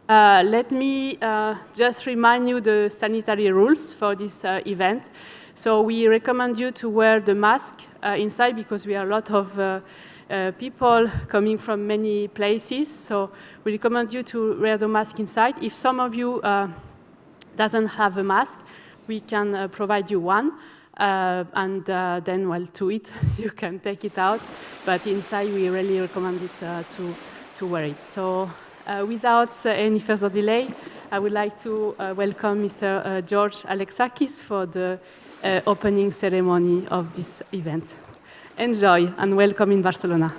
Let me just remind you the sanitary rules for this event. So we recommend you to wear the mask inside because we are a lot of people coming from many places. So we recommend you to wear the mask inside. If some of you doesn't have a mask, we can provide you one. And then, well, to it, you can take it out. But inside, we really recommend it to wear it. So without any further delay, I would like to welcome Mr. George Alexakis for the opening ceremony of this event. Enjoy and welcome in Barcelona.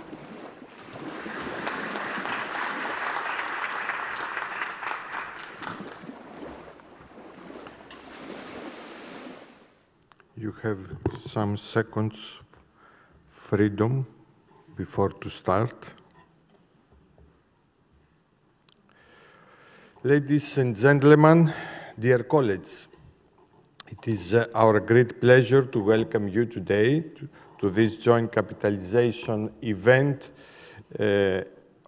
You have some seconds freedom before to start. Ladies and gentlemen, dear colleagues, it is our great pleasure to welcome you today to this joint capitalization event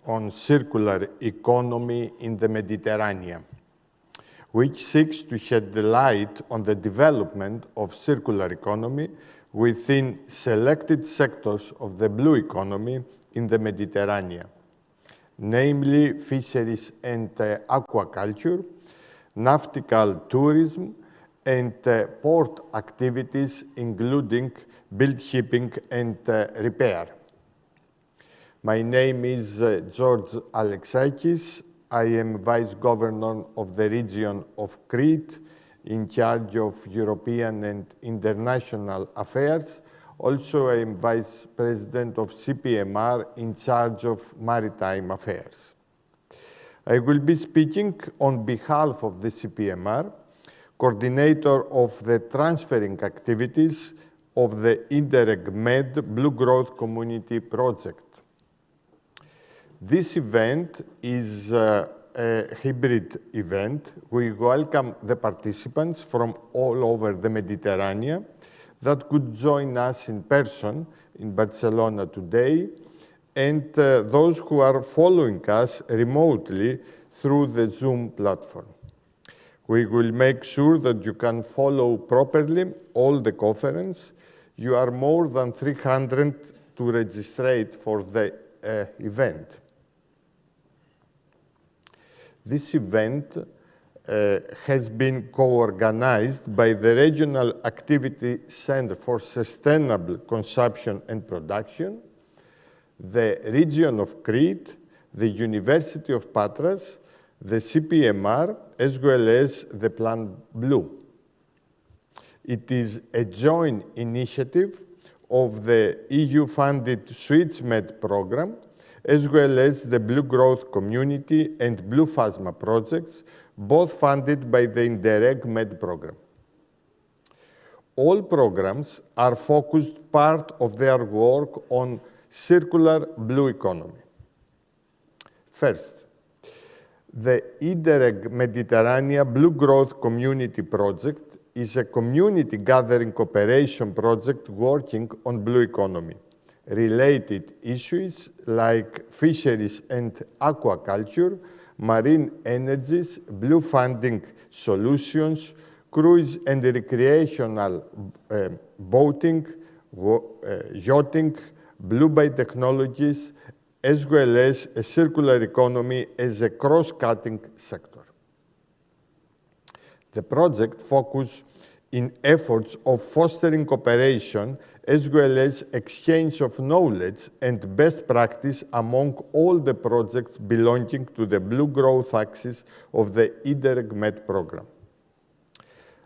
on circular economy in the Mediterranean, which seeks to shed the light on the development of circular economy within selected sectors of the blue economy in the Mediterranean, namely fisheries and aquaculture, nautical tourism, and port activities, including build shipping and repair. My name is George Alexakis. I am Vice Governor of the region of Crete, in charge of European and international affairs. Also, I am Vice President of CPMR, in charge of maritime affairs. I will be speaking on behalf of the CPMR, coordinator of the transferring activities of the Interreg Med Blue Growth Community Project. This event is a hybrid event. We welcome the participants from all over the Mediterranean that could join us in person in Barcelona today, and those who are following us remotely through the Zoom platform. We will make sure that you can follow properly all the conference. You are more than 300 to register for the event. This event has been co-organized by the Regional Activity Center for Sustainable Consumption and Production, the region of Crete, the University of Patras, the CPMR, as well as the Plan Blue. It is a joint initiative of the EU-funded SwitchMed program, as well as the Blue Growth Community and Bluephasma projects, both funded by the Interreg Med program. All programs are focused part of their work on circular blue economy. First, the Interreg Mediterranean Blue Growth Community Project is a community gathering cooperation project working on blue economy. Related issues like fisheries and aquaculture, marine energies, blue funding solutions, cruise and recreational boating, yachting, blue biotechnologies, as well as a circular economy as a cross-cutting sector. The project focuses in efforts of fostering cooperation as well as exchange of knowledge and best practice among all the projects belonging to the Blue Growth axis of the Interreg Med program.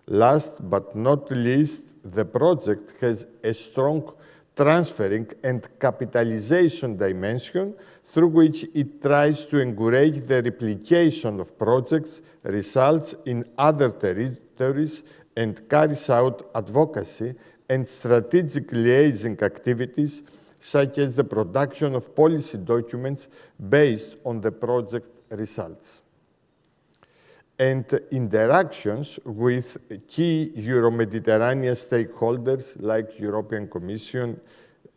Last but not least, the project has a strong transferring and capitalization dimension through which it tries to encourage the replication of projects results in other territories and carries out advocacy and strategic liaising activities, such as the production of policy documents based on the project results. And interactions with key Euro-Mediterranean stakeholders like European Commission,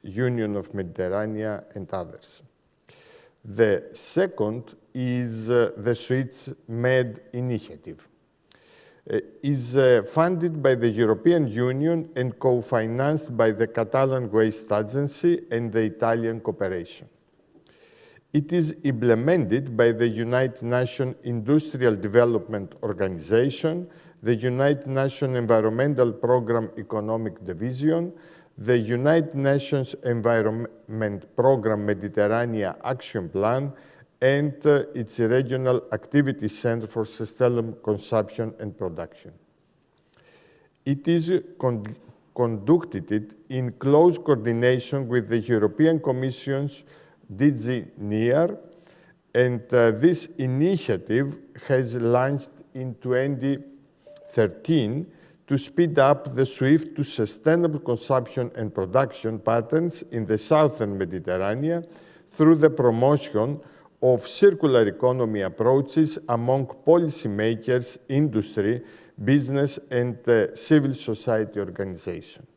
Union of Mediterranean, and others. The second is the SwissMed Initiative. Is funded by the European Union and co-financed by the Catalan Waste Agency and the Italian Cooperation. It is implemented by the United Nations Industrial Development Organization, the United Nations Environmental Programme Economic Division, the United Nations Environment Programme Mediterranean Action Plan, and its Regional Activity Center for Sustainable Consumption and Production. It is conducted in close coordination with the European Commission's DG NEAR, and this initiative has launched in 2013 to speed up the shift to sustainable consumption and production patterns in the southern Mediterranean through the promotion of circular economy approaches among policymakers, industry, business, and civil society organizations.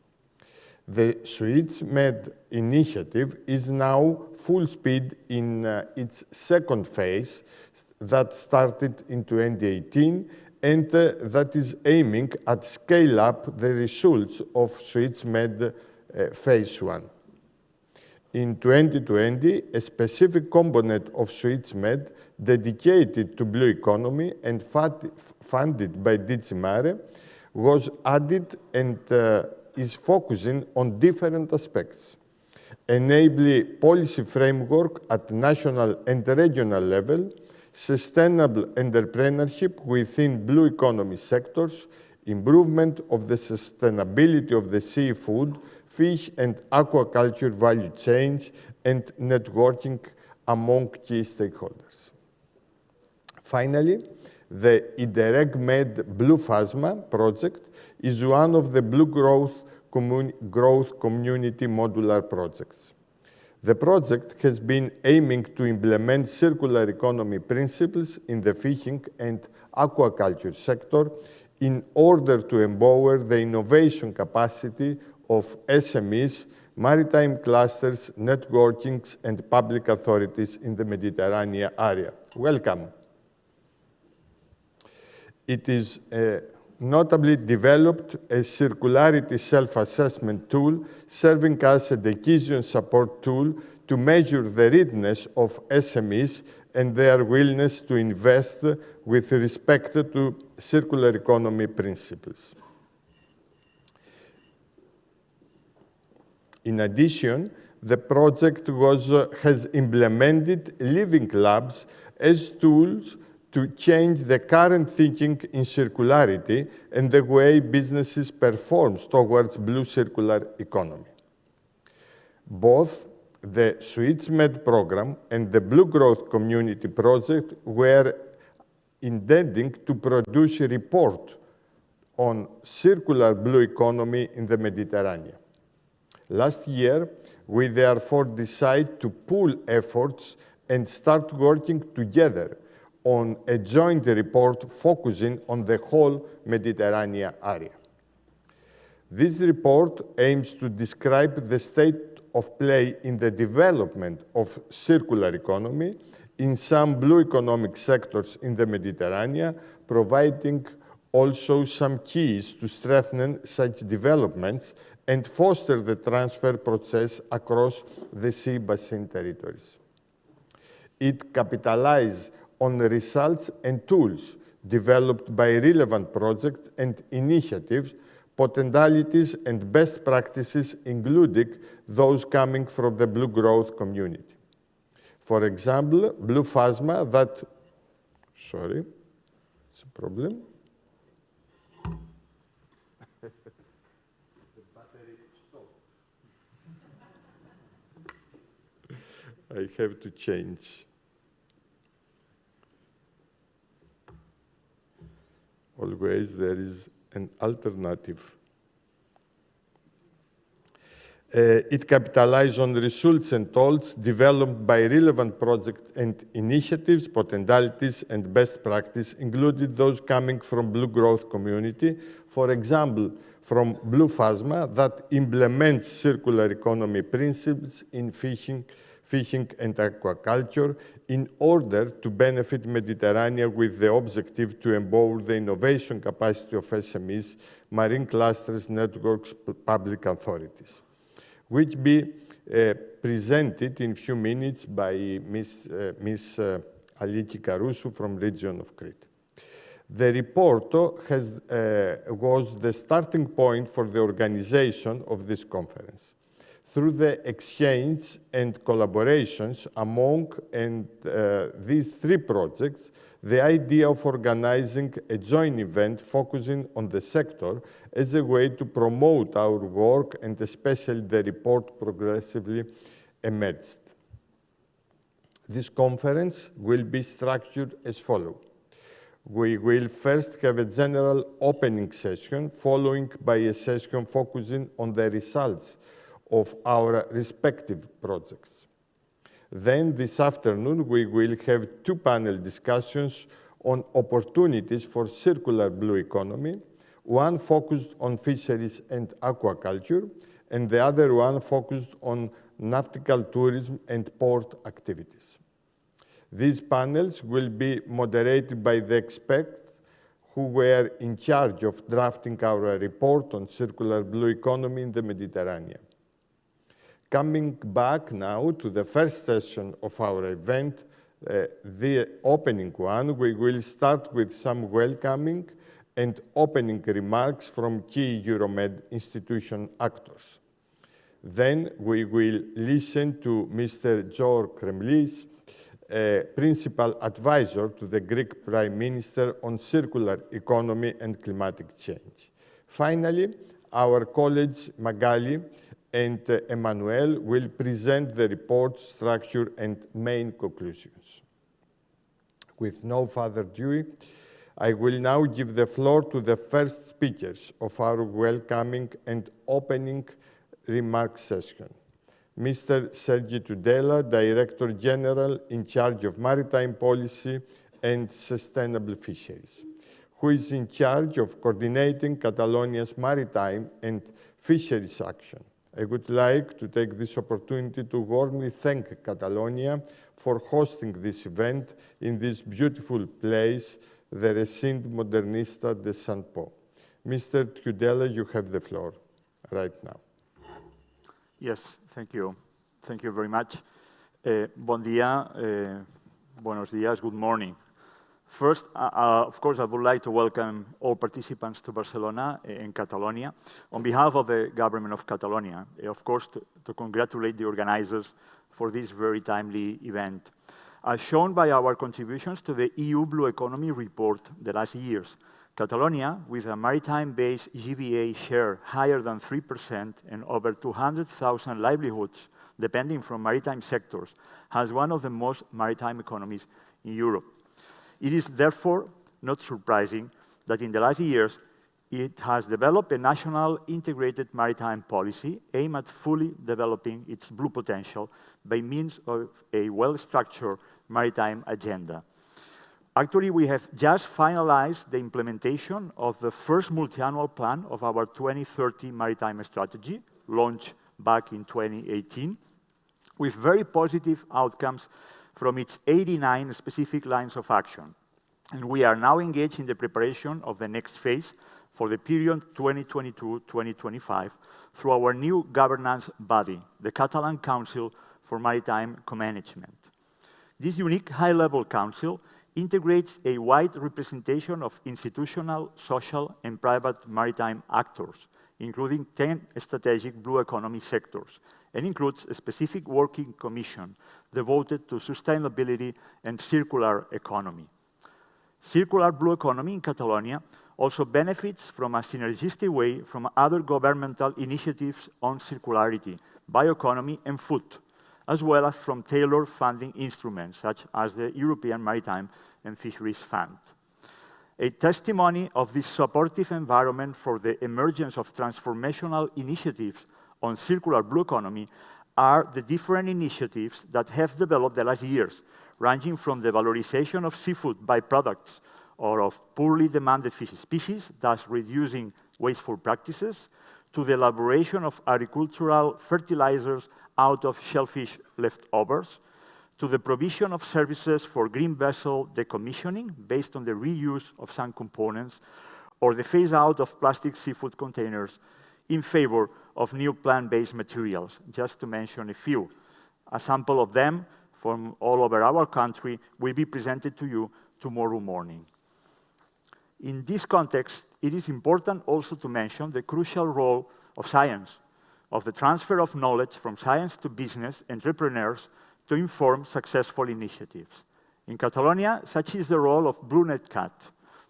The SwissMed Initiative is now full speed in its second phase that started in 2018 and that is aiming at scale up the results of SwissMed Phase 1. In 2020, a specific component of SwissMed dedicated to blue economy and funded by DG Mare was added and is focusing on different aspects, enabling policy framework at national and regional level, sustainable entrepreneurship within blue economy sectors, improvement of the sustainability of the seafood, fish and aquaculture value chains, and networking among key stakeholders. Finally, the IDEREG-MED Bluephasma project is one of the Blue Growth Community modular projects. The project has been aiming to implement circular economy principles in the fishing and aquaculture sector in order to empower the innovation capacity of SMEs, maritime clusters, networkings, and public authorities in the Mediterranean area. Welcome. It is notably developed a circularity self-assessment tool serving as a decision support tool to measure the readiness of SMEs and their willingness to invest with respect to circular economy principles. In addition, the project has implemented living labs as tools to change the current thinking in circularity and the way businesses perform towards blue circular economy. Both the SwissMed program and the Blue Growth Community project were intending to produce a report on circular blue economy in the Mediterranean. Last year, we therefore decided to pool efforts and start working together on a joint report focusing on the whole Mediterranean area. This report aims to describe the state of play in the development of circular economy in some blue economic sectors in the Mediterranean, providing also some keys to strengthen such developments and foster the transfer process across the sea basin territories. It capitalizes on the results and tools developed by relevant projects and initiatives, potentialities and best practices, including those coming from the Blue Growth community. For example, Bluephasma it's a problem. The battery stopped. I have to change. Always there is an alternative. It capitalizes on results and tools developed by relevant projects and initiatives, potentialities, and best practice, including those coming from Blue Growth community. For example, from Bluephasma that implements circular economy principles in fish fishing and aquaculture in order to benefit Mediterranean with the objective to empower the innovation capacity of SMEs, marine clusters, networks, public authorities, which be presented in a few minutes by Ms. Aliki Karousou from region of Crete. The report was the starting point for the organization of this conference. Through the exchange and collaborations among these three projects, the idea of organizing a joint event focusing on the sector as a way to promote our work and especially the report progressively emerged. This conference will be structured as follows. We will first have a general opening session, following by a session focusing on the results of our respective projects. Then this afternoon, we will have two panel discussions on opportunities for circular blue economy, one focused on fisheries and aquaculture, and the other one focused on nautical tourism and port activities. These panels will be moderated by the experts who were in charge of drafting our report on circular blue economy in the Mediterranean. Coming back now to the first session of our event, the opening one, we will start with some welcoming and opening remarks from key Euromed institution actors. Then we will listen to Mr. George Kremlis, Principal Advisor to the Greek Prime Minister on circular economy and climatic change. Finally, our colleagues Magali and Emmanuel will present the report structure and main conclusions. With no further ado, I will now give the floor to the first speakers of our welcoming and opening remarks session. Mr. Sergi Tudela, Director General in charge of Maritime Policy and Sustainable Fisheries, who is in charge of coordinating Catalonia's maritime and fisheries action. I would like to take this opportunity to warmly thank Catalonia for hosting this event in this beautiful place, the Recinto Modernista de Sant Pau. Mr. Tudela, you have the floor right now. Yes, thank you. Thank you very much. Bon dia, buenos dias, good morning. First, of course, I would like to welcome all participants to Barcelona in Catalonia. On behalf of the government of Catalonia, of course, to congratulate the organizers for this very timely event. As shown by our contributions to the EU Blue Economy report the last years, Catalonia, with a maritime-based GBA share higher than 3% and over 200,000 livelihoods depending from maritime sectors, has one of the most maritime economies in Europe. It is therefore not surprising that in the last years, it has developed a national integrated maritime policy aimed at fully developing its blue potential by means of a well-structured maritime agenda. Actually, we have just finalized the implementation of the first multi-annual plan of our 2030 maritime strategy, launched back in 2018, with very positive outcomes from its 89 specific lines of action. And we are now engaged in the preparation of the next phase for the period 2022-2025 through our new governance body, the Catalan Council for Maritime Co-Management. This unique high-level council integrates a wide representation of institutional, social, and private maritime actors, including 10 strategic blue economy sectors, and includes a specific working commission devoted to sustainability and circular economy. Circular blue economy in Catalonia also benefits from a synergistic way from other governmental initiatives on circularity, bioeconomy, and food, as well as from tailored funding instruments, such as the European Maritime and Fisheries Fund. A testimony of this supportive environment for the emergence of transformational initiatives on circular blue economy are the different initiatives that have developed the last years, ranging from the valorization of seafood byproducts or of poorly demanded fish species, thus reducing wasteful practices, to the elaboration of agricultural fertilizers out of shellfish leftovers, to the provision of services for green vessel decommissioning based on the reuse of some components, or the phase-out of plastic seafood containers in favor of new plant-based materials, just to mention a few. A sample of them from all over our country will be presented to you tomorrow morning. In this context, it is important also to mention the crucial role of science, of the transfer of knowledge from science to business entrepreneurs to inform successful initiatives. In Catalonia, such is the role of BlueNetCat,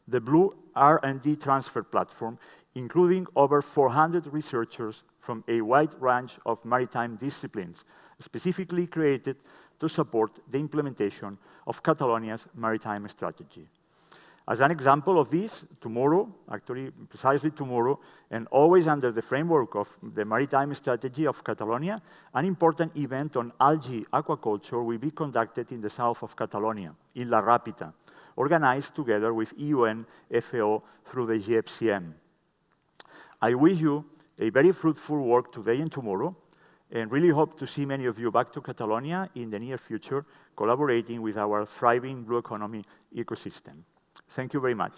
the Blue R&D transfer platform, including over 400 researchers from a wide range of maritime disciplines, specifically created to support the implementation of Catalonia's maritime strategy. As an example of this, tomorrow, actually precisely tomorrow, and always under the framework of the maritime strategy of Catalonia, an important event on algae aquaculture will be conducted in the south of Catalonia, in La Rápita, organized together with UN FAO through the GFCM. I wish you a very fruitful work today and tomorrow, and really hope to see many of you back to Catalonia in the near future, collaborating with our thriving blue economy ecosystem. Thank you very much.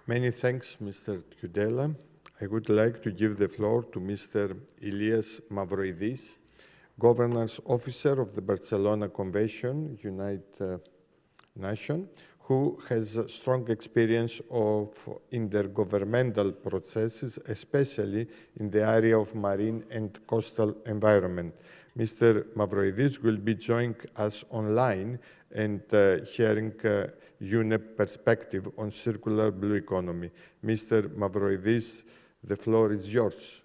Many thanks, Mr. Tudela. I would like to give the floor to Mr. Ilias Mavroidis, Governance Officer of the Barcelona Convention, United Nations, who has strong experience of intergovernmental processes, especially in the area of marine and coastal environment. Mr. Mavroidis will be joining us online and sharing UNEP perspective on circular blue economy. Mr. Mavroidis, the floor is yours.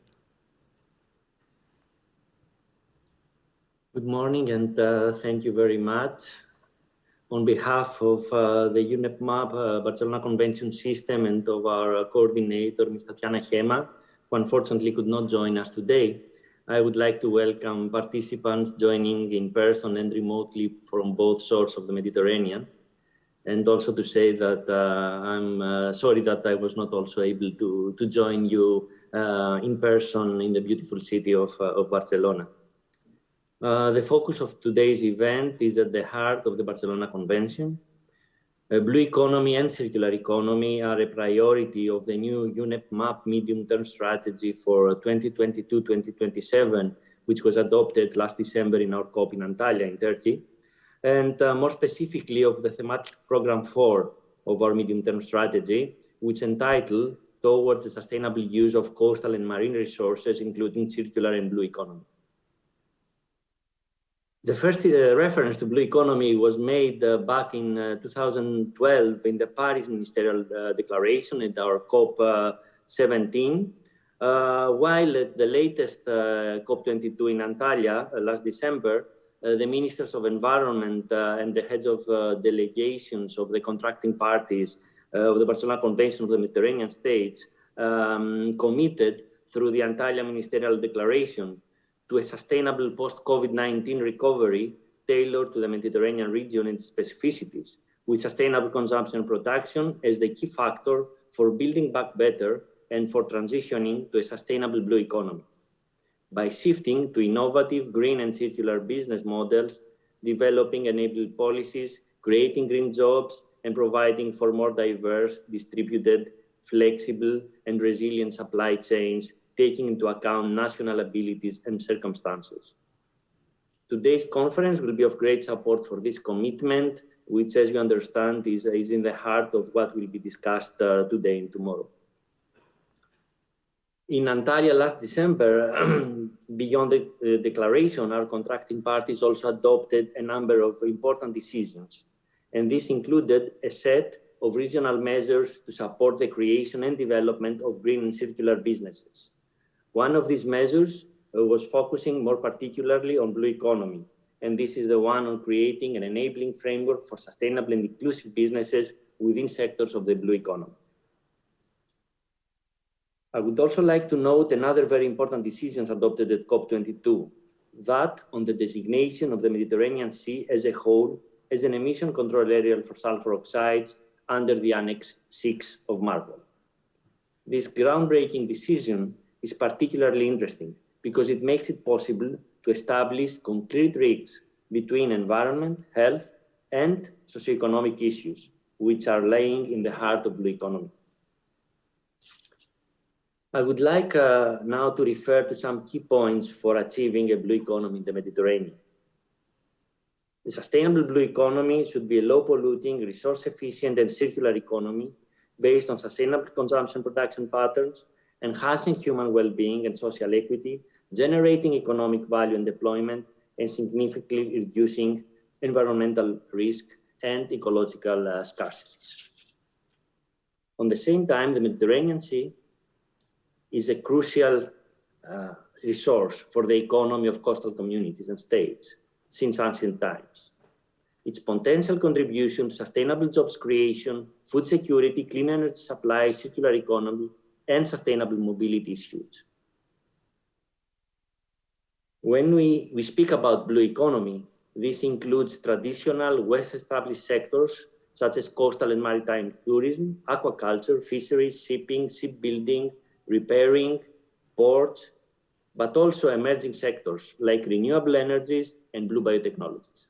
Good morning, and thank you very much. On behalf of the UNEP MAP Barcelona Convention System and of our coordinator, Ms. Tatiana Hema, who unfortunately could not join us today, I would like to welcome participants joining in person and remotely from both shores of the Mediterranean, and also to say that I'm sorry that I was not also able to join you in person in the beautiful city of Barcelona. The focus of today's event is at the heart of the Barcelona Convention. Blue economy and circular economy are a priority of the new UNEP MAP medium-term strategy for 2022-2027, which was adopted last December in our COP in Antalya in Turkey, and more specifically of the thematic program 4 of our medium-term strategy, which entitled Towards the Sustainable Use of Coastal and Marine Resources, including Circular and Blue Economy. The first reference to blue economy was made back in 2012 in the Paris Ministerial Declaration at our COP17, while at the latest COP22 in Antalya last December, the ministers of environment and the heads of delegations of the contracting parties of the Barcelona Convention of the Mediterranean States committed through the Antalya Ministerial Declaration to a sustainable post-COVID-19 recovery tailored to the Mediterranean region and its specificities, with sustainable consumption and production as the key factor for building back better and for transitioning to a sustainable blue economy. By shifting to innovative green and circular business models, developing enabled policies, creating green jobs, and providing for more diverse, distributed, flexible, and resilient supply chains, taking into account national abilities and circumstances. Today's conference will be of great support for this commitment, which, as you understand, is in the heart of what will be discussed today and tomorrow. In Antalya last December, beyond the declaration, our contracting parties also adopted a number of important decisions. And this included a set of regional measures to support the creation and development of green and circular businesses. One of these measures was focusing more particularly on blue economy. And this is the one on creating an enabling framework for sustainable and inclusive businesses within sectors of the blue economy. I would also like to note another very important decision adopted at COP22, that on the designation of the Mediterranean Sea as a whole as an emission control area for sulfur oxides, under the Annex 6 of MARPOL. This groundbreaking decision is particularly interesting because it makes it possible to establish concrete links between environment, health, and socioeconomic issues, which are laying in the heart of blue economy. I would like now to refer to some key points for achieving a blue economy in the Mediterranean. The sustainable blue economy should be a low-polluting, resource-efficient, and circular economy based on sustainable consumption production patterns, enhancing human well-being and social equity, generating economic value and deployment, and significantly reducing environmental risk and ecological scarcity. On the same time, the Mediterranean Sea is a crucial resource for the economy of coastal communities and states since ancient times. Its potential contribution to sustainable jobs creation, food security, clean energy supply, circular economy, and sustainable mobility is huge. When we speak about blue economy, this includes traditional well-established sectors such as coastal and maritime tourism, aquaculture, fisheries, shipping, shipbuilding, repairing, ports, but also emerging sectors like renewable energies and blue biotechnologies.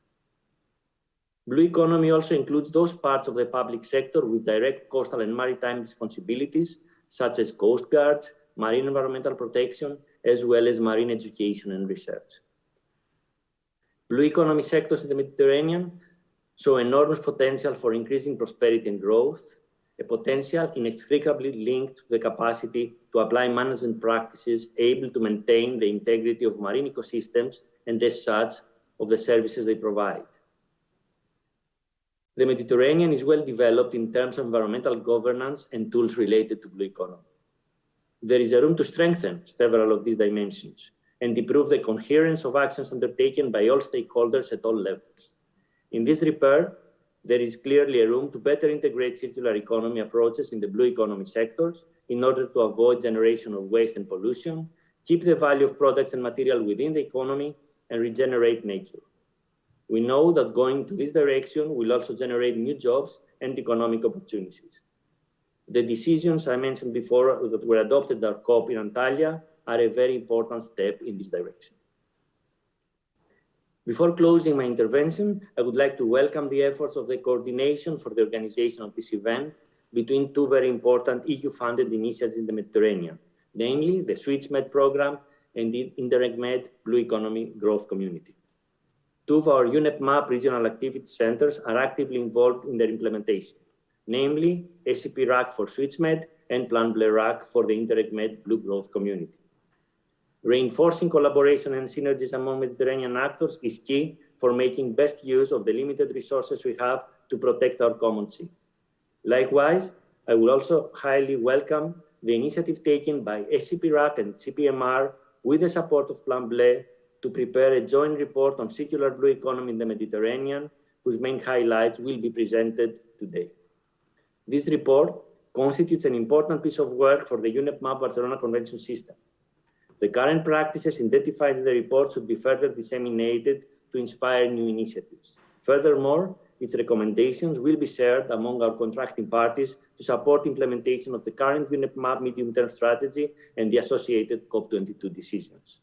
Blue economy also includes those parts of the public sector with direct coastal and maritime responsibilities, such as coast guards, marine environmental protection, as well as marine education and research. Blue economy sectors in the Mediterranean show enormous potential for increasing prosperity and growth, a potential inextricably linked to the capacity to apply management practices able to maintain the integrity of marine ecosystems and as such of the services they provide. The Mediterranean is well developed in terms of environmental governance and tools related to blue economy. There is a room to strengthen several of these dimensions and improve the coherence of actions undertaken by all stakeholders at all levels. In this regard, there is clearly a room to better integrate circular economy approaches in the blue economy sectors in order to avoid generation of waste and pollution, keep the value of products and material within the economy, and regenerate nature. We know that going to this direction will also generate new jobs and economic opportunities. The decisions I mentioned before that were adopted at our COP in Antalya are a very important step in this direction. Before closing my intervention, I would like to welcome the efforts of the coordination for the organization of this event between two very important EU-funded initiatives in the Mediterranean, namely the SwitchMed program and the InterregMed Blue Economy Growth Community. Two of our UNEP-MAP regional activity centers are actively involved in their implementation, namely SCP-RAC for SwitchMed and Plan Bleu-RAC for the InterregMed Blue Growth Community. Reinforcing collaboration and synergies among Mediterranean actors is key for making best use of the limited resources we have to protect our common sea. Likewise, I would also highly welcome the initiative taken by SCP-RAC and CPMR with the support of Plan Bleu to prepare a joint report on circular blue economy in the Mediterranean, whose main highlights will be presented today. This report constitutes an important piece of work for the UNEP-MAP Barcelona Convention system. The current practices identified in the report should be further disseminated to inspire new initiatives. Furthermore, its recommendations will be shared among our contracting parties to support implementation of the current UNEP-MAP medium-term strategy and the associated COP22 decisions.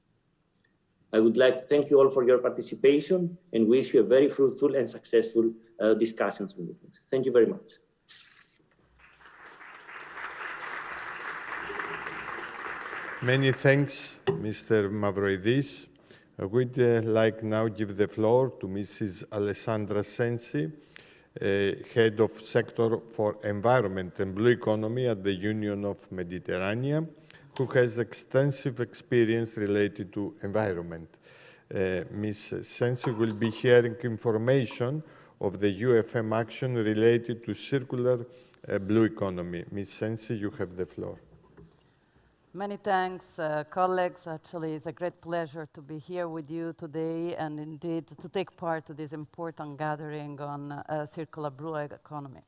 I would like to thank you all for your participation and wish you a very fruitful and successful discussions and meetings. Thank you very much. Many thanks, Mr. Mavroidis. I would like now give the floor to Mrs. Alessandra Sensi, Head of Sector for Environment and Blue Economy at the Union of Mediterranean, who has extensive experience related to environment. Ms. Sensi will be sharing information of the UFM action related to circular blue economy. Ms. Sensi, you have the floor. Many thanks, colleagues. Actually, it's a great pleasure to be here with you today and indeed to take part to this important gathering on circular blue economy.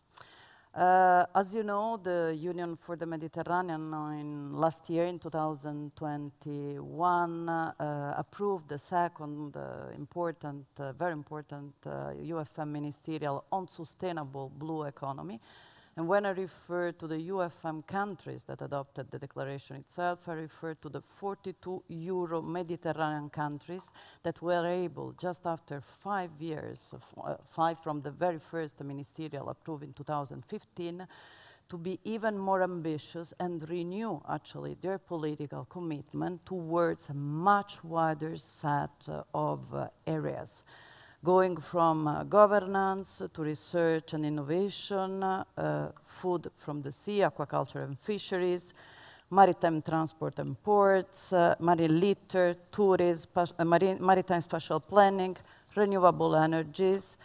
As you know, the Union for the Mediterranean last year in 2021 approved the second very important UFM ministerial on sustainable blue economy. And when I refer to the UFM countries that adopted the declaration itself, I refer to the 42 Euro Mediterranean countries that were able, just after 5 years, 5 from the very first ministerial approved in 2015, to be even more ambitious and renew actually their political commitment towards a much wider set of areas, going from governance to research and innovation, food from the sea, aquaculture and fisheries, maritime transport and ports, marine litter, tourism, maritime spatial planning, renewable energies,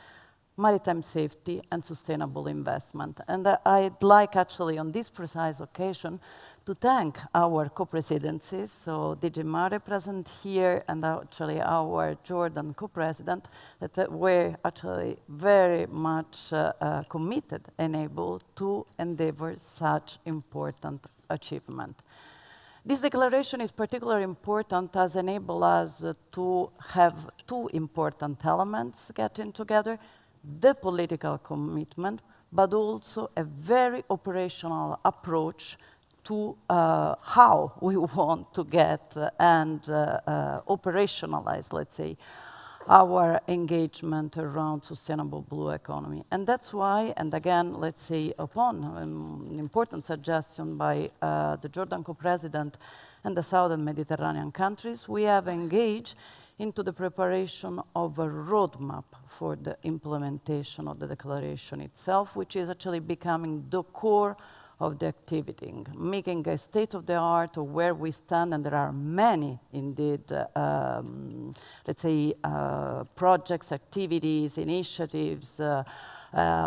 maritime safety and sustainable investment. And I'd like actually on this precise occasion to thank our co-presidencies, so DG Mare present here and actually our Jordan co-president that were actually very much committed and able to endeavor such important achievement. This declaration is particularly important as enable us to have two important elements getting together: the political commitment, but also a very operational approach to how we want to get and operationalize, let's say, our engagement around sustainable blue economy. And that's why, and again, let's say, upon an important suggestion by the Jordan co-president and the Southern Mediterranean countries, we have engaged into the preparation of a roadmap for the implementation of the declaration itself, which is actually becoming the core of the activity, making a state-of-the-art of where we stand, and there are many, indeed, let's say, projects, activities, initiatives,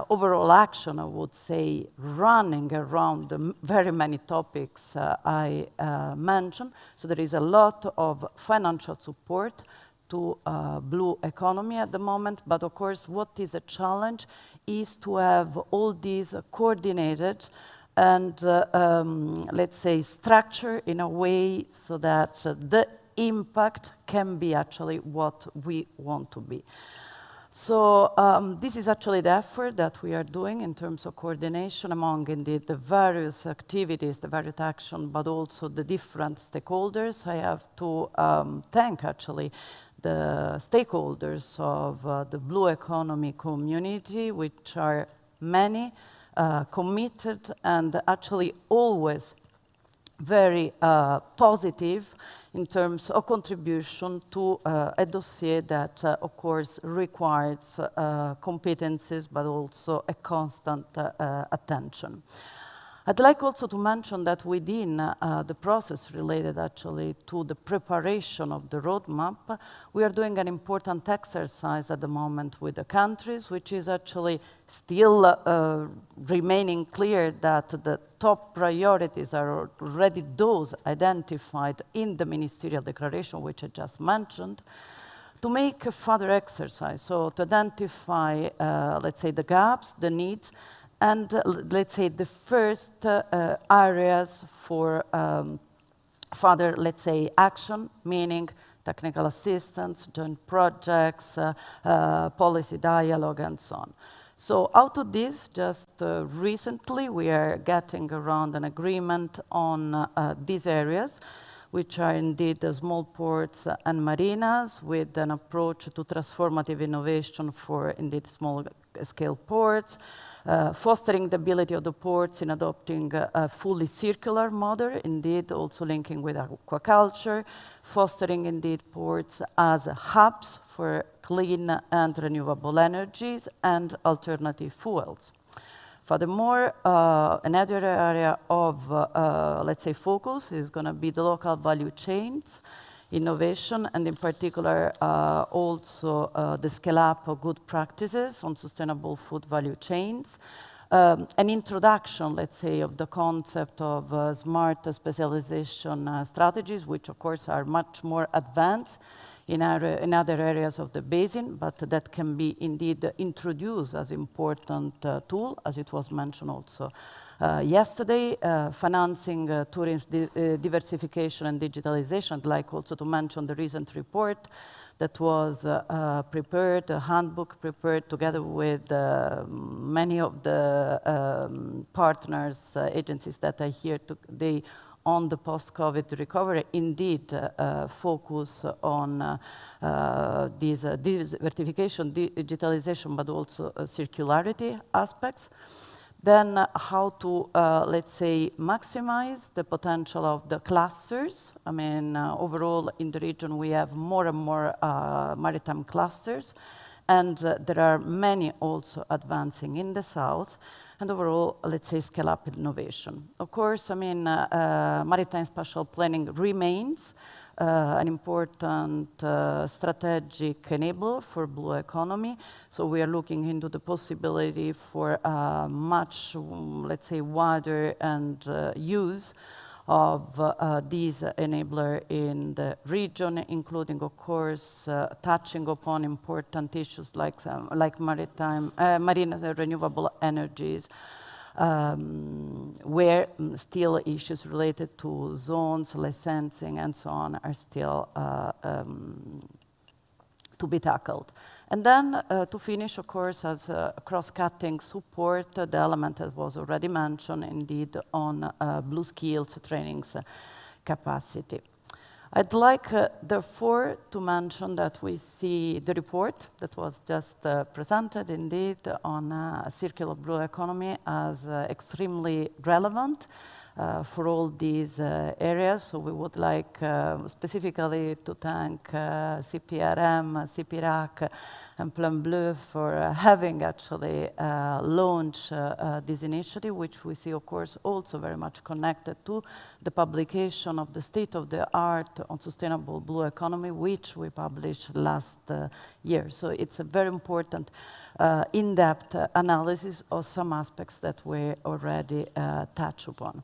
overall action, I would say, running around the very many topics I mentioned. So there is a lot of financial support to blue economy at the moment, but of course what is a challenge is to have all these coordinated and let's say structure in a way so that the impact can be actually what we want to be. So this is actually the effort that we are doing in terms of coordination among indeed the various activities, the various action, but also the different stakeholders. I have to thank actually the stakeholders of the blue economy community, which are many, committed and actually always very positive in terms of contribution to a dossier that, of course, requires competencies, but also a constant attention. I'd like also to mention that within the process related actually to the preparation of the roadmap, we are doing an important exercise at the moment with the countries, which is actually still remaining clear that the top priorities are already those identified in the ministerial declaration, which I just mentioned, to make a further exercise, so to identify, let's say, the gaps, the needs, and let's say the first areas for further, let's say, action, meaning technical assistance, joint projects, policy dialogue, and so on. So out of this, just recently, we are getting around an agreement on these areas, which are indeed the small ports and marinas, with an approach to transformative innovation for indeed small-scale ports, fostering the ability of the ports in adopting a fully circular model, indeed also linking with aquaculture, fostering indeed ports as hubs for clean and renewable energies and alternative fuels. Furthermore, another area of, let's say, focus is going to be the local value chains, innovation, and in particular also the scale-up of good practices on sustainable food value chains. An introduction, let's say, of the concept of smart specialization strategies, which of course are much more advanced in other areas of the basin, but that can be indeed introduced as important tool, as it was mentioned also yesterday, financing tourism diversification and digitalization. I'd like also to mention the recent report that was prepared, a handbook prepared together with many of the partners, agencies that are here today on the post-COVID recovery, indeed focus on diversification, digitalization, but also circularity aspects. Then how to, let's say, maximize the potential of the clusters. I mean, overall in the region we have more and more maritime clusters, and there are many also advancing in the south. And overall, let's say, scale up innovation. Of course, I mean, maritime spatial planning remains an important strategic enabler for blue economy. So we are looking into the possibility for much, let's say, wider and use of these enabler in the region, including, of course, touching upon important issues like maritime, marine renewable energies, where still issues related to zones, licensing, and so on are still to be tackled. And then to finish, of course, as cross-cutting support, the element that was already mentioned, indeed, on blue skills trainings capacity. I'd like, therefore, to mention that we see the report that was just presented, indeed, on circular blue economy as extremely relevant for all these areas. So we would like specifically to thank CPRM, CPRAC, and Plan Bleu for having actually launched this initiative, which we see, of course, also very much connected to the publication of the State of the Art on Sustainable Blue Economy, which we published last year. So it's a very important in-depth analysis of some aspects that we already touched upon.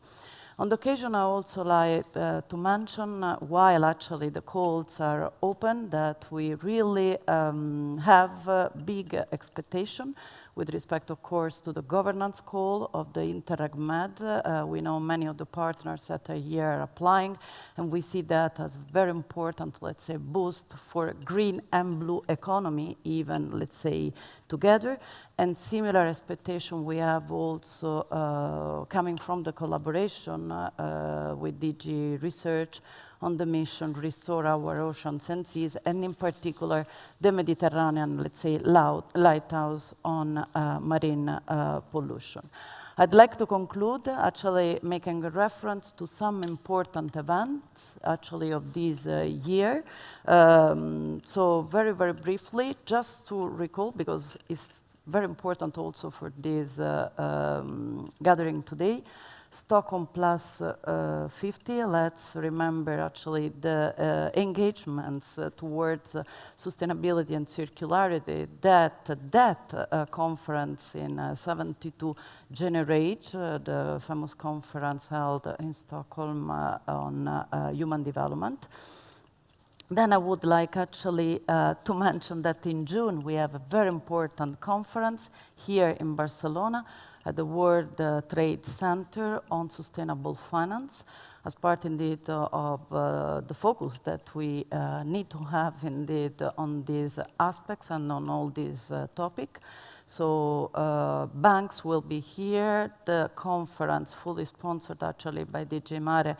On the occasion, I also like to mention, while actually the calls are open, that we really have big expectation with respect, of course, to the governance call of the Interreg Med. We know many of the partners that are here applying, and we see that as very important, let's say, boost for green and blue economy, even, let's say, together. And similar expectation we have also coming from the collaboration with DG Research on the mission Restore Our Oceans and Seas, and in particular the Mediterranean, let's say, lighthouse on marine pollution. I'd like to conclude actually making a reference to some important events actually of this year. So very, very briefly, just to recall, because it's very important also for this gathering today, Stockholm Plus 50, let's remember actually the engagements towards sustainability and circularity that conference in 72 generate, the famous conference held in Stockholm on human development. Then I would like actually to mention that in June we have a very important conference here in Barcelona at the World Trade Center on sustainable finance, as part indeed of the focus that we need to have indeed on these aspects and on all these topics. So banks will be here. The conference, fully sponsored actually by DG Mare,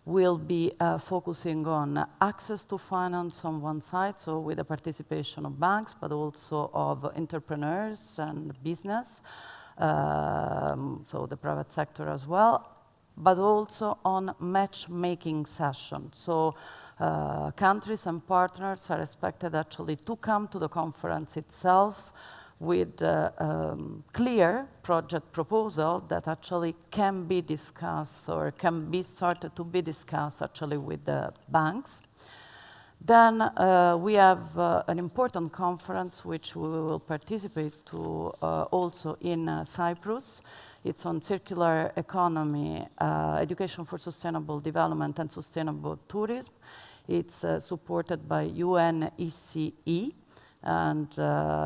will be focusing on access to finance on one side, so with the participation of banks, but also of entrepreneurs and business. So the private sector as well, but also on matchmaking sessions. So countries and partners are expected actually to come to the conference itself with clear project proposal that actually can be discussed or can be started to be discussed actually with the banks. Then we have an important conference which we will participate to also in Cyprus. It's on circular economy, education for sustainable development and sustainable tourism. It's supported by UNECE, and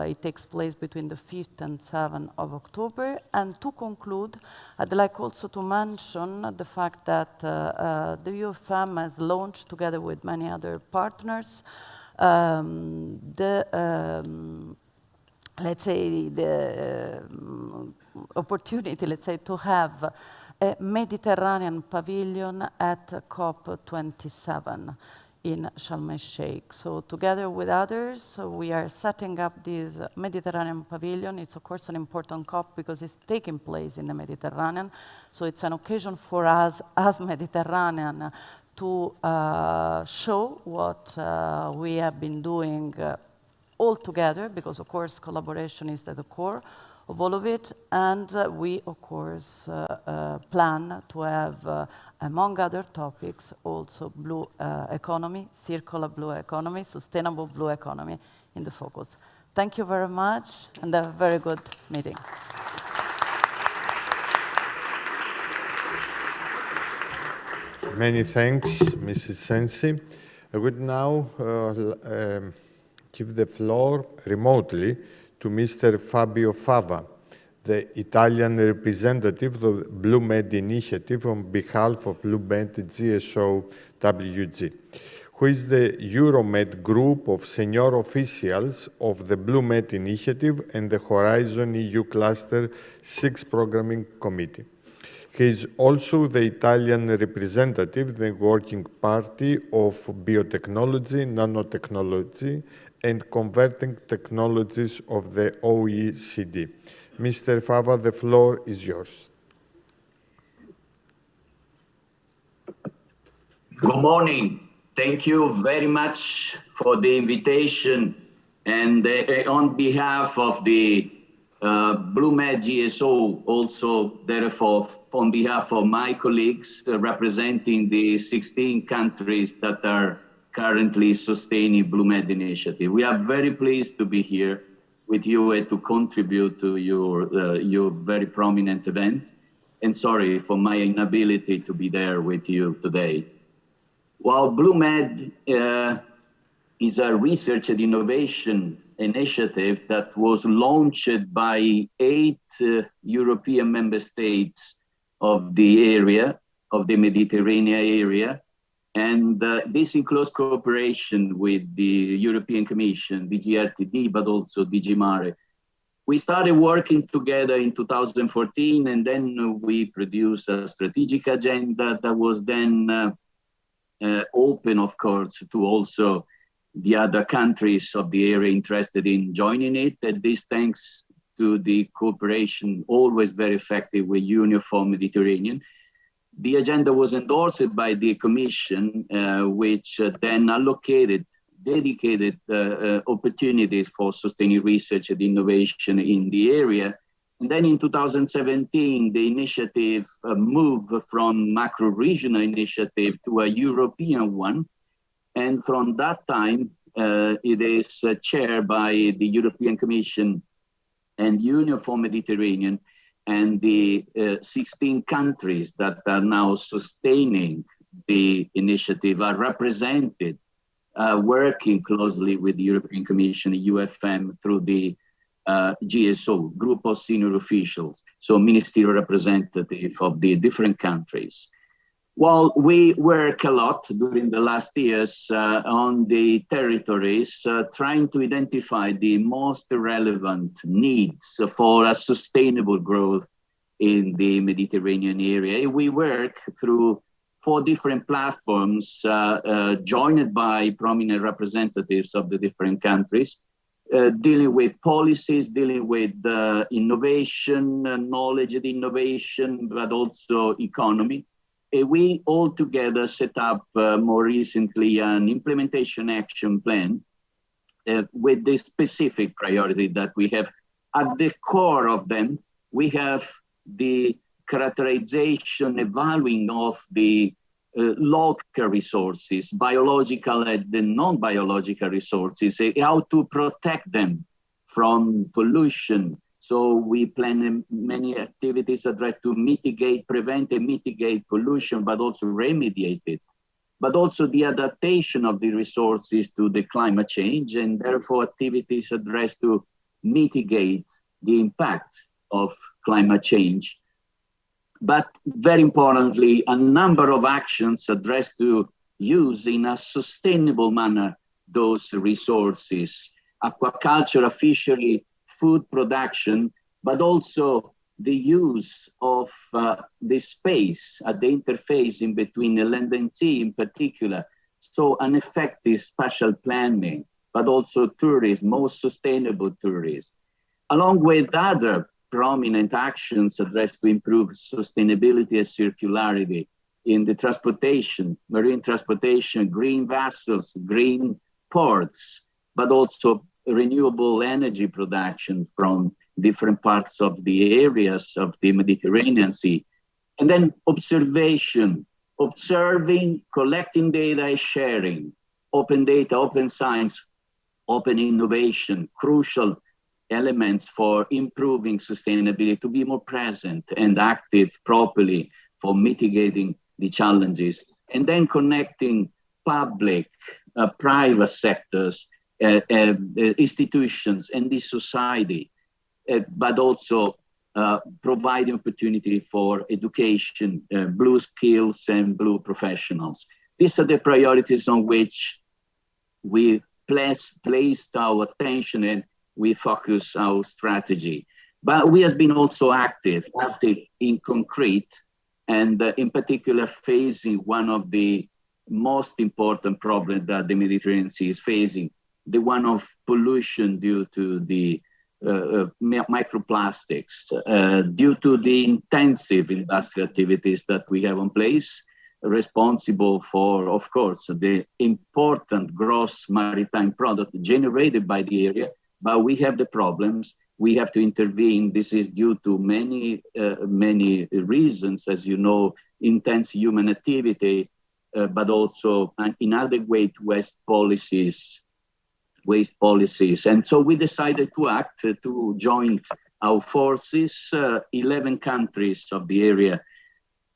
it takes place between the 5th and 7th of October. And to conclude, I'd like also to mention the fact that the UFM has launched, together with many other partners, let's say, the opportunity, let's say, to have a Mediterranean pavilion at COP27 in Sharm el-Sheikh. So together with others, we are setting up this Mediterranean pavilion. It's of course an important COP because it's taking place in the Mediterranean. So it's an occasion for us as Mediterranean to show what we have been doing all together, because of course collaboration is at the core of all of it, and we of course plan to have, among other topics, also blue economy, circular blue economy, sustainable blue economy in the focus. Thank you very much, and a very good meeting. Many thanks, Mrs. Sensi. I would now give the floor remotely to Mr. Fabio Fava, the Italian representative of the BlueMed Initiative on behalf of BlueMed GSO WG, who is the Euromed group of senior officials of the BlueMed Initiative and the Horizon EU Cluster 6 Programming Committee. He is also the Italian representative, the Working Party of Biotechnology, Nanotechnology, and Converting Technologies of the OECD. Mr. Fava, the floor is yours. Good morning. Thank you very much for the invitation. And on behalf of the BlueMed GSO, also therefore on behalf of my colleagues representing the 16 countries that are currently sustaining BlueMed Initiative. We are very pleased to be here with you and to contribute to your very prominent event. And sorry for my inability to be there with you today. While BlueMed is a research and innovation initiative that was launched by 8 European member states of the area, of the Mediterranean area. And this includes cooperation with the European Commission, DGRTD, but also DG Mare. We started working together in 2014, and then we produced a strategic agenda that was then open, of course, to also the other countries of the area interested in joining it. And this thanks to the cooperation, always very effective with Uniform Mediterranean. The agenda was endorsed by the Commission, which then allocated dedicated opportunities for sustaining research and innovation in the area. And then in 2017, the initiative moved from macro-regional initiative to a European one. And from that time, it is chaired by the European Commission and Uniform Mediterranean, and the 16 countries that are now sustaining the initiative are represented, working closely with the European Commission, UFM, through the GSO, Group of Senior Officials, so ministerial representative of the different countries. While we work a lot during the last years on the territories, trying to identify the most relevant needs for a sustainable growth in the Mediterranean area, we work through 4 different platforms joined by prominent representatives of the different countries, dealing with policies, dealing with innovation, knowledge and innovation, but also economy. We all together set up more recently an implementation action plan with the specific priority that we have. At the core of them, we have the characterization, evaluating of the local resources, biological and the non-biological resources, how to protect them from pollution. So we plan many activities addressed to mitigate, prevent and mitigate pollution, but also remediate it. But also the adaptation of the resources to the climate change, and therefore activities addressed to mitigate the impact of climate change. But very importantly, a number of actions addressed to use in a sustainable manner those resources. Aquaculture, fishery, food production, but also the use of the space at the interface in between the land and sea in particular. So an effective spatial planning, but also tourism, most sustainable tourism, along with other prominent actions addressed to improve sustainability and circularity in the transportation, marine transportation, green vessels, green ports, but also renewable energy production from different parts of the areas of the Mediterranean Sea. And then observation, observing, collecting data, and sharing, open data, open science, open innovation, crucial elements for improving sustainability, to be more present and active properly for mitigating the challenges. And then connecting public, private sectors, institutions, and the society, but also providing opportunity for education, blue skills, and blue professionals. These are the priorities on which we placed our attention and we focus our strategy. But we have been also active in concrete, and in particular facing one of the most important problems that the Mediterranean Sea is facing, the one of pollution due to the microplastics, due to the intensive industrial activities that we have in place, responsible for, of course, the important gross maritime product generated by the area. But we have the problems, we have to intervene. This is due to many reasons, as you know, intense human activity, but also inadequate waste policies. And so we decided to act, to join our forces. 11 countries of the area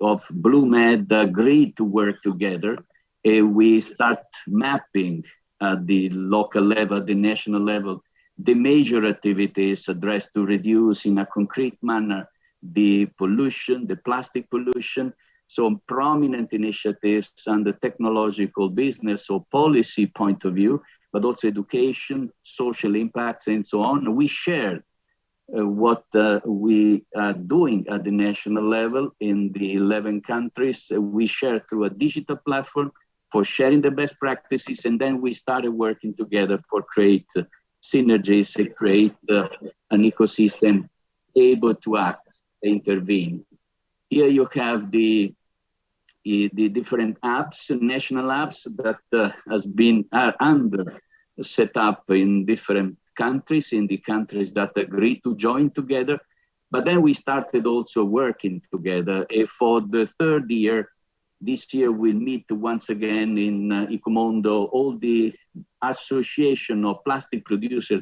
of BlueMed agreed to work together. We start mapping at the local level, the national level, the major activities addressed to reduce in a concrete manner the pollution, the plastic pollution. So prominent initiatives and the technological business or policy point of view, but also education, social impacts, and so on. We shared what we are doing at the national level in the 11 countries. We share through a digital platform for sharing the best practices, and then we started working together for create synergies and create an ecosystem able to act, intervene. Here you have the different apps, national apps that are under set up in different countries, in the countries that agreed to join together. But then we started also working together. For the third year, this year we'll meet once again in Ecomondo, all the association of plastic producer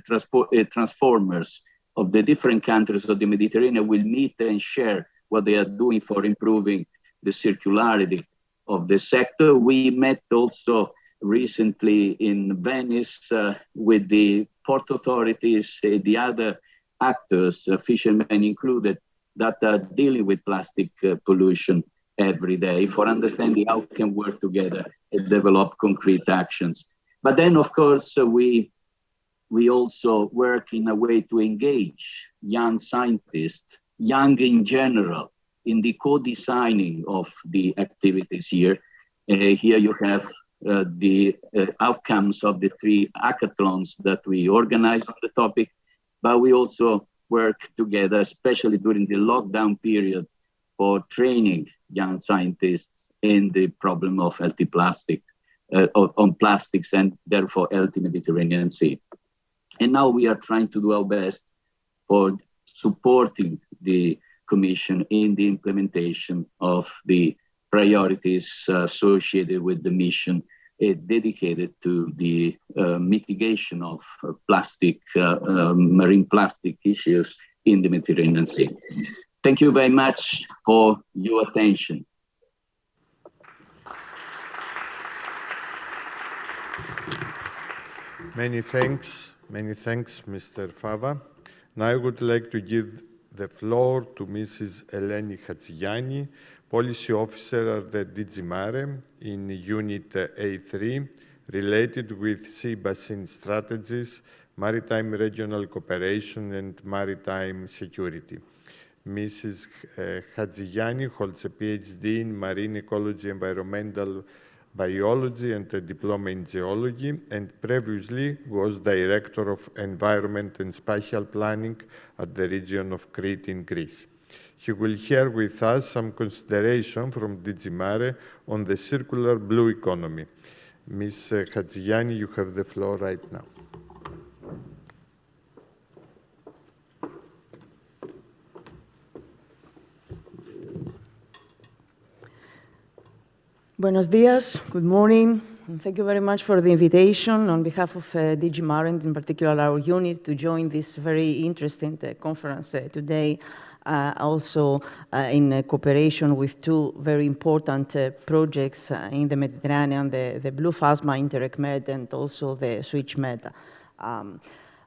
transformers of the different countries of the Mediterranean will meet and share what they are doing for improving the circularity of the sector. We met also recently in Venice with the port authorities, the other actors, fishermen included, that are dealing with plastic pollution every day for understanding how we can work together and develop concrete actions. But then, of course, we also work in a way to engage young scientists, young in general, in the co-designing of the activities here. Here you have the outcomes of the 3 hackathons that we organized on the topic, but we also work together, especially during the lockdown period, for training young scientists in the problem of healthy plastic, on plastics and therefore healthy Mediterranean Sea. And now we are trying to do our best for supporting the Commission in the implementation of the priorities associated with the mission dedicated to the mitigation of plastic, marine plastic issues in the Mediterranean Sea. Thank you very much for your attention. Many thanks, Mr. Fava. Now I would like to give the floor to Mrs. Eleni Hatzigianni, Policy Officer at the DG Mare in Unit A3, related with sea basin strategies, maritime regional cooperation, and maritime security. Mrs. Hadzigianni holds a PhD in marine ecology, environmental biology, and a diploma in geology, and previously was director of environment and spatial planning at the region of Crete in Greece. He will share with us some consideration from DG Mare on the circular blue economy. Ms. Hadzigianni, you have the floor right now. Buenos dias, good morning, and thank you very much for the invitation on behalf of DG Mare, and in particular our unit, to join this very interesting conference today, also in cooperation with two very important projects in the Mediterranean, the Bluephasma Interreg-Med and also the SwitchMed.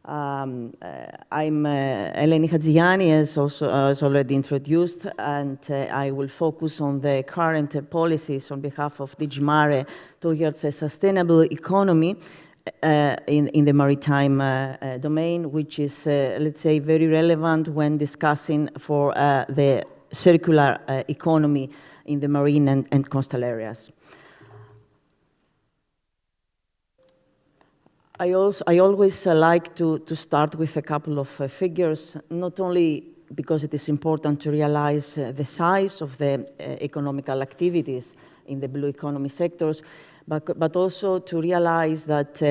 I'm Eleni Hadzigianni, as already introduced, and I will focus on the current policies on behalf of DG Mare towards a sustainable economy in the maritime domain, which is, let's say, very relevant when discussing for the circular economy in the marine and coastal areas. I always like to start with a couple of figures, not only because it is important to realize the size of the economical activities in the blue economy sectors, but also to realize that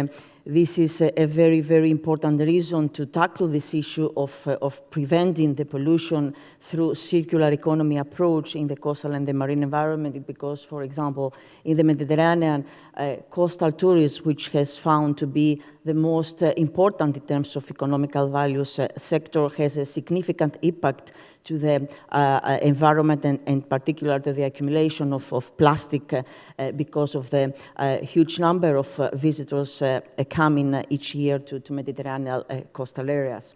this is a very, very important reason to tackle this issue of preventing the pollution through circular economy approach in the coastal and the marine environment, because, for example, in the Mediterranean, coastal tourism, which has found to be the most important in terms of economical values sector, has a significant impact to the environment and particular to the accumulation of plastic because of the huge number of visitors coming each year to Mediterranean coastal areas.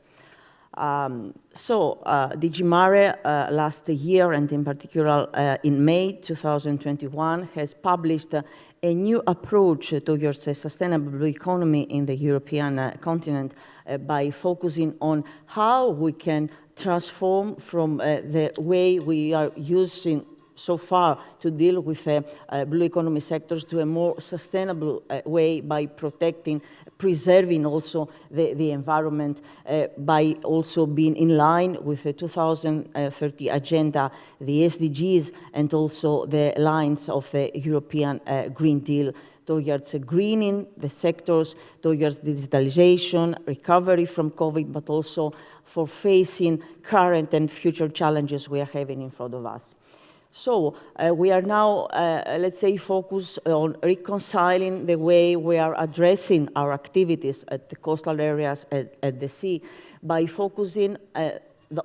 DG Mare last year, and in particular in May 2021, has published a new approach towards a sustainable blue economy in the European continent by focusing on how we can transform from the way we are using so far to deal with blue economy sectors to a more sustainable way by preserving also the environment, by also being in line with the 2030 agenda, the SDGs, and also the lines of the European Green Deal towards greening the sectors, towards digitalization, recovery from COVID, but also for facing current and future challenges we are having in front of us. So we are now, let's say, focused on reconciling the way we are addressing our activities at the coastal areas at the sea by focusing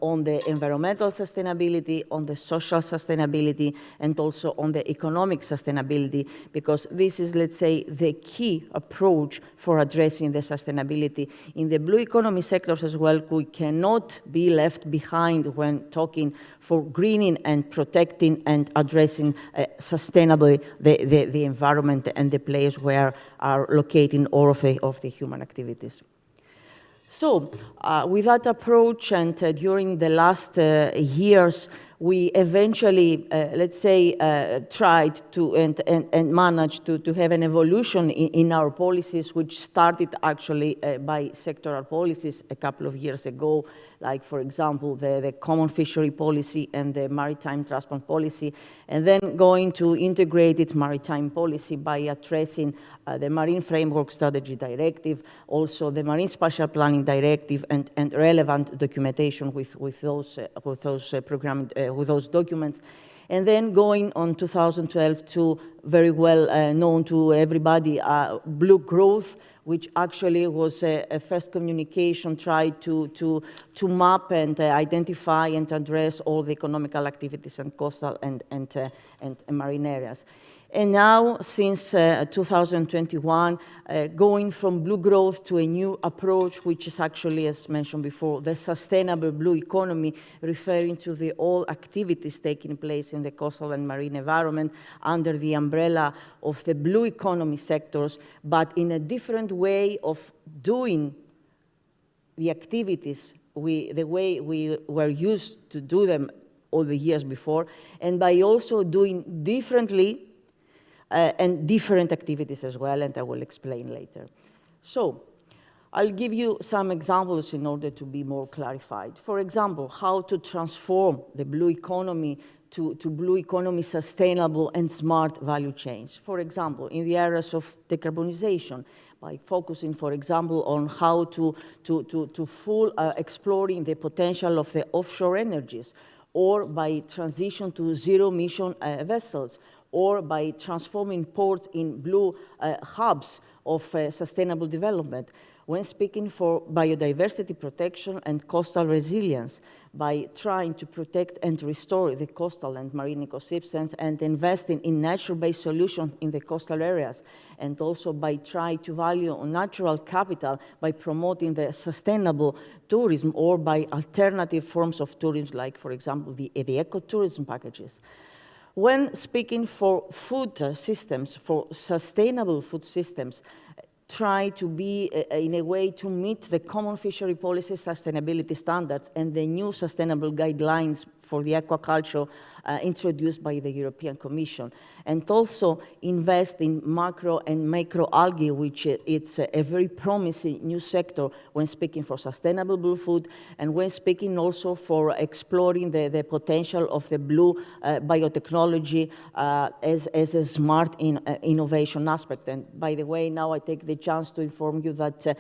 on the environmental sustainability, on the social sustainability, and also on the economic sustainability, because this is, let's say, the key approach for addressing the sustainability. In the blue economy sectors as well, we cannot be left behind when talking for greening and protecting and addressing sustainably the environment and the place where are located all of the human activities. So with that approach, and during the last years, we eventually, let's say, tried to and managed to have an evolution in our policies, which started actually by sectoral policies a couple of years ago, like, for example, the common fishery policy and the maritime transport policy, and then going to integrated maritime policy by addressing the Marine Framework Strategy Directive, also the Marine Spatial Planning Directive, and relevant documentation with those documents. And then going on 2012 to very well known to everybody, Blue Growth, which actually was a first communication tried to map and identify and address all the economical activities and coastal and and marine areas. And now, since 2021, going from blue growth to a new approach, which is actually, as mentioned before, the sustainable blue economy, referring to the all activities taking place in the coastal and marine environment under the umbrella of the blue economy sectors, but in a different way of doing the activities the way we were used to do them all the years before, and by also doing differently and different activities as well, and I will explain later. So I'll give you some examples in order to be more clarified. For example, how to transform the blue economy to blue economy sustainable and smart value chains. For example, in the areas of decarbonization, by focusing, for example, on how to exploring the potential of the offshore energies, or by transition to zero-emission vessels, or by transforming ports in blue hubs of sustainable development. When speaking for biodiversity protection and coastal resilience, by trying to protect and restore the coastal and marine ecosystems and investing in nature-based solutions in the coastal areas, and also by trying to value natural capital by promoting the sustainable tourism or by alternative forms of tourism, like, for example, the ecotourism packages. When speaking for food systems, for sustainable food systems, try to be in a way to meet the common fishery policy sustainability standards and the new sustainable guidelines for the aquaculture introduced by the European Commission, and also invest in macro and micro algae, which it's a very promising new sector when speaking for sustainable blue food, and when speaking also for exploring the potential of the blue biotechnology as a smart innovation aspect. And by the way, now I take the chance to inform you that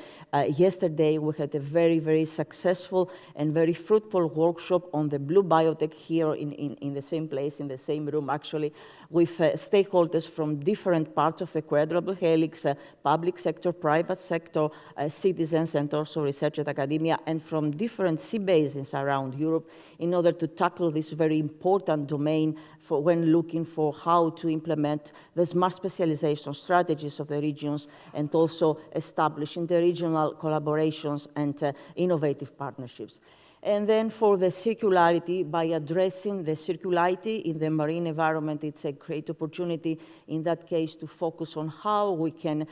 yesterday we had a very, very successful and very fruitful workshop on the blue biotech here in the same place, in the same room actually, with stakeholders from different parts of the quadruple helix, public sector, private sector, citizens, and also research at academia, and from different sea basins around Europe, in order to tackle this very important domain for when looking for how to implement the smart specialization strategies of the regions, and also establishing the regional collaborations and innovative partnerships. And then for the circularity, by addressing the circularity in the marine environment, it's a great opportunity in that case to focus on how we can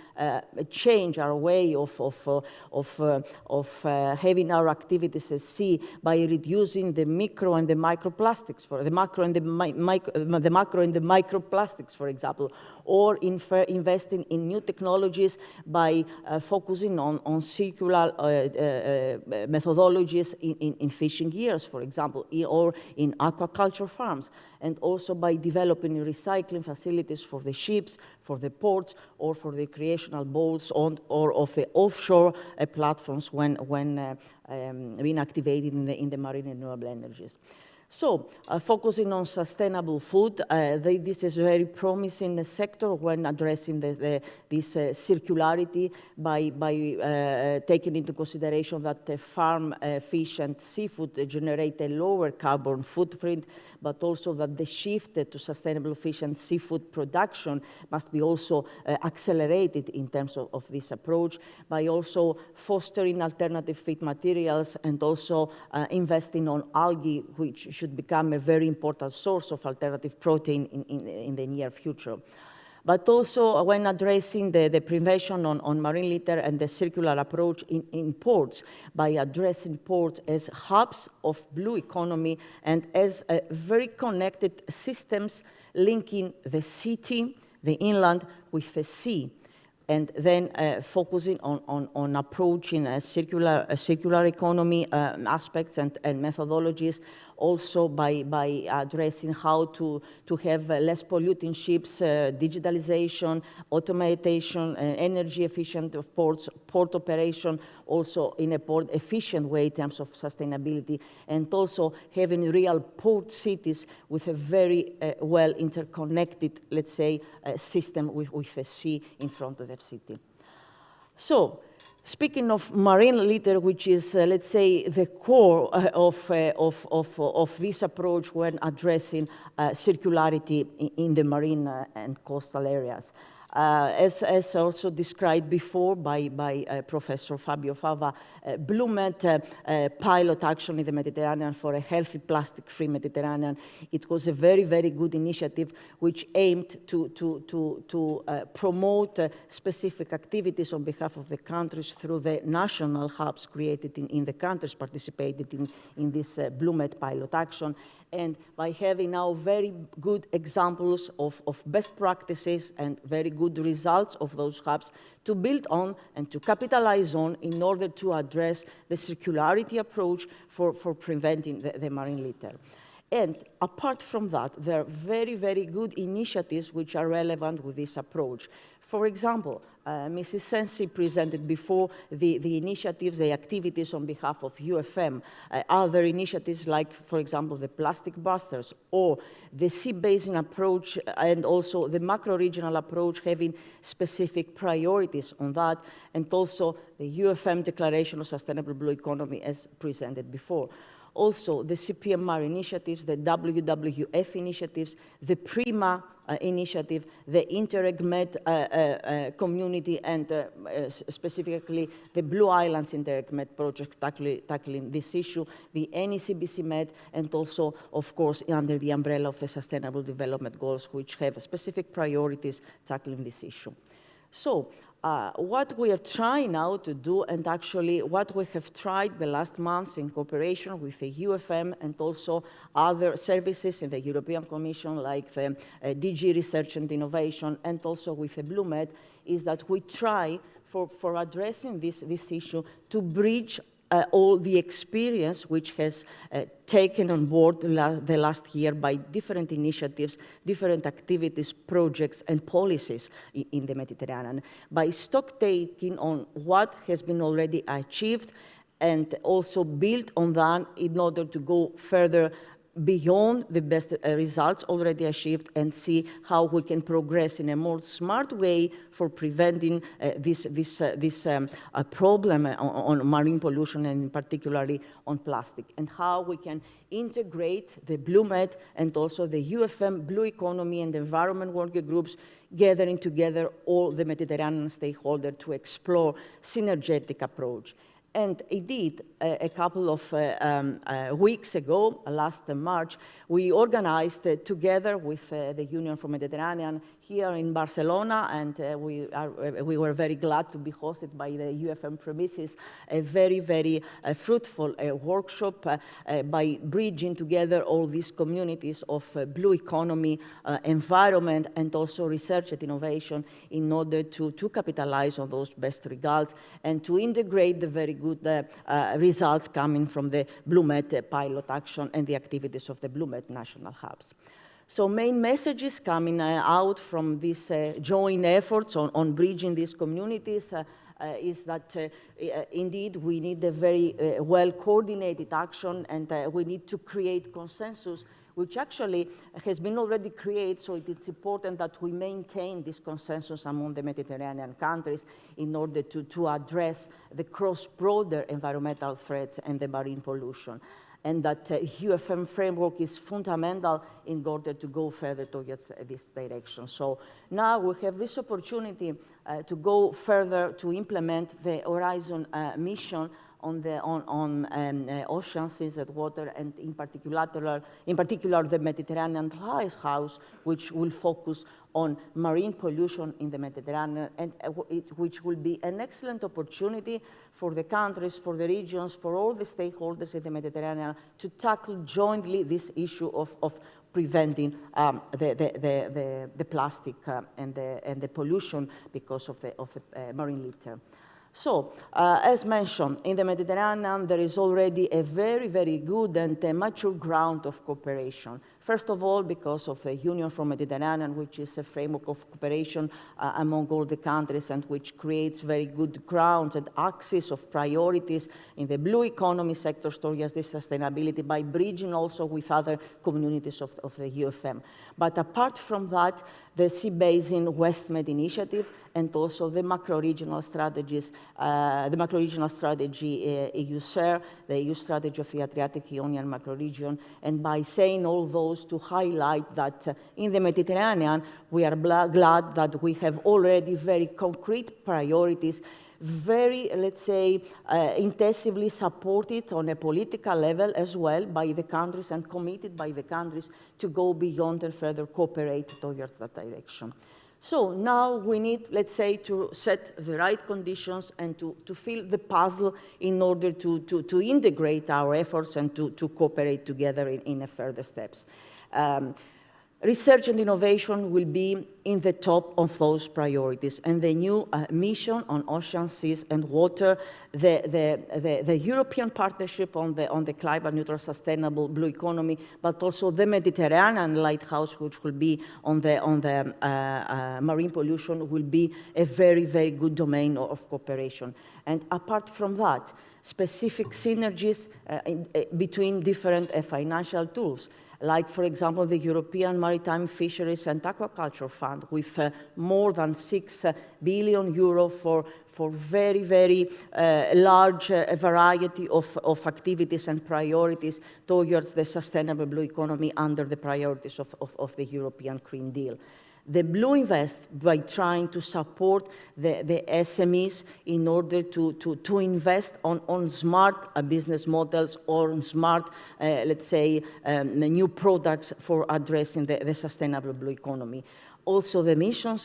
change our way of having our activities at sea by reducing the micro and the microplastics, for the macro and the macro and the microplastics, for example, or investing in new technologies by focusing on circular methodologies in fishing gears, for example, or in aquaculture farms, and also by developing recycling facilities for the ships, for the ports, or for the recreational boats or of the offshore platforms when being activated in the marine renewable energies. So, focusing on sustainable food, this is a very promising sector when addressing this circularity by taking into consideration that farm fish and seafood generate a lower carbon footprint, but also that the shift to sustainable fish and seafood production must be also accelerated in terms of this approach, by also fostering alternative feed materials and also investing on algae, which should become a very important source of alternative protein in the near future. But also when addressing the prevention on marine litter and the circular approach in ports, by addressing ports as hubs of blue economy and as very connected systems linking the city, the inland, with the sea. And then focusing on approaching a circular economy aspects and methodologies, also by addressing how to have less polluting ships, digitalization, automation, energy efficient of ports, port operation, also in a port efficient way in terms of sustainability, and also having real port cities with a very well interconnected, let's say, system with the sea in front of the city. So, Speaking of marine litter, which is, let's say, the core of this approach when addressing circularity in the marine and coastal areas. As also described before by Professor Fabio Fava, Blumet pilot action in the Mediterranean for a healthy plastic-free Mediterranean. It was a very, very good initiative which aimed to promote specific activities on behalf of the countries through the national hubs created in the countries participated in this Blumet pilot action. And by having now very good examples of best practices and very good results of those hubs to build on and to capitalize on in order to address the circularity approach for preventing the marine litter. And apart from that, there are very, very good initiatives which are relevant with this approach. For example, Mrs. Sensi presented before the initiatives, the activities on behalf of UFM, other initiatives like, for example, the plastic busters or the sea basin approach and also the macro-regional approach having specific priorities on that, and also the UFM Declaration of Sustainable Blue Economy as presented before. Also, the CPMR initiatives, the WWF initiatives, the PRIMA initiative, the Interreg Med community, and specifically the Blue Islands Interreg Med project tackling this issue, the NECBC Med, and also, of course, under the umbrella of the Sustainable Development Goals, which have specific priorities tackling this issue. So, what we are trying now to do, and actually what we have tried the last months in cooperation with the UFM and also other services in the European Commission, like the DG Research and Innovation, and also with the Blumet, is that we try for addressing this issue to bridge all the experience which has taken on board the last year by different initiatives, different activities, projects, and policies in the Mediterranean, by stock taking on what has been already achieved and also build on that in order to go further beyond the best results already achieved and see how we can progress in a more smart way for preventing this problem on marine pollution and particularly on plastic, and how we can integrate the Blumet and also the UFM Blue Economy and the environment working groups, gathering together all the Mediterranean stakeholders to explore synergetic approach. And indeed, a couple of weeks ago, last March, we organized together with the Union for Mediterranean here in Barcelona, and we were very glad to be hosted by the UFM premises, a very, very fruitful workshop by bridging together all these communities of blue economy, environment, and also research and innovation in order to capitalize on those best results and to integrate the very good results coming from the Blumet pilot action and the activities of the Blumet national hubs. So main messages coming out from these joint efforts on bridging these communities is that indeed we need a very well-coordinated action, and we need to create consensus, which actually has been already created, so it's important that we maintain this consensus among the Mediterranean countries in order to address the cross-border environmental threats and the marine pollution. And that UFM framework is fundamental in order to go further towards this direction. So now we have this opportunity to go further to implement the Horizon mission on ocean, seas, and water, and in particular the Mediterranean Lighthouse, which will focus on marine pollution in the Mediterranean, and which will be an excellent opportunity for the countries, for the regions, for all the stakeholders in the Mediterranean to tackle jointly this issue of preventing the plastic and the pollution because of the marine litter. So, as mentioned, in the Mediterranean, there is already a very, very good and mature ground of cooperation. First of all, because of the Union for Mediterranean, which is a framework of cooperation among all the countries and which creates very good grounds and axis of priorities in the blue economy sectors towards this sustainability by bridging also with other communities of the UFM. But apart from that, the Sea Basin West Med Initiative, and also the macro-regional strategies, the macro-regional strategy EU share, the EU strategy of the Adriatic-Ionian macro-region, and by saying all those to highlight that in the Mediterranean, we are glad that we have already very concrete priorities, very, let's say, intensively supported on a political level as well by the countries and committed by the countries to go beyond and further cooperate towards that direction. So now we need, let's say, to set the right conditions and to fill the puzzle in order to integrate our efforts and to cooperate together in further steps. Research and innovation will be in the top of those priorities, and the new mission on ocean, seas, and water, the European partnership on the climate neutral, sustainable blue economy, but also the Mediterranean lighthouse, which will be on the marine pollution, will be a very, very good domain of cooperation. And apart from that, specific synergies between different financial tools, like, for example, the European Maritime, Fisheries and Aquaculture Fund, with more than 6 billion euro for very, very large variety of activities and priorities towards the sustainable blue economy under the priorities of the European Green Deal. The Blue Invest, by trying to support the SMEs in order to invest on smart business models or on smart, let's say, new products for addressing the sustainable blue economy. Also, the mission,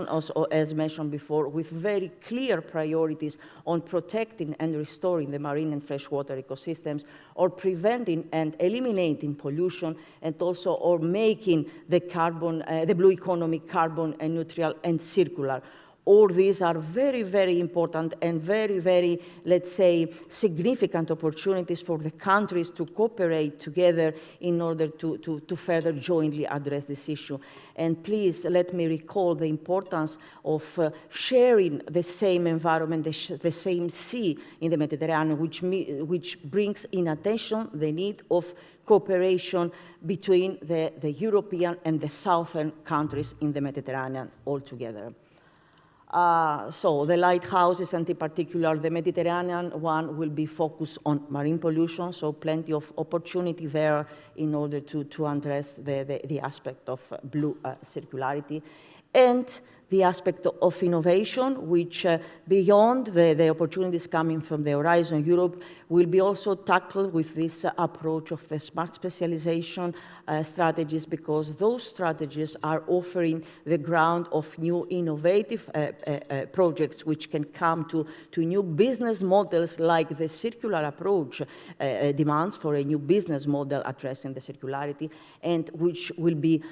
also, as mentioned before, with very clear priorities on protecting and restoring the marine and freshwater ecosystems, or preventing and eliminating pollution, and also or making the blue economy carbon neutral and circular. All these are very, very important and very, very, let's say, significant opportunities for the countries to cooperate together in order to further jointly address this issue. And please let me recall the importance of sharing the same environment, the same sea in the Mediterranean, which brings in attention the need of cooperation between the European and the southern countries in the Mediterranean altogether. So the lighthouses, and in particular the Mediterranean one, will be focused on marine pollution, so plenty of opportunity there in order to address the aspect of blue circularity. And the aspect of innovation, which beyond the opportunities coming from the Horizon Europe, will be also tackled with this approach of the smart specialization strategies, because those strategies are offering the ground of new innovative projects which can come to new business models, like the circular approach demands for a new business model addressing the circularity, and which will be,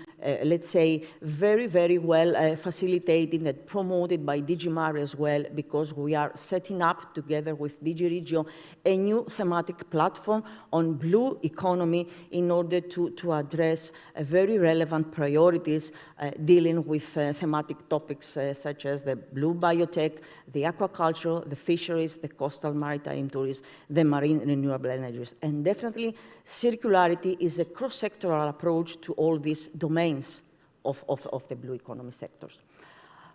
let's say, very, very well facilitated and promoted by DG Mare as well, because we are setting up together with DG Regio a new thematic platform on blue economy in order to address very relevant priorities dealing with thematic topics such as the blue biotech, the aquaculture, the fisheries, the coastal maritime tourism, the marine renewable energies. And definitely circularity is a cross-sectoral approach to all these domains of the blue economy sectors.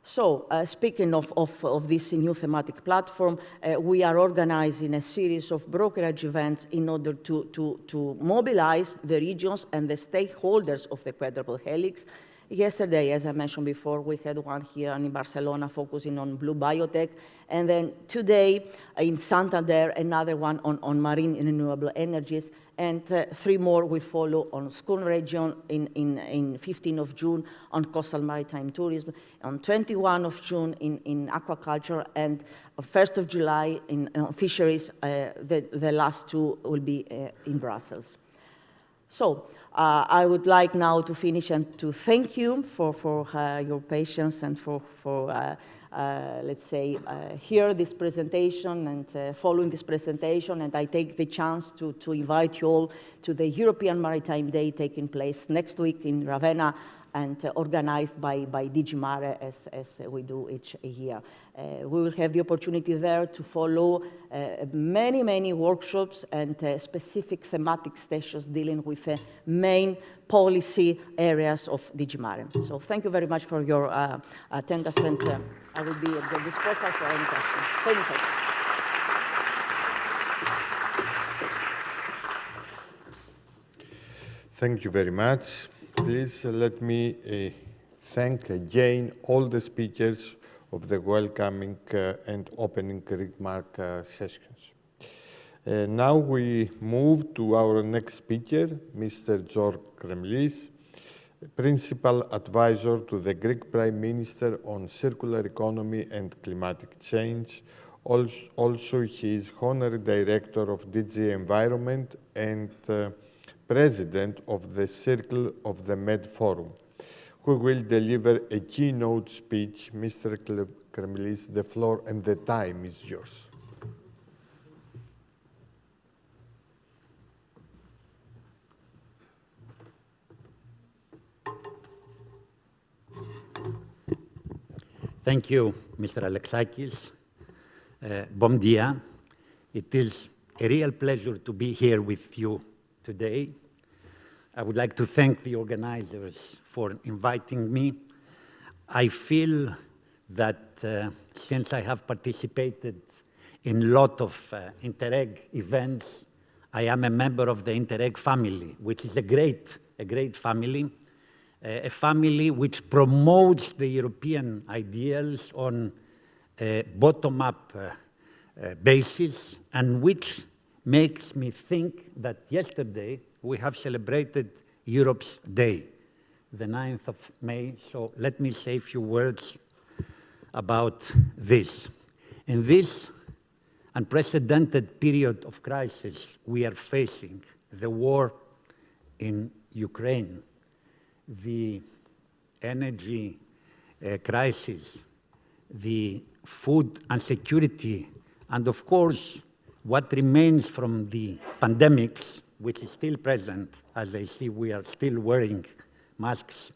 So speaking of this new thematic platform, we are organizing a series of brokerage events in order to mobilize the regions and the stakeholders of the quadruple helix. Yesterday, as I mentioned before, we had one here in Barcelona focusing on blue biotech, and then today in Santander, another one on marine renewable energies, and 3 more will follow on Scone region in 15th of June on coastal maritime tourism, on 21 of June in aquaculture, and on 1st of July in fisheries. The last 2 will be in Brussels. So I would like now to finish and to thank you for your patience and for let's say, hear this presentation and following this presentation. And I take the chance to invite you all to the European Maritime Day taking place next week in Ravenna, and organized by DG Mare as we do each year. We will have the opportunity there to follow many workshops and specific thematic stations dealing with the main policy areas of DG Mare. So thank you very much for your attendance, and I will be at your disposal for any questions. Thank you. Thank you very much. Please let me thank again all the speakers of the welcoming and opening remark sessions. Now we move to our next speaker, Mr. George Kremlis, Principal Advisor to the Greek Prime Minister on Circular Economy and Climatic Change. Also, he is Honorary Director of DG Environment and President of the Circle of the Med Forum, who will deliver a keynote speech. Mr. Kremlis, the floor and the time is yours. Thank you, Mr. Alexakis. Bom dia. It is a real pleasure to be here with you today. I would like to thank the organizers for inviting me. I feel that since I have participated in a lot of Interreg events, I am a member of the Interreg family, which is a great family, a family which promotes the European ideals on a bottom-up basis, and which makes me think that yesterday we have celebrated Europe's Day, the 9th of May. So let me say a few words about this. In this unprecedented period of crisis we are facing, the war in Ukraine, the energy crisis, the food insecurity, and of course, what remains from the pandemics, which is still present. As I see, we are still wearing masks.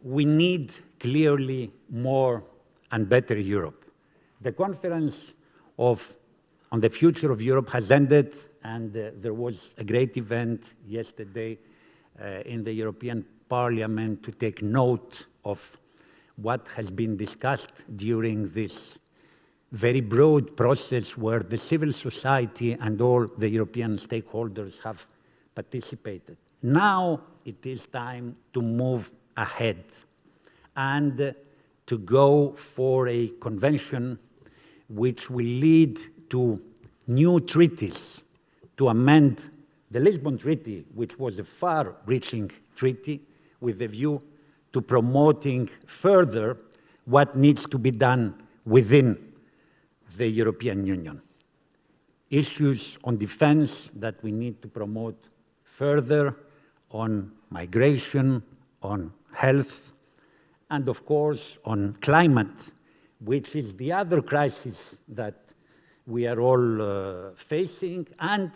We need clearly more and better Europe. The conference on the future of Europe has ended, and there was a great event yesterday in the European Parliament to take note of what has been discussed during this very broad process where the civil society and all the European stakeholders have participated. Now it is time to move ahead and to go for a convention which will lead to new treaties, to amend the Lisbon Treaty, which was a far-reaching treaty, with a view to promoting further what needs to be done within the European Union. Issues on defense that we need to promote further, on migration, on health, and of course on climate, which is the other crisis that we are all facing, and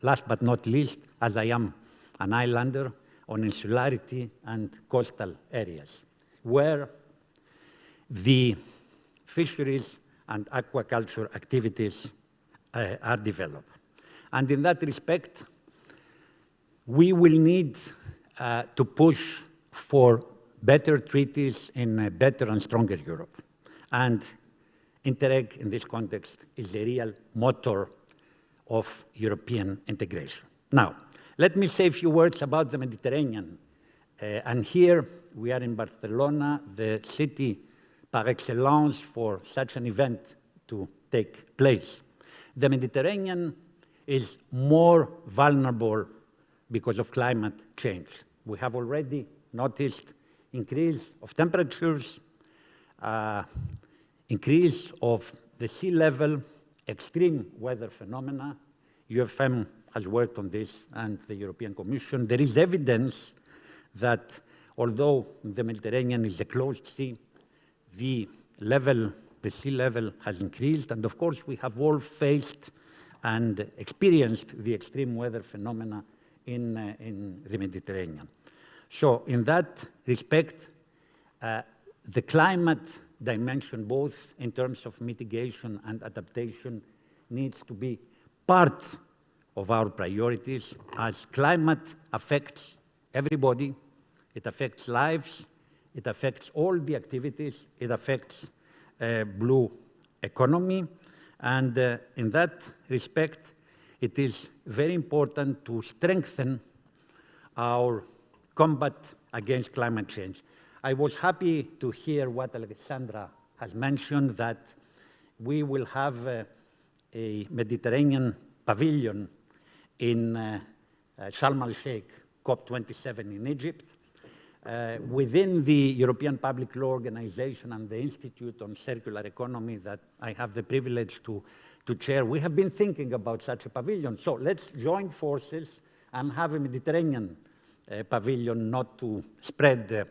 last but not least, as I am an islander, on insularity and coastal areas, where the fisheries and aquaculture activities are developed. And in that respect, we will need to push for better treaties in a better and stronger Europe. And Interreg, in this context, is the real motor of European integration. Now, let me say a few words about the Mediterranean. And here we are in Barcelona, the city par excellence for such an event to take place. The Mediterranean is more vulnerable because of climate change. We have already noticed increase of temperatures, increase of the sea level, extreme weather phenomena. UFM has worked on this, and the European Commission. There is evidence that although the Mediterranean is a closed sea, the sea level has increased, and of course we have all faced and experienced the extreme weather phenomena in the Mediterranean. So in that respect, the climate dimension, both in terms of mitigation and adaptation, needs to be part of our priorities, as climate affects everybody. It affects lives, it affects all the activities, it affects blue economy, and in that respect, it is very important to strengthen our combat against climate change. I was happy to hear what Alexandra has mentioned, that we will have a Mediterranean pavilion in Sharm el-Sheikh, COP27 in Egypt. Within the European Public Law Organization and the Institute on Circular Economy that I have the privilege to chair, we have been thinking about such a pavilion. So let's join forces and have a Mediterranean pavilion, not to spread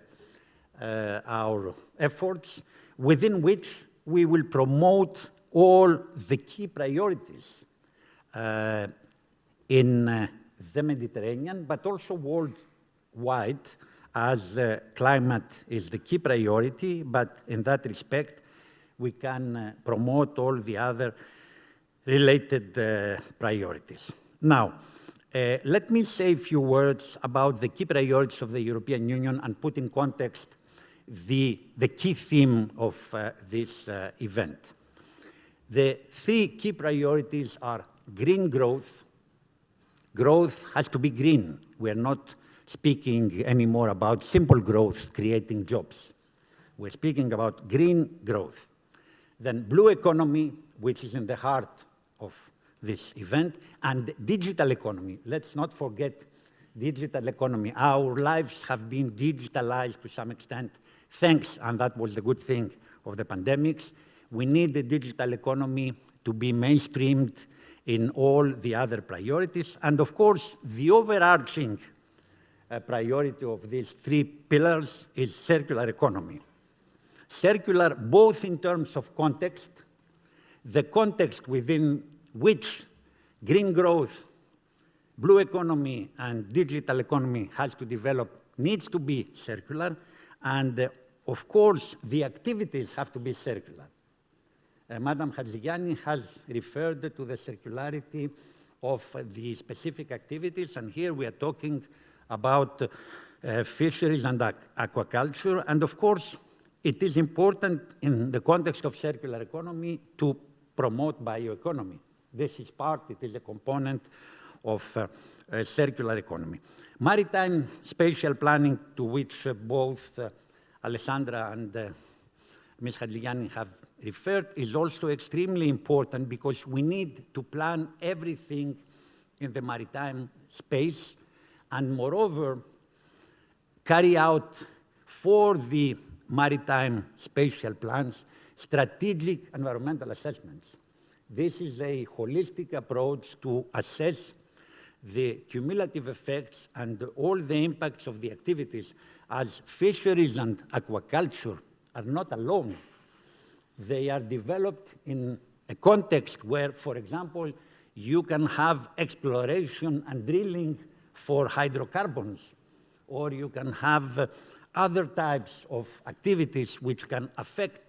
our efforts, within which we will promote all the key priorities in the Mediterranean, but also worldwide, as climate is the key priority, but in that respect, we can promote all the other related priorities. Now, let me say a few words about the key priorities of the European Union and put in context the key theme of this event. The three key priorities are green growth. Growth has to be green. We are not speaking anymore about simple growth, creating jobs. We're speaking about green growth. Then blue economy, which is in the heart of this event, and digital economy. Let's not forget digital economy. Our lives have been digitalized to some extent, thanks, and that was the good thing of the pandemics. We need the digital economy to be mainstreamed in all the other priorities. And of course, the overarching priority of these three pillars is circular economy. Circular both in terms of context, the context within which green growth, blue economy, and digital economy has to develop needs to be circular, and of course, the activities have to be circular. Madam Hadjigianni has referred to the circularity of the specific activities, and here we are talking about fisheries and aquaculture, and of course, it is important in the context of circular economy to promote bioeconomy. This is part, it is a component of circular economy. Maritime spatial planning, to which both Alessandra and Ms. Hadjigianni have referred, is also extremely important because we need to plan everything in the maritime space and moreover carry out for the maritime spatial plans strategic environmental assessments. This is a holistic approach to assess the cumulative effects and all the impacts of the activities, as fisheries and aquaculture are not alone. They are developed in a context where, for example, you can have exploration and drilling for hydrocarbons, or you can have other types of activities which can affect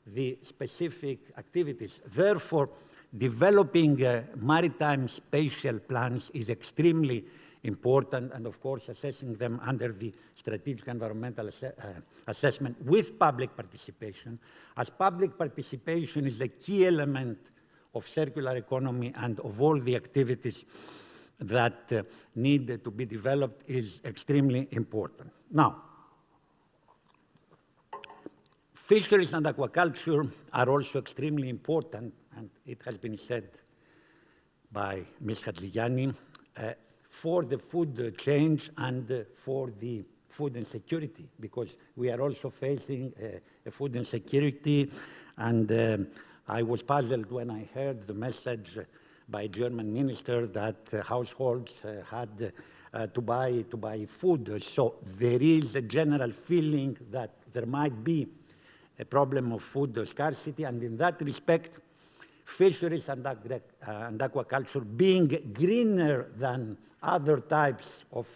the specific activities. Therefore, developing maritime spatial plans is extremely important, and of course, assessing them under the strategic environmental assessment with public participation, as public participation is the key element of circular economy and of all the activities that need to be developed is extremely important. Now, fisheries and aquaculture are also extremely important, and it has been said by Ms. Hadjigianni, for the food chain and for the food insecurity, because we are also facing a food insecurity, and I was puzzled when I heard the message by a German minister that households had to buy food. So there is a general feeling that there might be a problem of food scarcity, and in that respect, fisheries and aquaculture being greener than other types of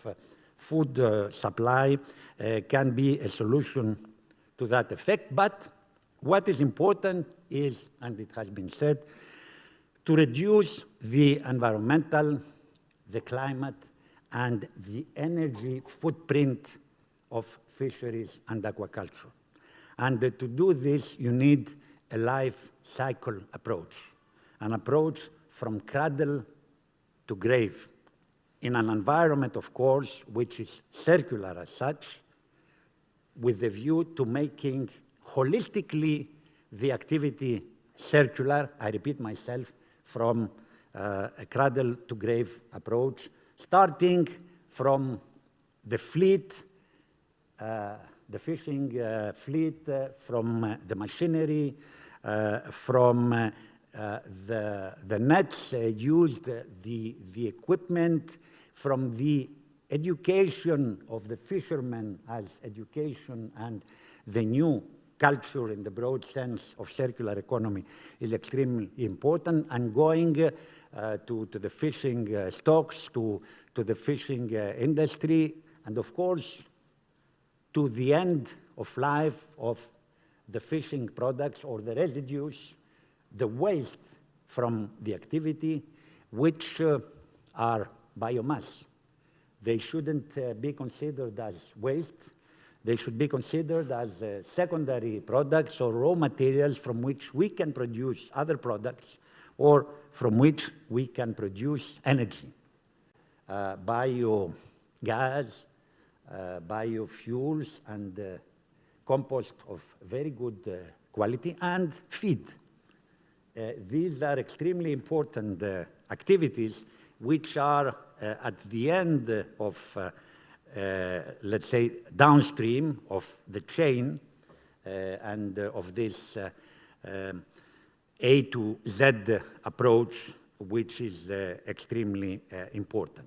food supply can be a solution to that effect. But what is important is, and it has been said, to reduce the environmental, the climate, and the energy footprint of fisheries and aquaculture. And to do this, you need a life cycle approach, an approach from cradle to grave, in an environment, of course, which is circular as such, with a view to making holistically the activity circular, I repeat myself, from a cradle to grave approach, starting from the fleet, the fishing fleet, from the machinery, from the nets used, the equipment, from the education of the fishermen as education, and the new culture in the broad sense of circular economy is extremely important, and going to the fishing stocks, to the fishing industry, and of course, to the end of life of the fishing products or the residues, the waste from the activity, which are biomass. They shouldn't be considered as waste. They should be considered as secondary products or raw materials from which we can produce other products or from which we can produce energy. Biogas, biofuels, and compost of very good quality, and feed. These are extremely important activities which are at the end of, let's say, downstream of the chain and of this A to Z approach, which is extremely important.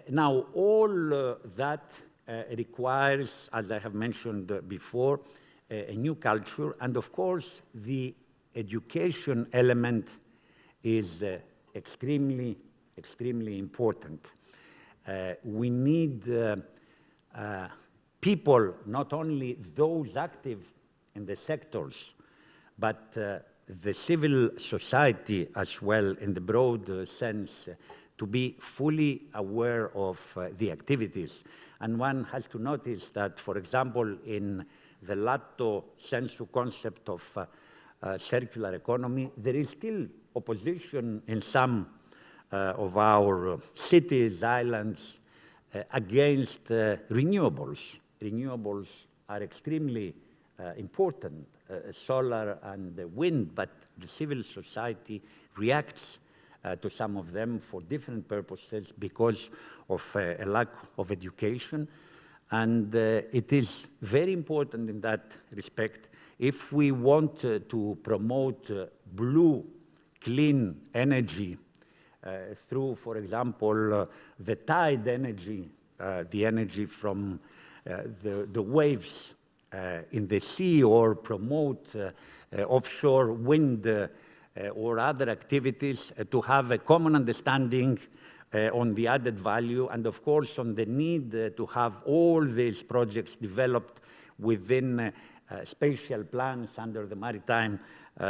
Now, all that requires, as I have mentioned before, a new culture, and of course, the education element is extremely important. We need people, not only those active in the sectors, but the civil society as well, in the broad sense, to be fully aware of the activities. And one has to notice that, for example, in the lato sensu concept of circular economy, there is still opposition in some of our cities, islands, against renewables. Renewables are extremely important, solar and wind, but the civil society reacts to some of them for different purposes because of a lack of education. And it is very important in that respect, if we want to promote blue, clean energy through, for example, the tide energy, the energy from the waves in the sea, or promote offshore wind or other activities, to have a common understanding on the added value, and of course on the need to have all these projects developed within spatial plans under the Maritime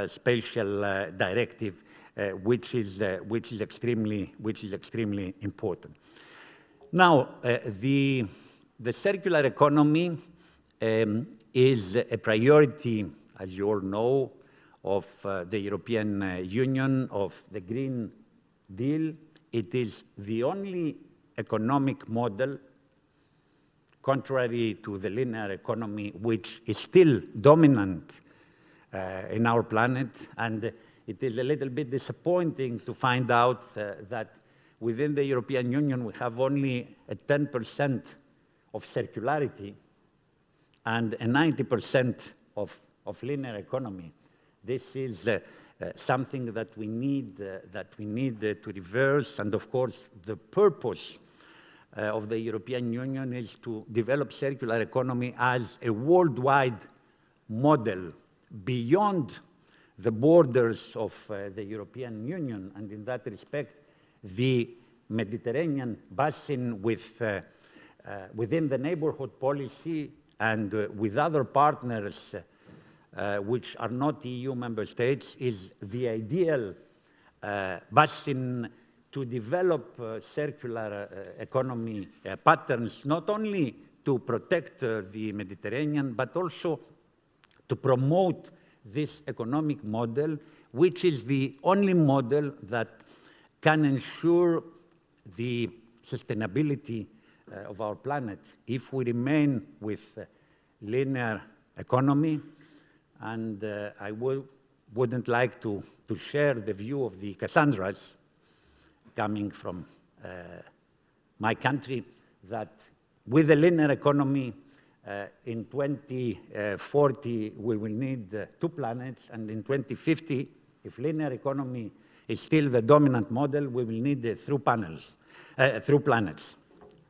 Spatial Directive, which is extremely important. Now, the circular economy is a priority, as you all know, of the European Union, of the Green Deal. It is the only economic model, contrary to the linear economy, which is still dominant in our planet. And it is a little bit disappointing to find out that within the European Union we have only a 10% of circularity and a 90% of linear economy. This is something that we need to reverse. And of course, the purpose of the European Union is to develop circular economy as a worldwide model beyond the borders of the European Union. And in that respect, the Mediterranean basin with within the neighborhood policy and with other partners which are not EU member states is the ideal basin to develop circular economy patterns, not only to protect the Mediterranean, but also to promote this economic model, which is the only model that can ensure the sustainability of our planet. If we remain with linear economy, and I wouldn't like to share the view of the Cassandras coming from my country, that with a linear economy, in 2040, we will need 2 planets, and in 2050, if linear economy is still the dominant model, we will need 3 planets.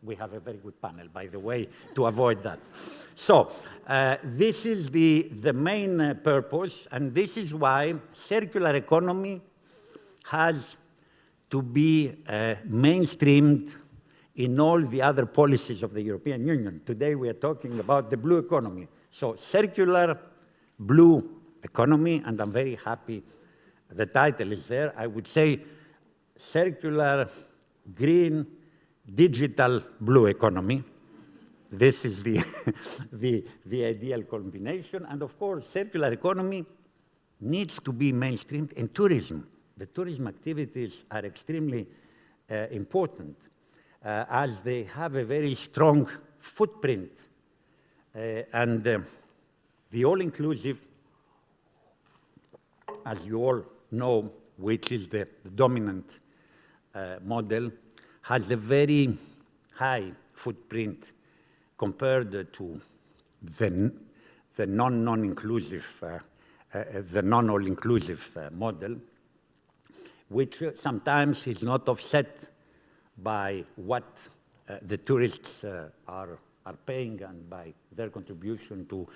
We have a very good panel, by the way, to avoid that. So this is the main purpose, and this is why circular economy has to be mainstreamed in all the other policies of the European Union. Today we are talking about the blue economy. So circular blue economy, and I'm very happy the title is there. I would say circular green digital blue economy. This is the, the ideal combination. And of course, circular economy needs to be mainstreamed in tourism. The tourism activities are extremely important as they have a very strong footprint. And the all-inclusive, as you all know, which is the dominant model, has a very high footprint compared to the non-all-inclusive model, which sometimes is not offset by what the tourists are paying and by their contribution to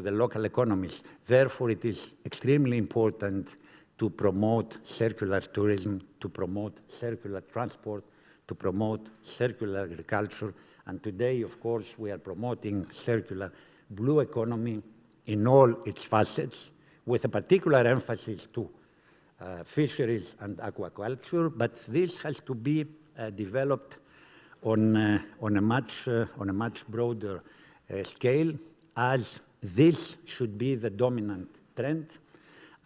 the local economies. Therefore, it is extremely important to promote circular tourism, to promote circular transport, to promote circular agriculture. And today, of course, we are promoting circular blue economy in all its facets, with a particular emphasis to fisheries and aquaculture. But this has to be developed on a much broader scale, as this should be the dominant trend.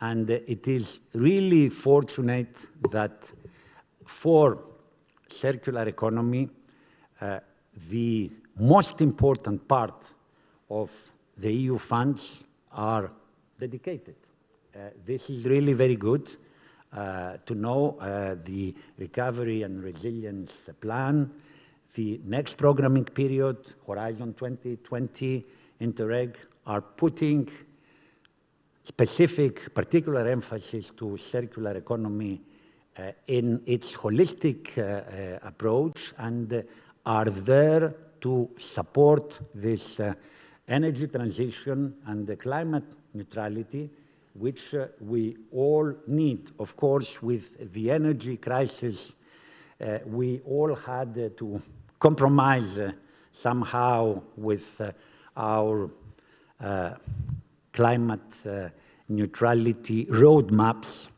And it is really fortunate that for circular economy, the most important part of the EU funds are dedicated. This is really very good to know. The Recovery and Resilience Plan, the next programming period, Horizon 2020, Interreg, are putting specific, particular emphasis to circular economy in its holistic approach, and are there to support this energy transition and the climate neutrality, which we all need. Of course, with the energy crisis, we all had to compromise somehow with our climate neutrality roadmaps.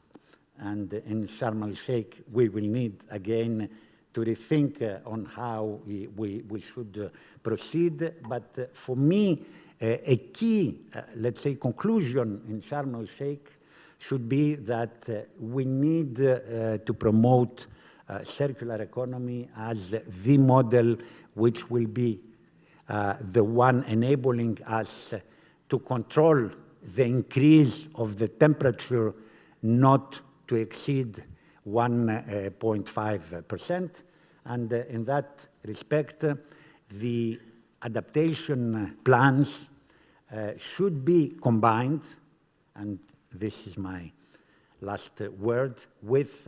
And in Sharm el-Sheikh, we will need again to rethink on how we should proceed. But for me, a key, let's say, conclusion in Sharm el-Sheikh should be that we need to promote circular economy as the model which will be the one enabling us to control the increase of the temperature not to exceed 1.5%. And in that respect, the adaptation plans should be combined, and this is my last word, with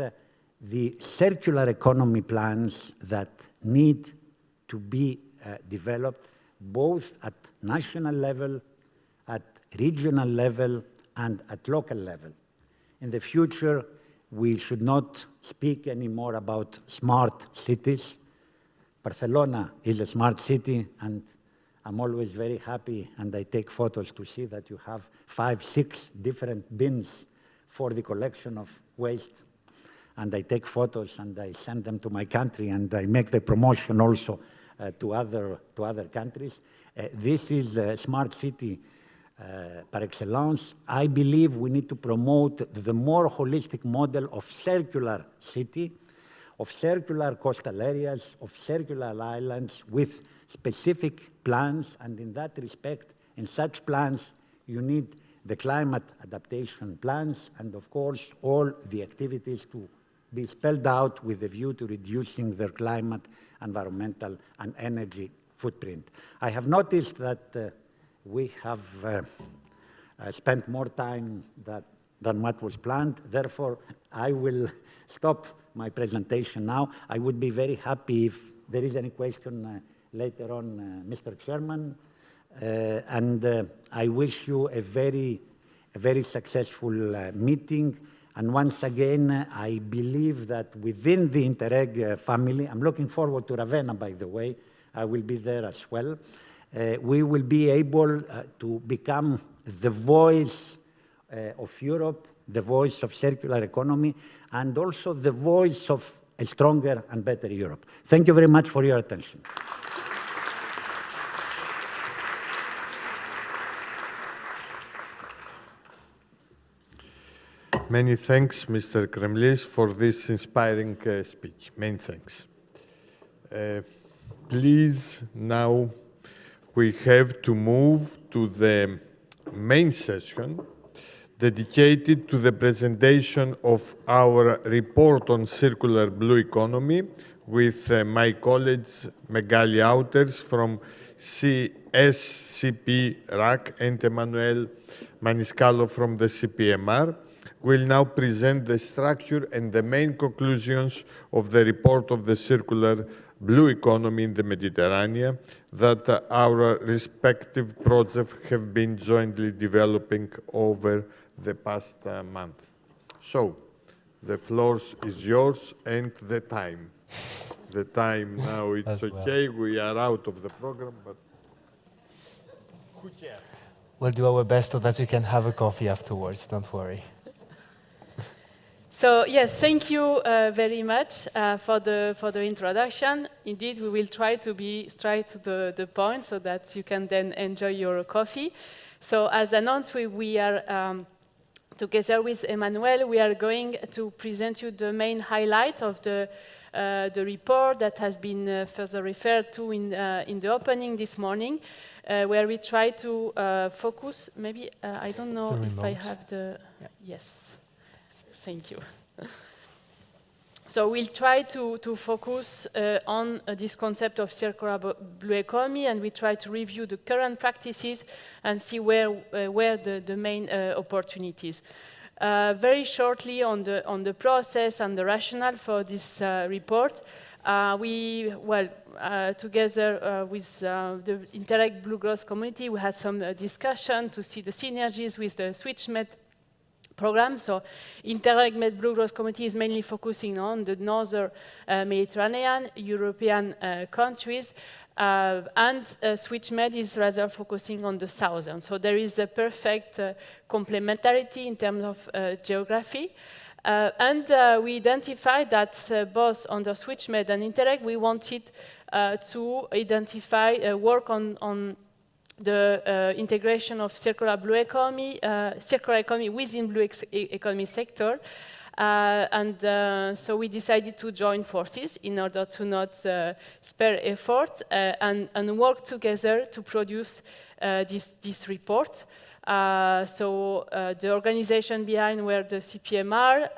the circular economy plans that need to be developed both at national level, at regional level, and at local level. In the future, we should not speak anymore about smart cities, Barcelona is a smart city, and I'm always very happy, and I take photos to see that you have 5, 6 different bins for the collection of waste. And I take photos and I send them to my country, and I make the promotion also to other countries. This is a smart city par excellence. I believe we need to promote the more holistic model of circular city, of circular coastal areas, of circular islands with specific plans. And in that respect, in such plans, you need the climate adaptation plans and, of course, all the activities to be spelled out with a view to reducing their climate, environmental, and energy footprint. I have noticed that we have spent more time than what was planned. Therefore, I will stop my presentation now. I would be very happy if there is any question later on, Mr. Chairman. And I wish you a very successful meeting. And once again, I believe that within the Interreg family, I'm looking forward to Ravenna, by the way, I will be there as well, we will be able to become the voice of Europe, the voice of circular economy, and also the voice of a stronger and better Europe. Thank you very much for your attention. Many thanks, Mr. Kremlis, for this inspiring speech. Many thanks. Please, now we have to move to the main session dedicated to the presentation of our report on circular blue economy with my colleagues Megali Auters from CSCP RAC and Emanuele Maniscalco from the CPMR. Will now present the structure and the main conclusions of the report of the circular blue economy in the Mediterranean that our respective projects have been jointly developing over the past month. So, the floor is yours and the time. The time now, it's okay, we are out of the program, but who cares? We'll do our best so that we can have a coffee afterwards, don't worry. So yes, thank you very much for the introduction. Indeed, we will try to be straight to the point so that you can then enjoy your coffee. So as announced, we are together with Emanuele, we are going to present you the main highlight of the report that has been further referred to in the opening this morning, where we try to focus. Maybe I don't know if I have the yes. Thank you. So we'll try to focus on this concept of circular blue economy, and we try to review the current practices and see where the main opportunities. Very shortly on the process and the rationale for this report, together with the Interreg Blue Growth Community, we had some discussion to see the synergies with the SwitchMed program. So Interreg Med Blue Growth Committee is mainly focusing on the northern Mediterranean, European countries, and SwitchMed is rather focusing on the southern. So there is a perfect complementarity in terms of geography. And we identified that both under SwitchMed and Interreg, we wanted to identify work on the integration of circular blue economy, circular economy within blue economy sector. So we decided to join forces in order to not spare effort and work together to produce this report. The organization behind were the CPMR,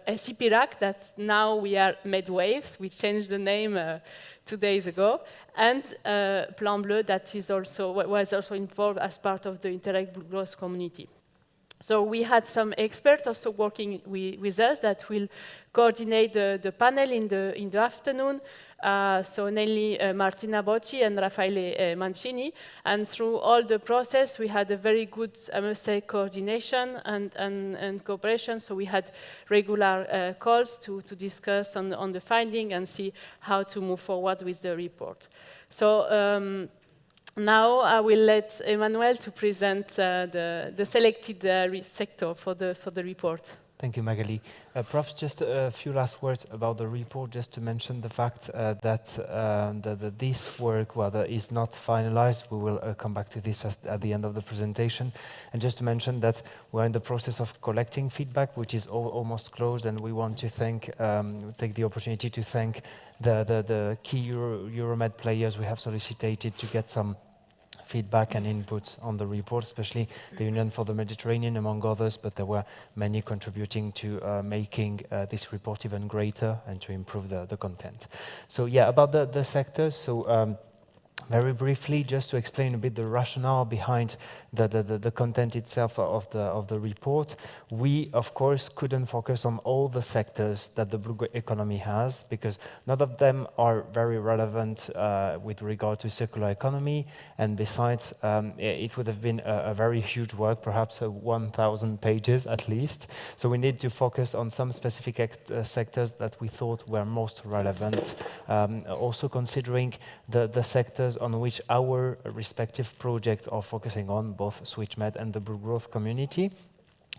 SCP-RAC, that now we are MedWaves, we changed the name 2 days ago, and Plan Bleu, that is was also involved as part of the Interreg Blue Growth Community. So we had some experts also working with us that will coordinate the panel in the afternoon. so namely Martina Bocci and Raffaele Mancini. And through all the process, we had a very good, I must say, coordination and cooperation. So we had regular calls to discuss on the finding and see how to move forward with the report. So now I will let Emmanuel to present the selected sector for the report. Thank you, Magali. Perhaps just a few last words about the report, just to mention the fact that this work, is not finalized. We will come back to this at the end of the presentation. And just to mention that we're in the process of collecting feedback, which is almost closed, and we want to take the opportunity to thank the key Euromed players we have solicited to get some feedback and inputs on the report, especially the Union for the Mediterranean, among others, but there were many contributing to making this report even greater and to improve the content. So yeah, about the sectors, so very briefly, just to explain a bit the rationale behind the content itself of the report. We, of course, couldn't focus on all the sectors that the blue economy has, because none of them are very relevant with regard to circular economy. And besides, it would have been a very huge work, perhaps 1,000 pages at least. So we need to focus on some specific sectors that we thought were most relevant. Also considering the sectors on which our respective projects are focusing on, both SwitchMed and the Blue Growth community.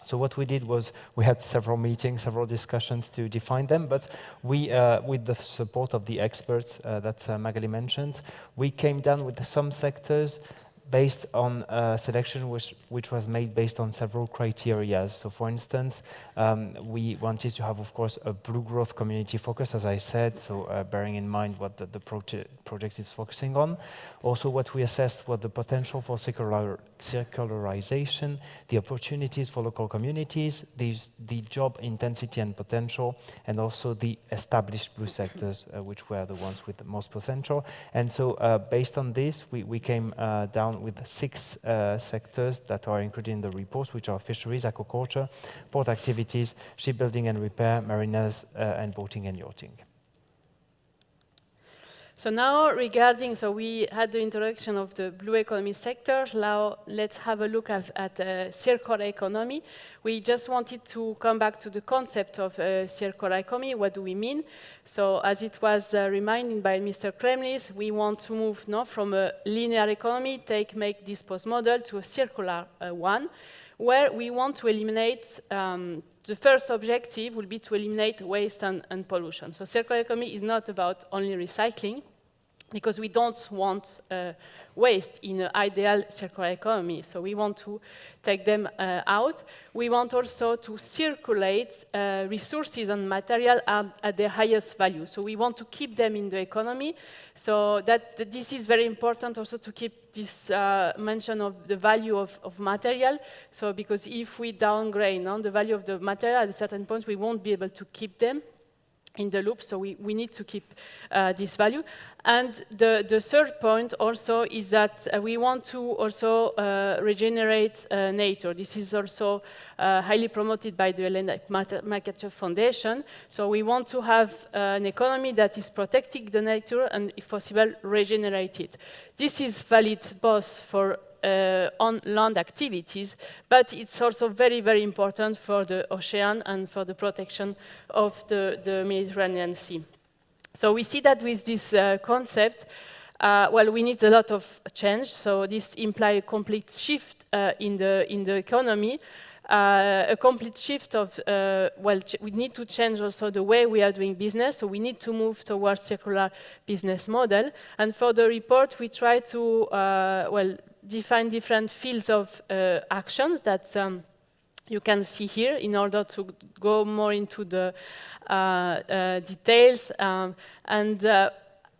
So what we did was we had several meetings, several discussions to define them, but we, with the support of the experts that Magali mentioned, we came down with some sectors based on a selection which was made based on several criteria. So for instance, we wanted to have, of course, a blue growth community focus, as I said, so bearing in mind what the project is focusing on. Also, what we assessed was the potential for circularization, the opportunities for local communities, the job intensity and potential, and also the established blue sectors, which were the ones with the most potential. And so based on this, we came down with 6 sectors that are included in the report, which are fisheries, aquaculture, port activities, shipbuilding and repair, mariners, and boating and yachting. So now regarding, so we had the introduction of the blue economy sector. Now let's have a look at circular economy. We just wanted to come back to the concept of circular economy. What do we mean? So as it was reminded by Mr. Kremlis, we want to move from a linear economy, make, dispose model, to a circular one, where we want to eliminate, the first objective will be to eliminate waste and pollution. So circular economy is not about only recycling, because we don't want waste in an ideal circular economy. So we want to take them out. We want also to circulate resources and material at their highest value. So we want to keep them in the economy. So that this is very important also to keep this mention of the value of material. So because if we downgrade the value of the material at a certain point, we won't be able to keep them in the loop, so we need to keep this value. And the third point also is that we want to also regenerate nature. This is also highly promoted by the Hellenic Market Foundation. So we want to have an economy that is protecting the nature and, if possible, regenerate it. This is valid both for on land activities, but it's also very, very important for the ocean and for the protection of the Mediterranean Sea. So we see that with this concept, well, we need a lot of change. So this implies a complete shift in the economy. A complete shift of, well, we need to change also the way we are doing business, so we need to move towards circular business model. And for the report, we try to, well, define different fields of actions that you can see here in order to go more into the details.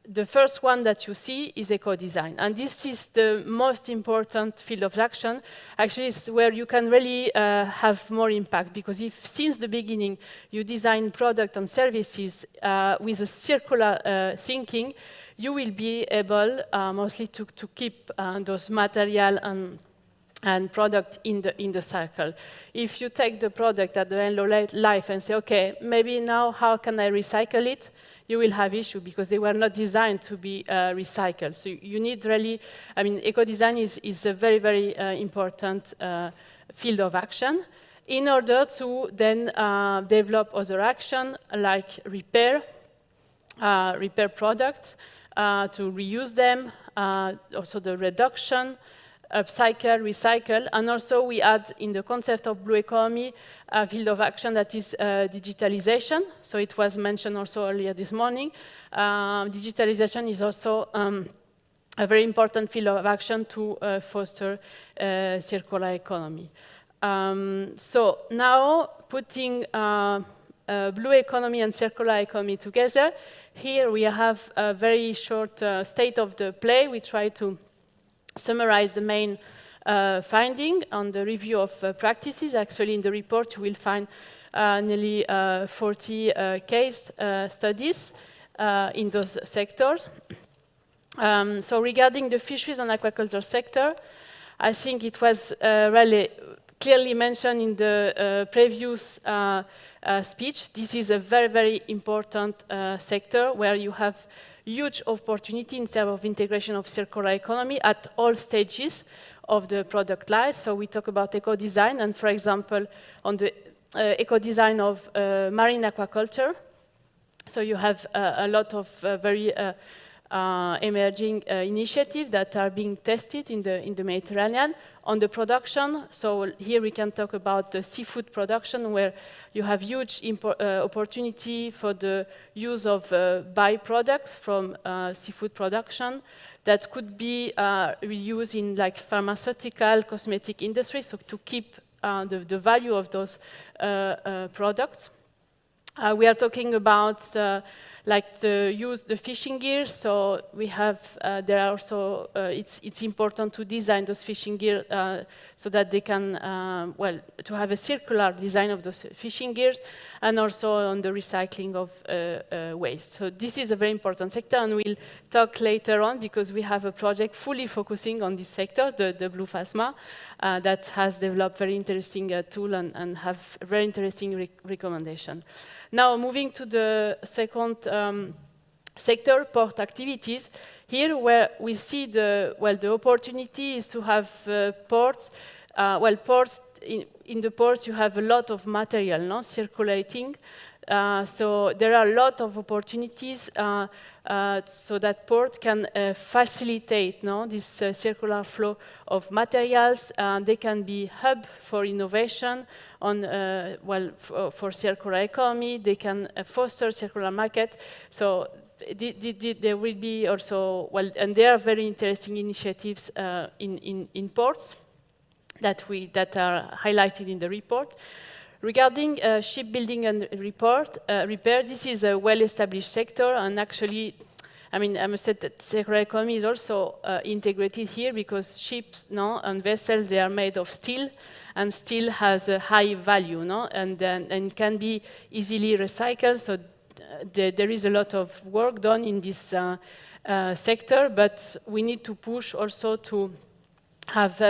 The first one that you see is eco-design. And this is the most important field of action. Actually, it's where you can really have more impact, because if since the beginning you design product and services with a circular thinking, you will be able mostly to keep those material and product in the cycle. If you take the product at the end of life and say, okay, maybe now how can I recycle it? you will have issue because they were not designed to be recycled. So you need really, I mean, eco-design is a very, very important field of action in order to then develop other action like repair products, to reuse them, also the reduction, upcycle, recycle, and also we add in the concept of blue economy a field of action that is digitalization. So it was mentioned also earlier this morning. Digitalization is also a very important field of action to foster circular economy. So now putting blue economy and circular economy together, here we have a very short state of the play. We try to summarize the main finding on the review of practices. Actually, in the report, you will find nearly 40 case studies in those sectors. So regarding the fisheries and aquaculture sector, I think it was really clearly mentioned in the previous speech. This is a very, very important sector where you have huge opportunity in terms of integration of circular economy at all stages of the product life. So we talk about eco-design, and for example, on the eco-design of marine aquaculture. So you have a lot of very emerging initiatives that are being tested in the Mediterranean. On the production, so here we can talk about the seafood production, where you have huge opportunity for the use of byproducts from seafood production that could be reused in like pharmaceutical, cosmetic industry, so to keep the value of those products. We are talking about like the fishing gear. So we have there are also it's important to design those fishing gear so that they can well, to have a circular design of those fishing gears, and also on the recycling of waste. So this is a very important sector, and we'll talk later on because we have a project fully focusing on this sector, the Bluephasma, that has developed very interesting tool and have very interesting recommendation. Now, moving to the second sector, port activities. Here, where we see the opportunity is to have ports. Ports in the ports, you have a lot of material, no, circulating. So there are a lot of opportunities so that port can facilitate, no, this circular flow of materials. They can be hub for innovation on for circular economy. They can foster circular market. So there will be also and there are very interesting initiatives in ports that are highlighted in the report. Regarding shipbuilding and repair, this is a well-established sector, and actually, I mean, I must say that circular economy is also integrated here because ships, no, and vessels, they are made of steel, and steel has a high value, no, and can be easily recycled. So there is a lot of work done in this sector, but we need to push also to have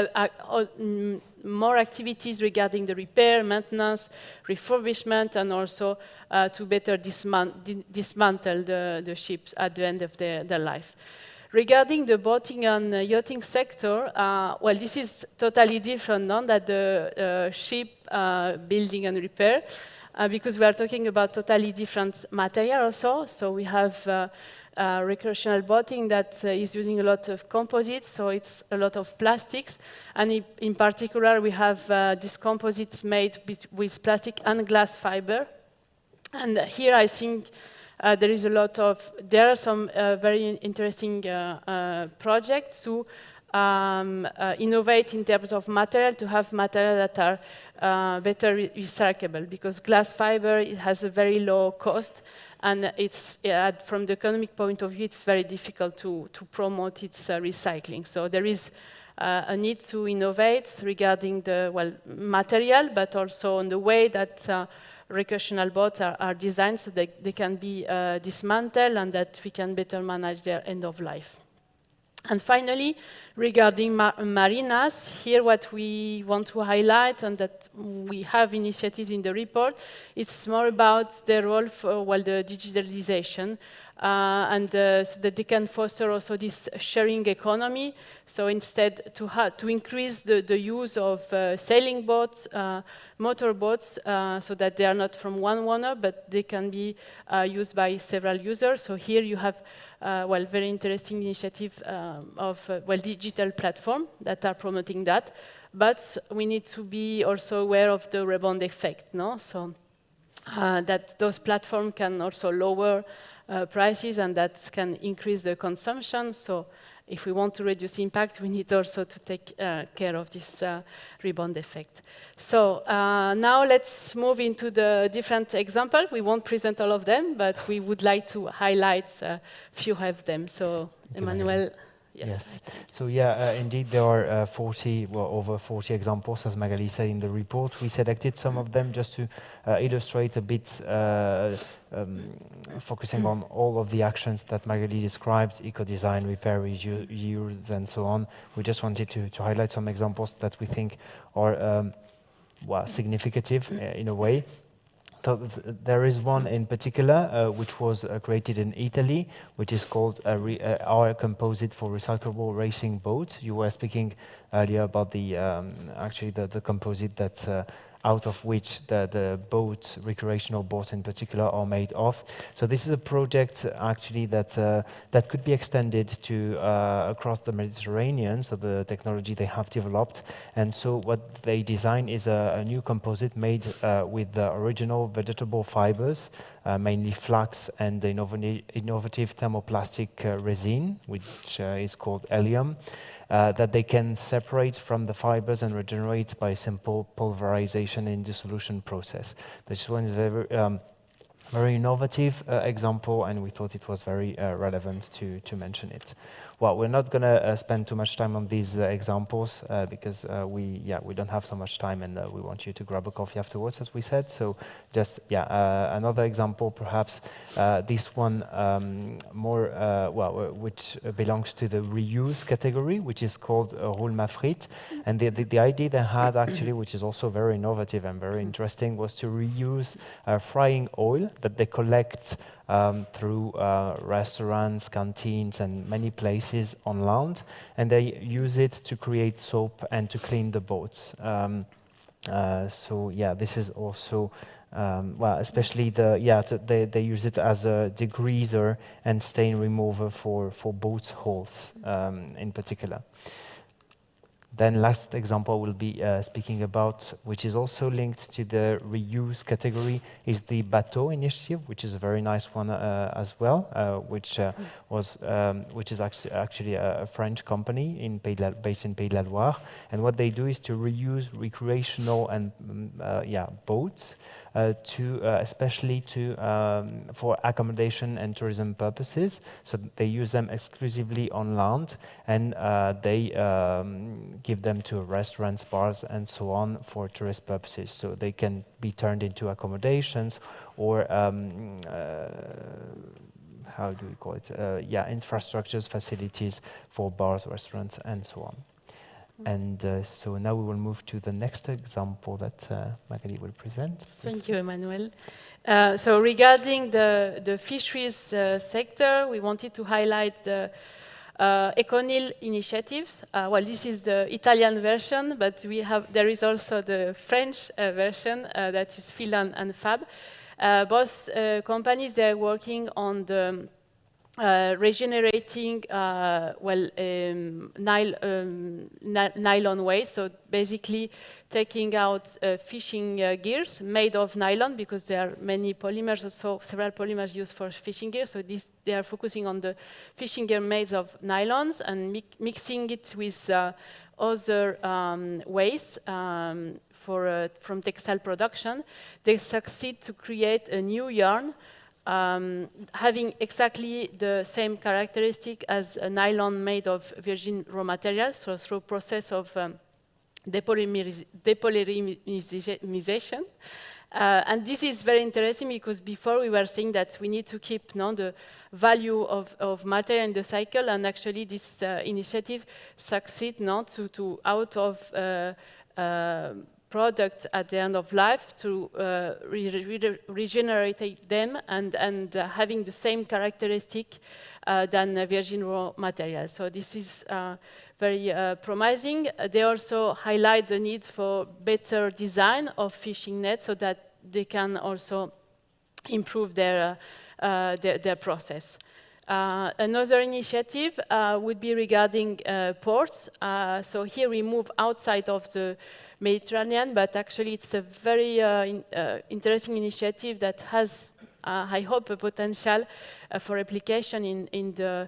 more activities regarding the repair, maintenance, refurbishment, and also to better dismantle the ships at the end of their life. Regarding the boating and yachting sector, this is totally different, no, than the ship building and repair, because we are talking about totally different material also. So we have recreational boating that is using a lot of composites, so it's a lot of plastics. And in particular, we have these composites made with plastic and glass fiber. And here I think there are some very interesting projects to innovate in terms of material, to have material that are better recyclable, because glass fiber, it has a very low cost, and it's from the economic point of view, it's very difficult to promote its recycling. So there is a need to innovate regarding the material, but also on the way that recreational boats are designed so that they can be dismantled and that we can better manage their end of life. And finally, regarding marinas, here what we want to highlight, and that we have initiatives in the report, it's more about the role for the digitalization, and so that they can foster also this sharing economy. So instead to increase the use of sailing boats, motorboats, so that they are not from one owner, but they can be used by several users. So here you have very interesting initiative of digital platform that are promoting that, but we need to be also aware of the rebound effect, no? So that those platforms can also lower prices, and that can increase the consumption. So if we want to reduce impact, we need also to take care of this rebound effect. So now let's move into the different examples. We won't present all of them, but we would like to highlight a few of them. So Emmanuel. Yes. So yeah, indeed, there are over 40 examples, as Magali said in the report. We selected some of them just to illustrate a bit, focusing on all of the actions that Magali described: eco-design, repair, reuse, and so on. We just wanted to highlight some examples that we think are significative in a way. So there is one in particular which was created in Italy, which is called our composite for recyclable racing boat. You were speaking earlier about the actually the composite that's out of which the boats, recreational boats in particular, are made of. So this is a project actually that that could be extended to across the Mediterranean. So the technology they have developed, and so what they design is a new composite made with the original vegetable fibers, mainly flax and the innovative thermoplastic resin, which is called helium. That they can separate from the fibers and regenerate by simple pulverization in dissolution process. This one is very innovative example, and we thought it was very relevant to mention it. Well, we're not going to spend too much time on these examples because we don't have so much time, and we want you to grab a coffee afterwards, as we said. So just another example, perhaps this one which belongs to the reuse category, which is called roulement frite. And the idea they had actually, which is also very innovative and very interesting, was to reuse frying oil that they collect through restaurants, canteens, and many places on land, and they use it to create soap and to clean the boats. So yeah, this is also especially they use it as a degreaser and stain remover for boat hulls in particular. Then last example we'll be speaking about, which is also linked to the reuse category, is the Bato Initiative, which is a very nice one as well, which is actually a French company based in Pays de la Loire. And what they do is to reuse recreational and boats especially for accommodation and tourism purposes. So they use them exclusively on land, and they give them to restaurants, bars, and so on for tourist purposes. So they can be turned into accommodations or how do we call it? Infrastructures, facilities for bars, restaurants, and so on. And so now we will move to the next example that Magali will present. Thank you, Emmanuel. So regarding the fisheries sector, we wanted to highlight the Econil initiatives. Well, this is the Italian version, but there is also the French version that is Filan and Fab. Both companies, they are working on the regenerating nylon waste, so basically taking out fishing gears made of nylon, because there are many polymers, also several polymers used for fishing gear. So they are focusing on the fishing gear made of nylons and mixing it with other waste from textile production. They succeed to create a new yarn having exactly the same characteristic as a nylon made of virgin raw materials, so through process of depolymerization. And this is very interesting because before we were saying that we need to keep the value of material in the cycle, and actually this initiative succeed now to out of product at the end of life to regenerate them and having the same characteristic than virgin raw material. So this is very promising. They also highlight the need for better design of fishing nets so that they can also improve their process. Another initiative would be regarding ports. So here we move outside of the Mediterranean, but actually it's a very interesting initiative that has, I hope, a potential for application in the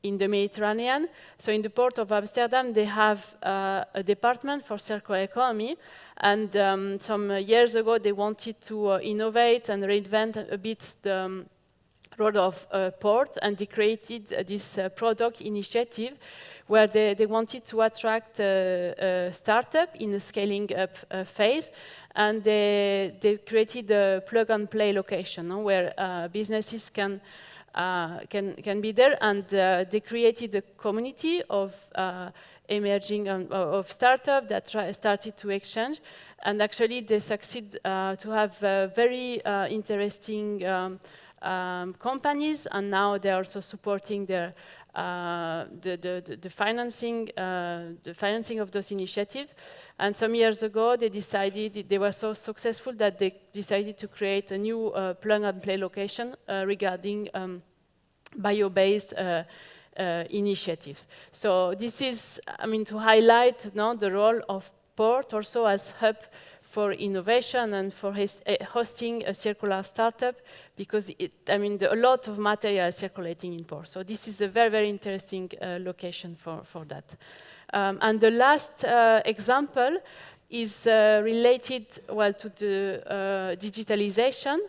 Mediterranean. So in the port of Amsterdam, they have a department for circular economy. And some years ago, they wanted to innovate and reinvent a bit the role of port, and they created this product initiative where they wanted to attract a startup in a scaling up phase. And they created a plug-and-play location where businesses can be there, and they created a community of emerging of startups that started to exchange, and actually they succeed to have very interesting companies, and now they're also supporting their the financing of those initiatives. And some years ago, they decided they were so successful that they decided to create a new plug-and-play location regarding bio-based initiatives. So this is, I mean, to highlight the role of port also as hub for innovation and for hosting a circular startup, because a lot of material is circulating in port. So this is a very, very interesting location for that. And the last example is related, well, to the digitalization.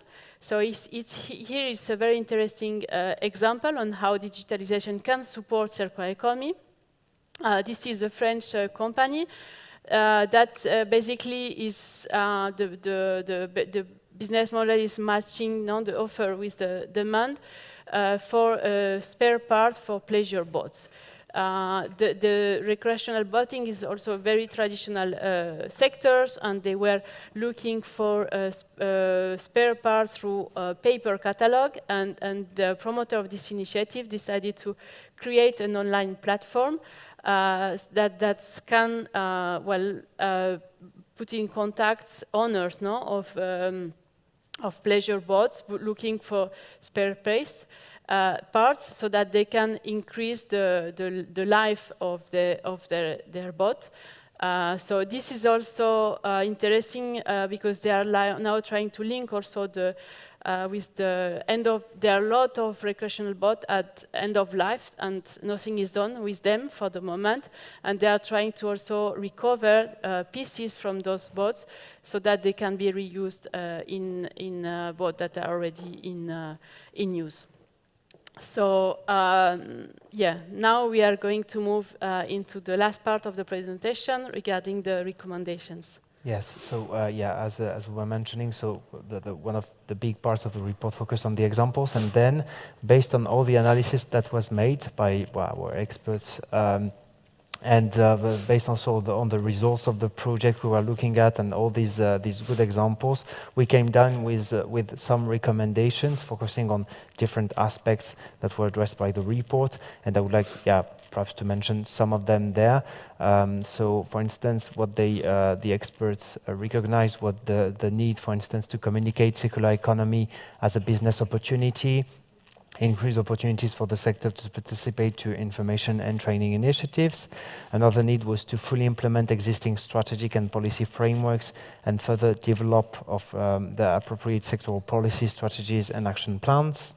So here is a very interesting example on how digitalization can support circular economy. This is a French company that basically is the business model is matching the offer with the demand for spare parts for pleasure boats. The recreational boating is also very traditional sectors, and they were looking for spare parts through a paper catalog, and the promoter of this initiative decided to create an online platform that can put in contact owners of pleasure boats looking for spare parts, so that they can increase the life of their boat. So this is also interesting because they are now trying to link also with the end of, there are a lot of recreational boats at end of life, and nothing is done with them for the moment, and they are trying to also recover pieces from those boats so that they can be reused in boats that are already in use. So now we are going to move into the last part of the presentation regarding the recommendations. Yes, so as we were mentioning, so one of the big parts of the report focused on the examples, and then based on all the analysis that was made by our experts, and based also on the results of the project we were looking at and all these good examples, we came down with some recommendations focusing on different aspects that were addressed by the report, and I would like, perhaps to mention some of them there. So, for instance, what the experts recognize what the need, for instance, to communicate circular economy as a business opportunity, increase opportunities for the sector to participate to information and training initiatives. Another need was to fully implement existing strategic and policy frameworks and further develop of the appropriate sectoral policy strategies and action plans.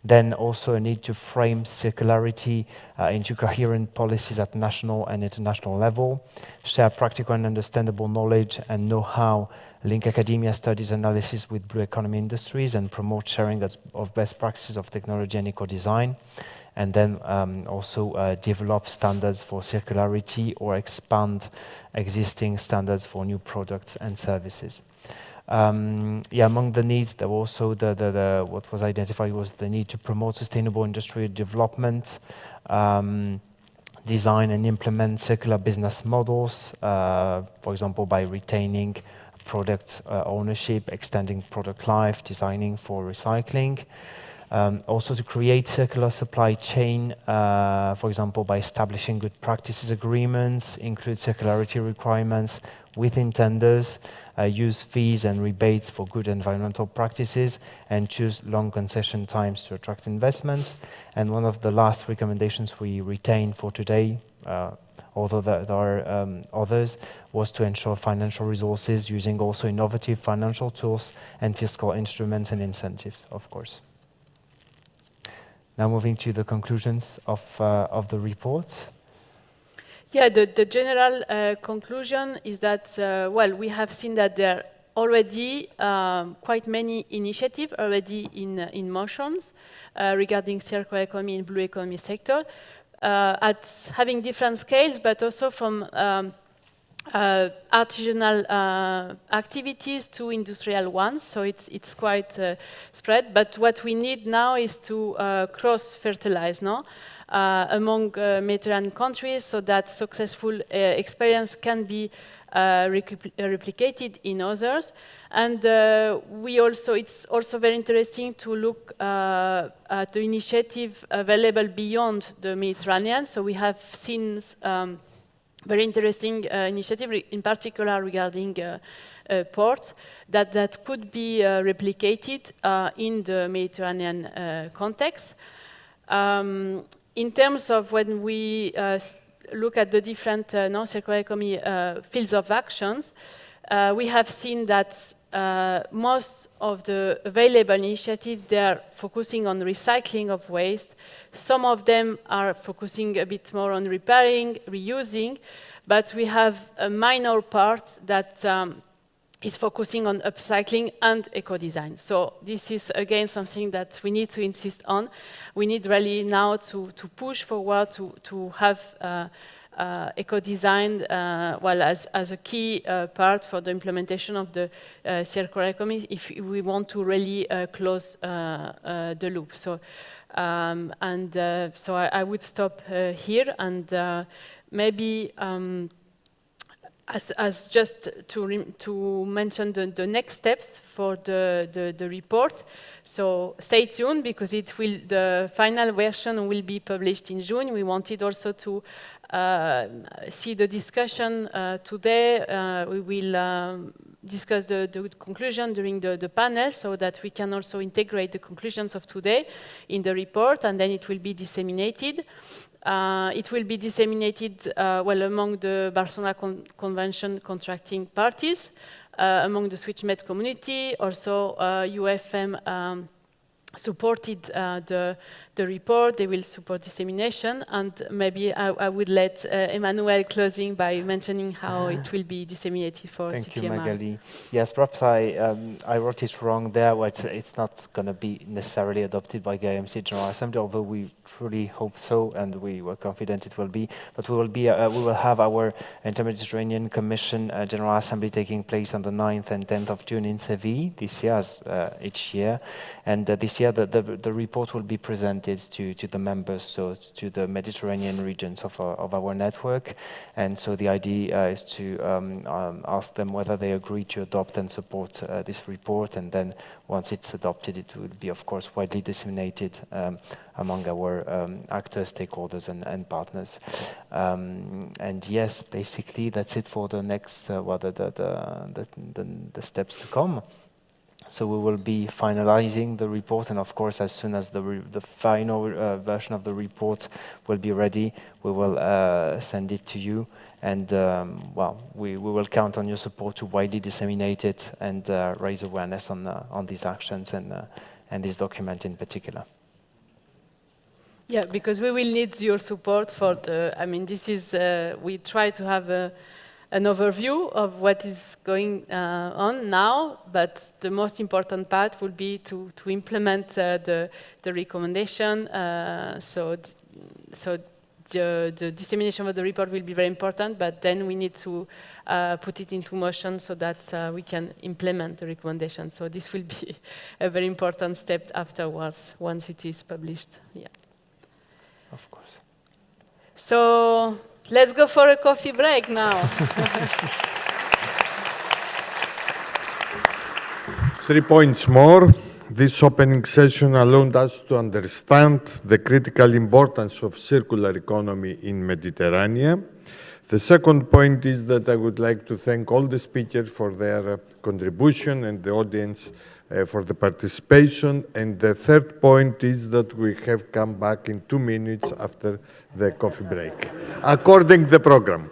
Then also a need to frame circularity into coherent policies at national and international level, share practical and understandable knowledge and know-how, link academia studies analysis with blue economy industries, and promote sharing of best practices of technology and eco-design. And then also develop standards for circularity or expand existing standards for new products and services. Yeah, among the needs, there were also what was identified was the need to promote sustainable industrial development, design and implement circular business models, for example, by retaining product ownership, extending product life, designing for recycling. Also to create circular supply chain, for example, by establishing good practices agreements, include circularity requirements within tenders, use fees and rebates for good environmental practices, and choose long concession times to attract investments. And one of the last recommendations we retain for today, although there are others, was to ensure financial resources using also innovative financial tools and fiscal instruments and incentives, of course. Now moving to the conclusions of the report. Yeah, the general conclusion is that, well, we have seen that there are already quite many initiatives already in motions regarding circular economy and blue economy sector, at having different scales, but also from artisanal activities to industrial ones, so it's quite spread. But what we need now is to cross-fertilize, no? Among Mediterranean countries, so that successful experience can be replicated in others. And it's also very interesting to look at the initiative available beyond the Mediterranean. So we have seen very interesting initiative, in particular regarding ports, that could be replicated in the Mediterranean context. In terms of when we look at the different non-circular economy fields of actions, we have seen that most of the available initiatives, they are focusing on recycling of waste. Some of them are focusing a bit more on repairing, reusing, but we have a minor part that is focusing on upcycling and eco-design. So this is, again, something that we need to insist on. We need really now to push forward to have eco-design well, as a key part for the implementation of the circular economy if we want to really close the loop. So, so I would stop here, and maybe as just to mention the next steps for the report. So stay tuned, because the final version will be published in June. We wanted also to see the discussion today. We will discuss the conclusion during the panel, so that we can also integrate the conclusions of today in the report, and then it will be disseminated. It will be disseminated well among the Barcelona Convention contracting parties, among the SwitchMed community. Also, UFM supported the report. They will support dissemination, and maybe I would let Emmanuel closing by mentioning how it will be disseminated for Thank CPMR. you, Magali. Yes, perhaps I wrote it wrong there. Well, it's not going to be necessarily adopted by the IMC General Assembly, although we truly hope so, and we were confident it will be. But we will have our Inter-Mediterranean Commission General Assembly taking place on the 9th and 10th of June in Seville this year, as each year. And this year the report will be presented to the members, so to the Mediterranean regions of our network. And so the idea is to ask them whether they agree to adopt and support this report, and then once it's adopted, it will be, of course, widely disseminated among our actors, stakeholders, and partners. And yes, basically that's it for the next the steps to come. So we will be finalizing the report, and of course, as soon as the final version of the report will be ready, we will send it to you. And well, we will count on your support to widely disseminate it and raise awareness on these actions and this document in particular. Yeah, because we will need your support for the. I mean, this is we try to have an overview of what is going on now, but the most important part will be to implement the recommendation. So the dissemination of the report will be very important, but then we need to put it into motion so that we can implement the recommendation. So this will be a very important step afterwards, once it is published. Yeah. Of course. So let's go for a coffee break now. 3 points more. This opening session allowed us to understand the critical importance of circular economy in Mediterranean. The second point is that I would like to thank all the speakers for their contribution and the audience for the participation. And the third point is that we have come back in 2 minutes after the coffee break, according to the program.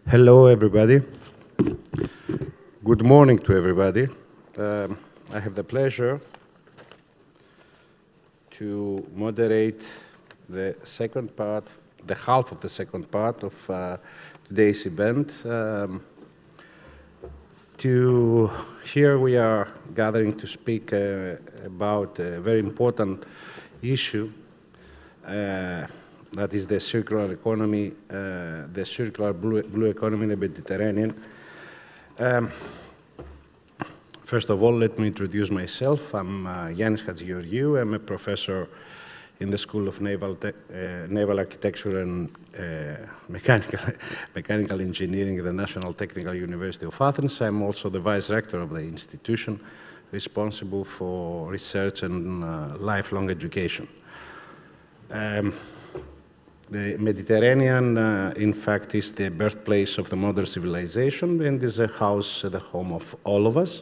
Hello, everybody. Good morning to everybody. I have the pleasure to moderate the second part, the half of the second part of today's event. Here we are gathering to speak about a very important issue, that is the circular economy, the circular blue economy in the Mediterranean. First of all, let me introduce myself. I'm Yannis Hatzigeorgiou. I'm a professor in the School of Naval Architecture and Mechanical Engineering at the National Technical University of Athens. I'm also the Vice Rector of the institution, responsible for research and lifelong education. The Mediterranean, in fact, is the birthplace of the modern civilization and is a house, the home of all of us.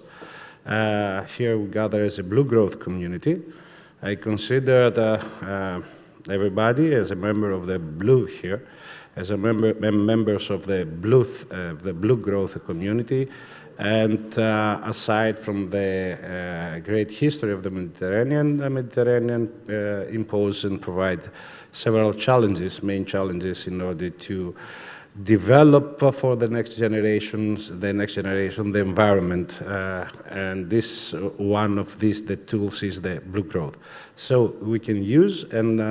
Here we gather as a blue growth community. I consider everybody as a member of the blue here, as members of the blue growth community. And aside from the great history of the Mediterranean impose and provide several challenges, main challenges, in order to develop for the next generation, the environment. And this, one of these, the tools is the blue growth. So we can use and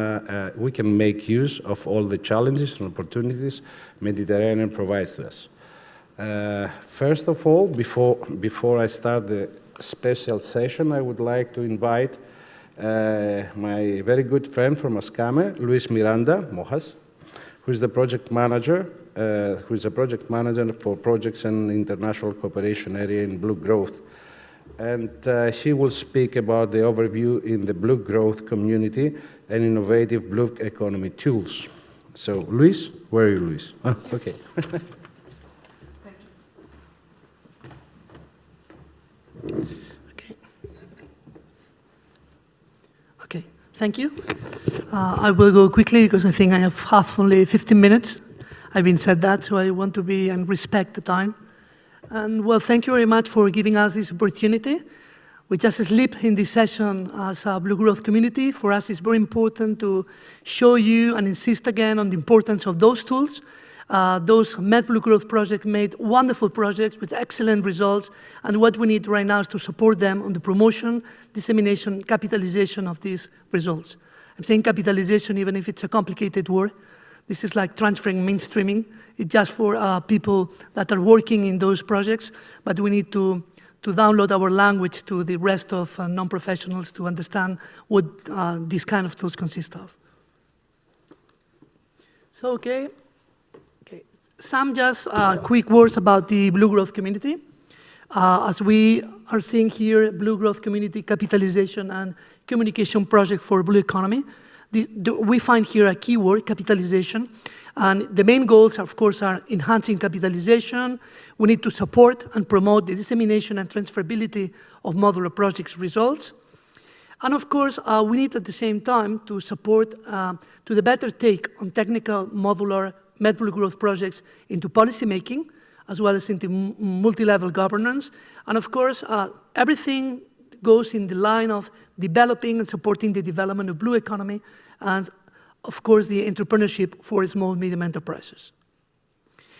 we can make use of all the challenges and opportunities Mediterranean provides to us. First of all, before I start the special session, I would like to invite my very good friend from Ascame, Luis Miranda Mojas, who is the project manager, for projects and international cooperation area in blue growth. And he will speak about the overview in the blue growth community and innovative blue economy tools. So, Luis, where are you, Luis? Oh, okay. Okay, thank you. I will go quickly because I think I have only 15 minutes. I've been said that, so I want to be and respect the time. And well, thank you very much for giving us this opportunity. We just sleep in this session as a Blue Growth community. For us, it's very important to show you and insist again on the importance of those tools. Those Med Blue Growth projects made wonderful projects with excellent results, and what we need right now is to support them on the promotion, dissemination, capitalization of these results. I'm saying capitalization even if it's a complicated word. This is like transferring mainstreaming. It's just for people that are working in those projects, but we need to download our language to the rest of non-professionals to understand what these kind of tools consist of. So, okay. Some just quick words about the Blue Growth community. As we are seeing here, Blue Growth community capitalization and communication project for blue economy. We find here a keyword, capitalization. And the main goals, of course, are enhancing capitalization. We need to support and promote the dissemination and transferability of modular projects results. And of course, we need at the same time to support to the better take on technical modular Med Blue Growth projects into policy making, as well as into multi-level governance. And of course, everything goes in the line of developing and supporting the development of blue economy and, of course, the entrepreneurship for small and medium enterprises.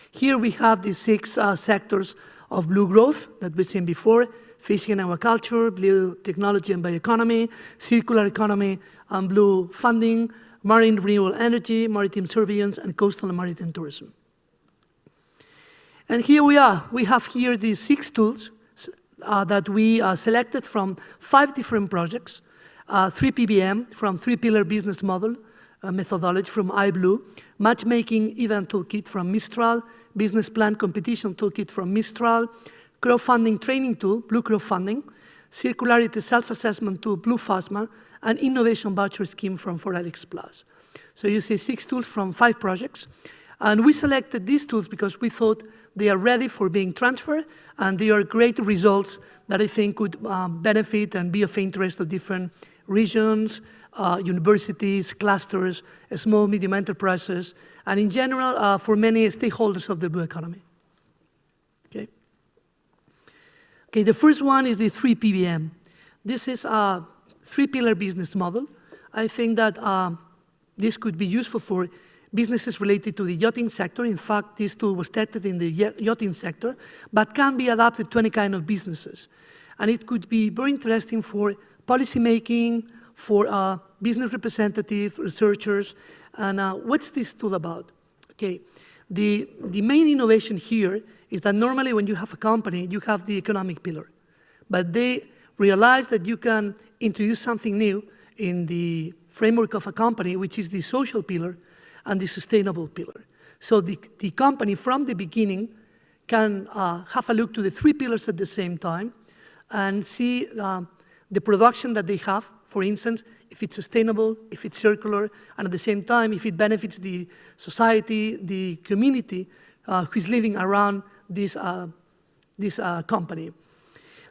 Here we have the 6 sectors of blue growth that we've seen before: fishing and aquaculture, blue technology and bioeconomy, circular economy and blue funding, marine renewable energy, maritime surveillance, and coastal and maritime tourism. And here we are. We have here these 6 tools that we selected from 5 different projects, 3 PBM from 3-pillar business model methodology from iBlue, Matchmaking Event Toolkit from Mistral, Business Plan Competition Toolkit from Mistral, Crowdfunding Training Tool, Blue Crowdfunding, Circularity Self-Assessment Tool, Bluephasma, and Innovation Voucher Scheme from 4LX Plus. So you see 6 tools from 5 projects. And we selected these tools because we thought they are ready for being transferred, and they are great results that I think could benefit and be of interest to different regions, universities, clusters, small, medium enterprises, and in general, for many stakeholders of the blue economy. Okay, the first one is the 3 PBM. This is a 3-pillar business model. I think that this could be useful for businesses related to the yachting sector. In fact, this tool was tested in the yachting sector, but can be adapted to any kind of businesses. And it could be very interesting for policymaking, for business representatives, researchers. And what's this tool about? Okay, the main innovation here is that normally when you have a company, you have the economic pillar. But they realize that you can introduce something new in the framework of a company, which is the social pillar and the sustainable pillar. So the company from the beginning can have a look to the 3 pillars at the same time and see the production that they have, for instance, if it's sustainable, if it's circular, and at the same time, if it benefits the society, the community who is living around this company.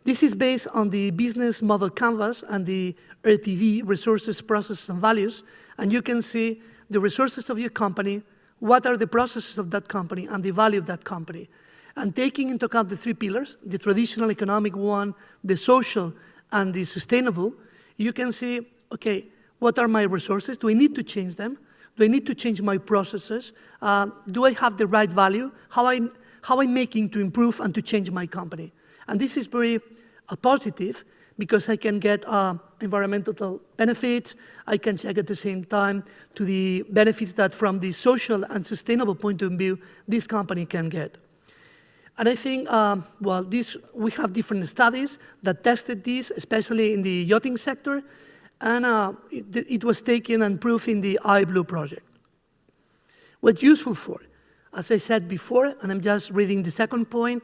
This is based on the business model canvas and the RTV, resources, processes, and values, and you can see the resources of your company, what are the processes of that company, and the value of that company. And taking into account the 3 pillars, the traditional economic one, the social, and the sustainable, you can see, okay, what are my resources? Do I need to change them? Do I need to change my processes? Do I have the right value? How I'm making to improve and to change my company? And this is very positive because I can get environmental benefits. I can check at the same time to the benefits that from the social and sustainable point of view, this company can get. And I think, well, we have different studies that tested this, especially in the yachting sector, and it was taken and proved in the iBlue project. What's useful for? As I said before, and I'm just reading the second point,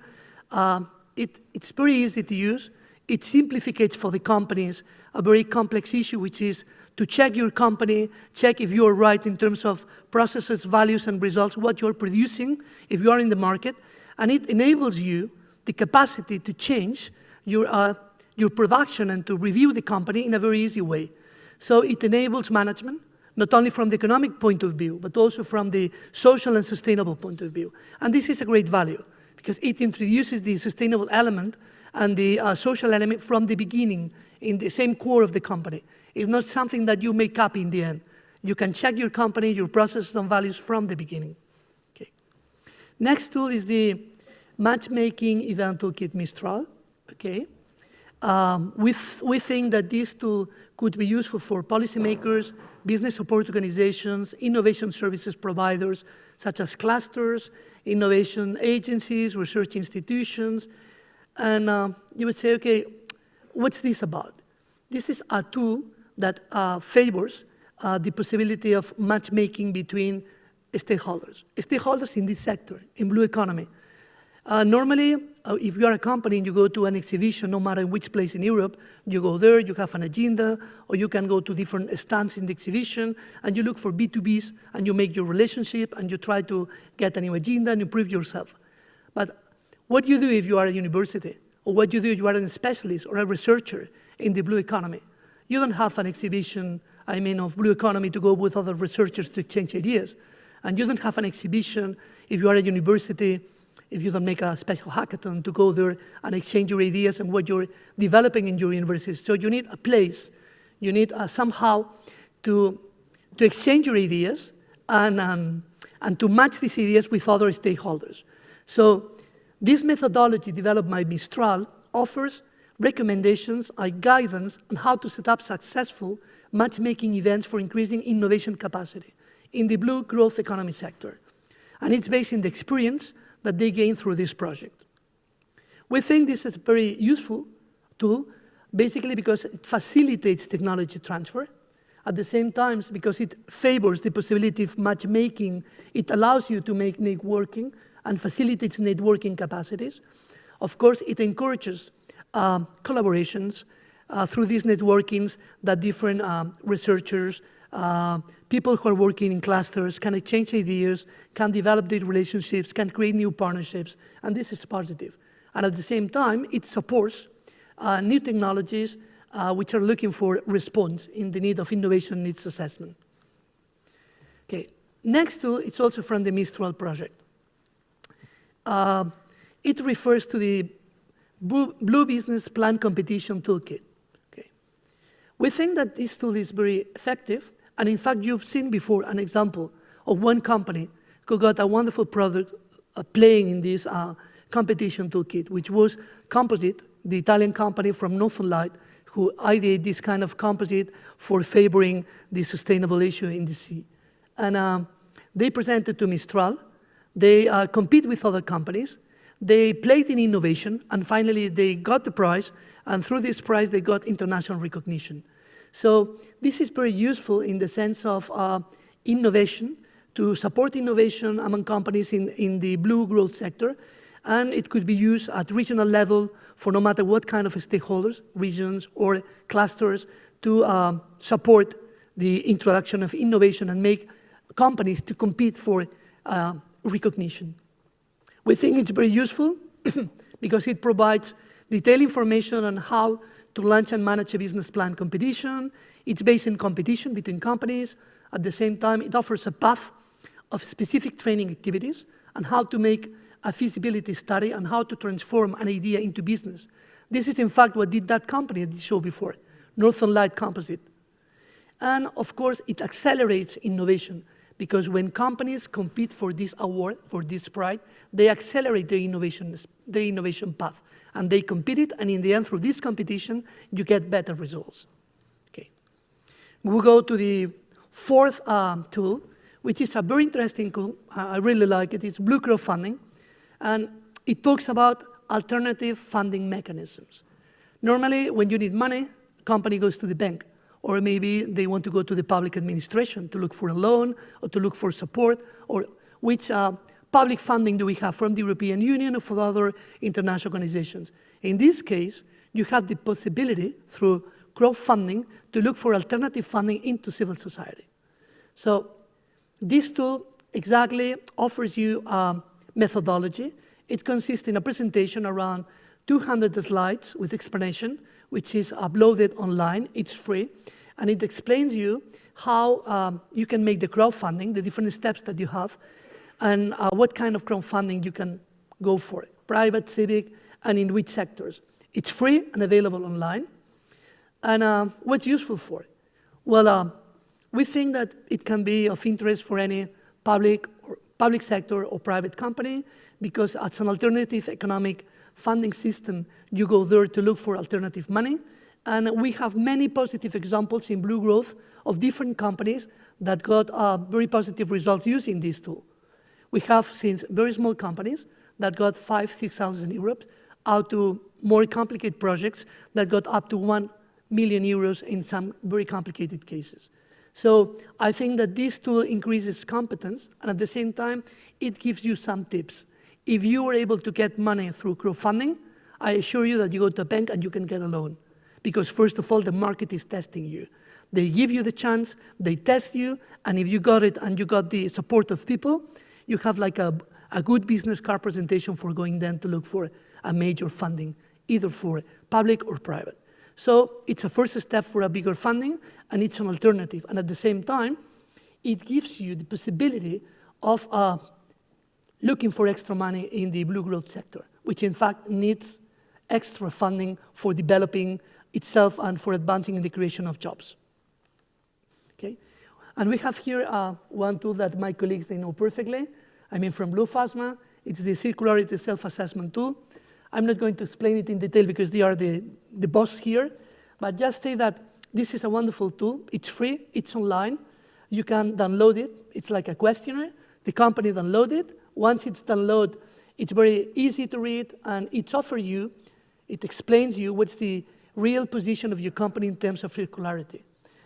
it's very easy to use. It simplifies for the companies a very complex issue, which is to check your company, check if you're right in terms of processes, values, and results, what you're producing, if you are in the market, and it enables you the capacity to change your production and to review the company in a very easy way. So it enables management, not only from the economic point of view, but also from the social and sustainable point of view. And this is a great value, because it introduces the sustainable element and the social element from the beginning in the same core of the company. It's not something that you make up in the end. You can check your company, your processes and values from the beginning. Okay. Next tool is the Matchmaking Event Toolkit Mistral. Okay. We think that this tool could be useful for policymakers, business support organizations, innovation services providers, such as clusters, innovation agencies, research institutions. And you would say, okay, what's this about? This is a tool that favors the possibility of matchmaking between stakeholders in this sector, in blue economy. Normally, if you are a company and you go to an exhibition, no matter which place in Europe, you go there, you have an agenda, or you can go to different stands in the exhibition, and you look for B2Bs, and you make your relationship, and you try to get a new agenda and improve yourself. But what do you do if you are a university? Or what do you do if you are a specialist or a researcher in the blue economy? You don't have an exhibition, of blue economy to go with other researchers to exchange ideas. And you don't have an exhibition if you are a university, if you don't make a special hackathon to go there and exchange your ideas and what you're developing in your university. So you need a place, you need somehow to exchange your ideas and to match these ideas with other stakeholders. So this methodology developed by Mistral offers recommendations and guidance on how to set up successful matchmaking events for increasing innovation capacity in the blue growth economy sector. And it's based on the experience that they gain through this project. We think this is a very useful tool, basically because it facilitates technology transfer. At the same time, because it favors the possibility of matchmaking, it allows you to make networking and facilitates networking capacities. Of course, it encourages collaborations through these networkings that different researchers, people who are working in clusters can exchange ideas, can develop their relationships, can create new partnerships, and this is positive. And at the same time, it supports new technologies which are looking for response in the need of innovation needs assessment. Okay, next tool, it's also from the Mistral project. It refers to the Blue Business Plan Competition Toolkit. Okay. We think that this tool is very effective, and in fact, you've seen before an example of one company who got a wonderful product playing in this competition toolkit, which was Composite, the Italian company from Northern Light, who ideated this kind of composite for favoring the sustainable issue in the sea. And they presented to Mistral. They compete with other companies. They played in innovation, and finally they got the prize, and through this prize they got international recognition. So this is very useful in the sense of innovation, to support innovation among companies in the blue growth sector, and it could be used at regional level for no matter what kind of stakeholders, regions or clusters, to support the introduction of innovation and make companies to compete for recognition. We think it's very useful because it provides detailed information on how to launch and manage a business plan competition. It's based in competition between companies. At the same time, it offers a path of specific training activities and how to make a feasibility study and how to transform an idea into business. This is, in fact, what did that company I showed before, Northern Light Composite. And, of course, it accelerates innovation, because when companies compete for this award, for this prize, they accelerate their innovation path. And they compete it, and in the end, through this competition, you get better results. Okay. We'll go to the fourth tool, which is a very interesting tool. I really like it. It's Blue Crowdfunding. And it talks about alternative funding mechanisms. Normally, when you need money, a company goes to the bank, or maybe they want to go to the public administration to look for a loan or to look for support, or which public funding do we have from the European Union or from other international organizations. In this case, you have the possibility through crowdfunding to look for alternative funding into civil society. So this tool exactly offers you methodology. It consists in a presentation around 200 slides with explanation, which is uploaded online. It's free. And it explains you how you can make the crowdfunding, the different steps that you have, and what kind of crowdfunding you can go for, private, civic, and in which sectors. It's free and available online. And what's useful for it? Well, we think that it can be of interest for any public sector or private company, because as an alternative economic funding system, you go there to look for alternative money. And we have many positive examples in Blue Growth of different companies that got very positive results using this tool. We have since very small companies that got 5,000, 6,000 euros, out to more complicated projects that got up to 1 million euros in some very complicated cases. So I think that this tool increases competence, and at the same time, it gives you some tips. If you are able to get money through crowdfunding, I assure you that you go to a bank and you can get a loan. Because first of all, the market is testing you. They give you the chance, they test you, and if you got it and you got the support of people, you have like a good business card presentation for going then to look for a major funding, either for public or private. So it's a first step for a bigger funding, and it's an alternative. And at the same time, it gives you the possibility of looking for extra money in the blue growth sector, which in fact needs extra funding for developing itself and for advancing in the creation of jobs. Okay? And we have here one tool that my colleagues, they know perfectly. I mean, from Bluephasma, it's the Circularity Self-Assessment tool. I'm not going to explain it in detail because they are the boss here, but just say that this is a wonderful tool. It's free, it's online. You can download it. It's like a questionnaire. The company download it. Once it's downloaded, it's very easy to read, and it offers you, it explains you what's the real position of your company in terms of circularity.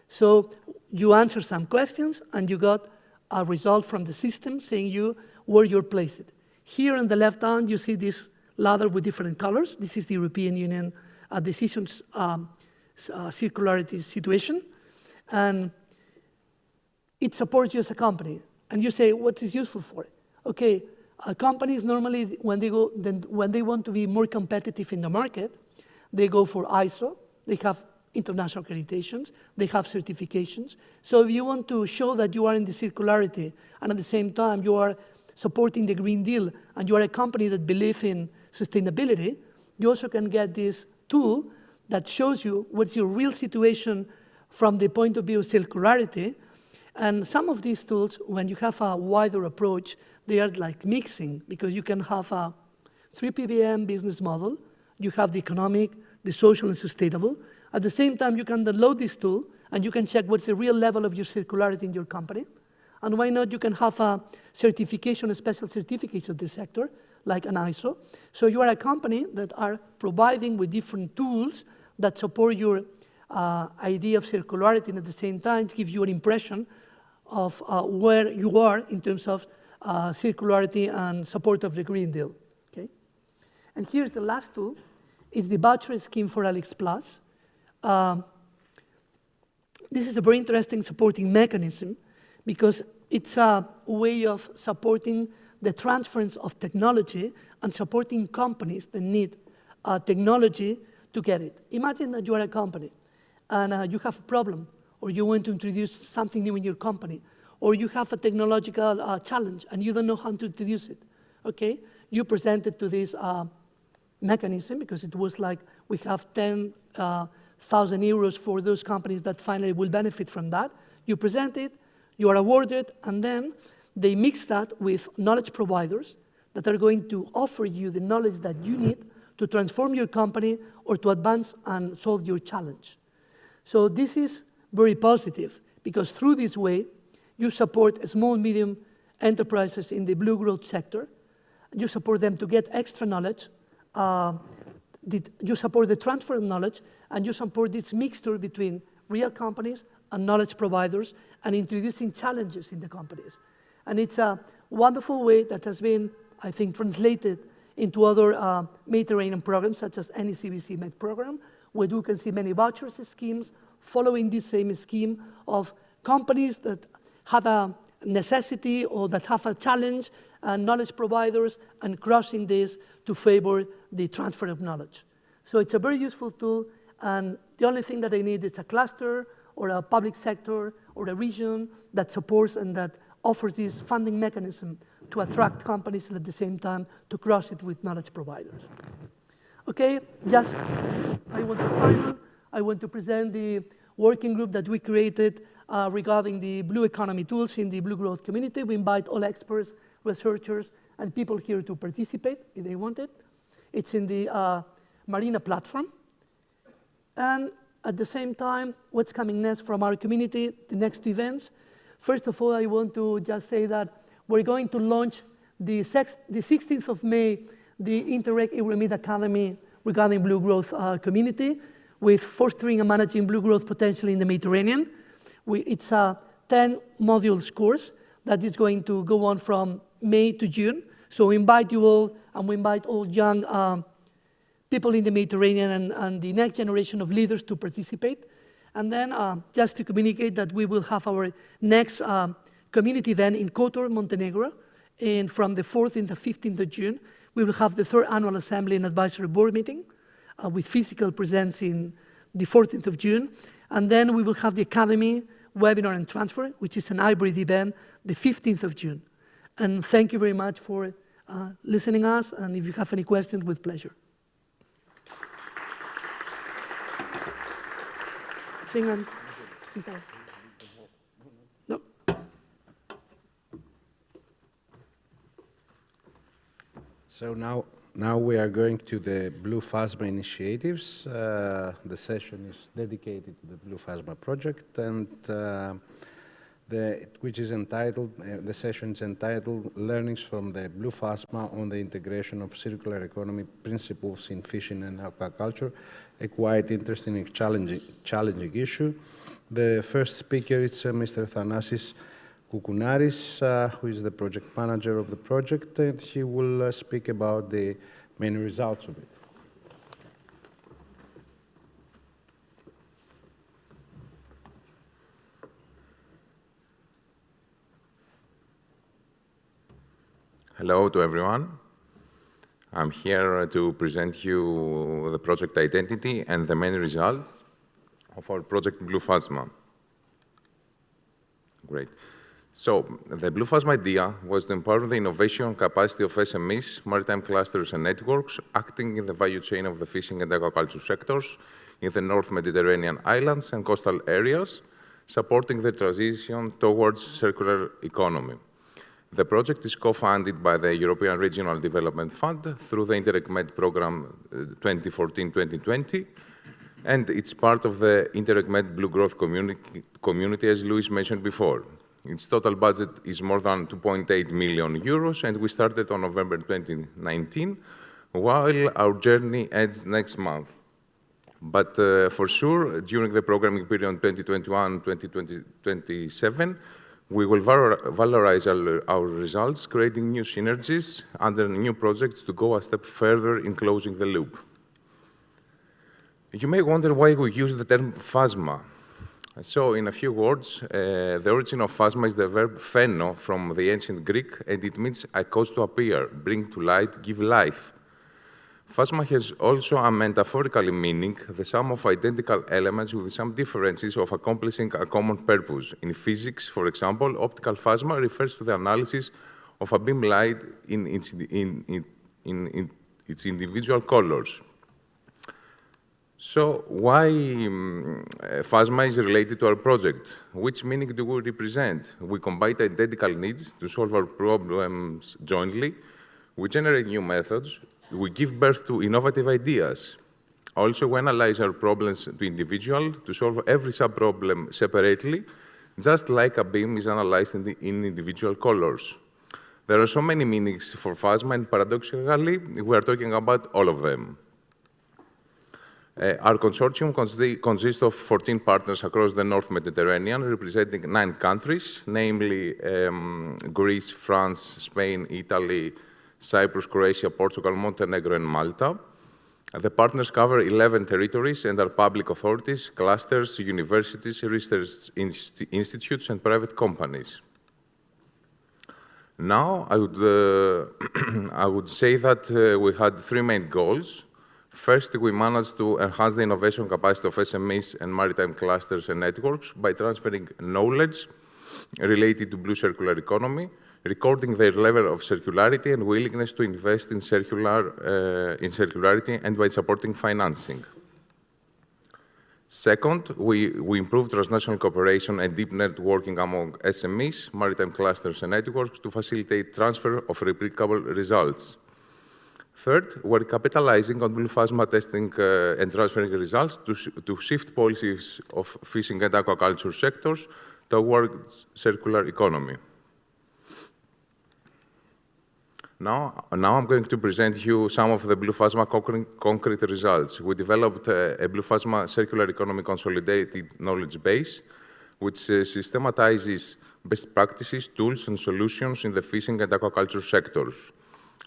So you answer some questions, and you got a result from the system saying you where you're placed. Here on the left down, you see this ladder with different colors. This is the European Union decisions circularity situation. And it supports you as a company. And you say, what is useful for it? Okay, companies normally, when they want to be more competitive in the market, they go for ISO, they have international accreditations, they have certifications. So if you want to show that you are in the circularity, and at the same time you are supporting the Green Deal, and you are a company that believes in sustainability, you also can get this tool that shows you what's your real situation from the point of view of circularity. And some of these tools, when you have a wider approach, they are like mixing, because you can have a 3 ppm business model, you have the economic, the social, and sustainable. At the same time, you can download this tool, and you can check what's the real level of your circularity in your company. And why not, you can have a certification, a special certificates of the sector, like an ISO. So you are a company that are providing with different tools that support your idea of circularity, and at the same time to give you an impression of where you are in terms of circularity and support of the Green Deal. Okay? And here's the last tool. It's the voucher scheme for Alex Plus. This is a very interesting supporting mechanism, because it's a way of supporting the transference of technology and supporting companies that need technology to get it. Imagine that you are a company and you have a problem, or you want to introduce something new in your company, or you have a technological challenge and you don't know how to introduce it. Okay? You present it to this mechanism, because it was like we have 10,000 euros for those companies that finally will benefit from that. You present it, you are awarded, and then they mix that with knowledge providers that are going to offer you the knowledge that you need to transform your company or to advance and solve your challenge. So this is very positive, because through this way, you support small, medium enterprises in the blue growth sector. You support them to get extra knowledge. You support the transfer of knowledge, and you support this mixture between real companies and knowledge providers, and introducing challenges in the companies. And it's a wonderful way that has been, I think, translated into other Mediterranean programs, such as NECBC Med program, where you can see many vouchers schemes following this same scheme of companies that have a necessity or that have a challenge, and knowledge providers, and crossing this to favor the transfer of knowledge. So it's a very useful tool, and the only thing that I need is a cluster or a public sector or a region that supports and that offers this funding mechanism to attract companies, and at the same time to cross it with knowledge providers. Okay, I want to present the working group that we created regarding the blue economy tools in the blue growth community. We invite all experts, researchers, and people here to participate if they want it. It's in the Marina platform. And at the same time, what's coming next from our community, the next events. First of all, I want to just say that we're going to launch the 16th of May, the Interreg Euromid Academy regarding blue growth community, with fostering and managing blue growth potential in the Mediterranean. It's a 10 modules course that is going to go on from May to June. So we invite you all, and we invite all young people in the Mediterranean and the next generation of leaders to participate. And then just to communicate that we will have our next community event in Kotor, Montenegro, and from the 4th and the 15th of June. We will have the 3rd annual assembly and advisory board meeting with physical presence in the 14th of June. And then we will have the academy, webinar and transfer, which is an hybrid event, the 15th of June. And thank you very much for listening us, and if you have any questions, with pleasure. No. So now we are going to the Bluephasma initiatives. The session is dedicated to the Bluephasma project, and which is entitled, the session is entitled Learnings from the Bluephasma on the Integration of Circular Economy Principles in Fishing and Aquaculture, a quite interesting and challenging issue. The first speaker is Mr. Thanasis Koukounaris, who is the project manager of the project, and he will speak about the main results of it. Hello to everyone. I'm here to present you the project identity and the main results of our project Bluephasma. Great. So, the Bluephasma idea was to empower the innovation capacity of SMEs, maritime clusters and networks, acting in the value chain of the fishing and aquaculture sectors in the North Mediterranean islands and coastal areas, supporting the transition towards circular economy. The project is co-funded by the European Regional Development Fund through the Interreg Med program 2014-2020, and it's part of the Interreg Med Blue Growth community, as Luis mentioned before. Its total budget is more than 2.8 million euros, and we started on November 2019, while our journey ends next month. But for sure, during the programming period 2021-2027, we will valorize our results, creating new synergies under new projects to go a step further in closing the loop. You may wonder why we use the term Phasma. So, in a few words, the origin of Phasma is the verb pheno from the ancient Greek, and it means a cause to appear, bring to light, give life. Phasma has also a metaphorical meaning, the sum of identical elements with some differences of accomplishing a common purpose. In physics, for example, optical phasma refers to the analysis of a beam light in its individual colors. So, why Phasma is related to our project? Which meaning do we represent? We combine identical needs to solve our problems jointly. We generate new methods. We give birth to innovative ideas. Also, we analyze our problems to individual to solve every sub-problem separately, just like a beam is analyzed in individual colors. There are so many meanings for Phasma, and paradoxically, we are talking about all of them. Our consortium consists of 14 partners across the North Mediterranean, representing 9 countries, namely Greece, France, Spain, Italy, Cyprus, Croatia, Portugal, Montenegro, and Malta. The partners cover 11 territories and are public authorities, clusters, universities, research institutes, and private companies. Now, I would say that we had 3 main goals. First, we managed to enhance the innovation capacity of SMEs and maritime clusters and networks by transferring knowledge related to blue circular economy, recording their level of circularity and willingness to invest in circularity, and by supporting financing. Second, we improved transnational cooperation and deep networking among SMEs, maritime clusters, and networks to facilitate transfer of replicable results. Third, we're capitalizing on Bluephasma testing and transferring results to shift policies of fishing and aquaculture sectors towards circular economy. Now I'm going to present you some of the Bluephasma concrete results. We developed a Bluephasma circular economy consolidated knowledge base, which systematizes best practices, tools, and solutions in the fishing and aquaculture sectors.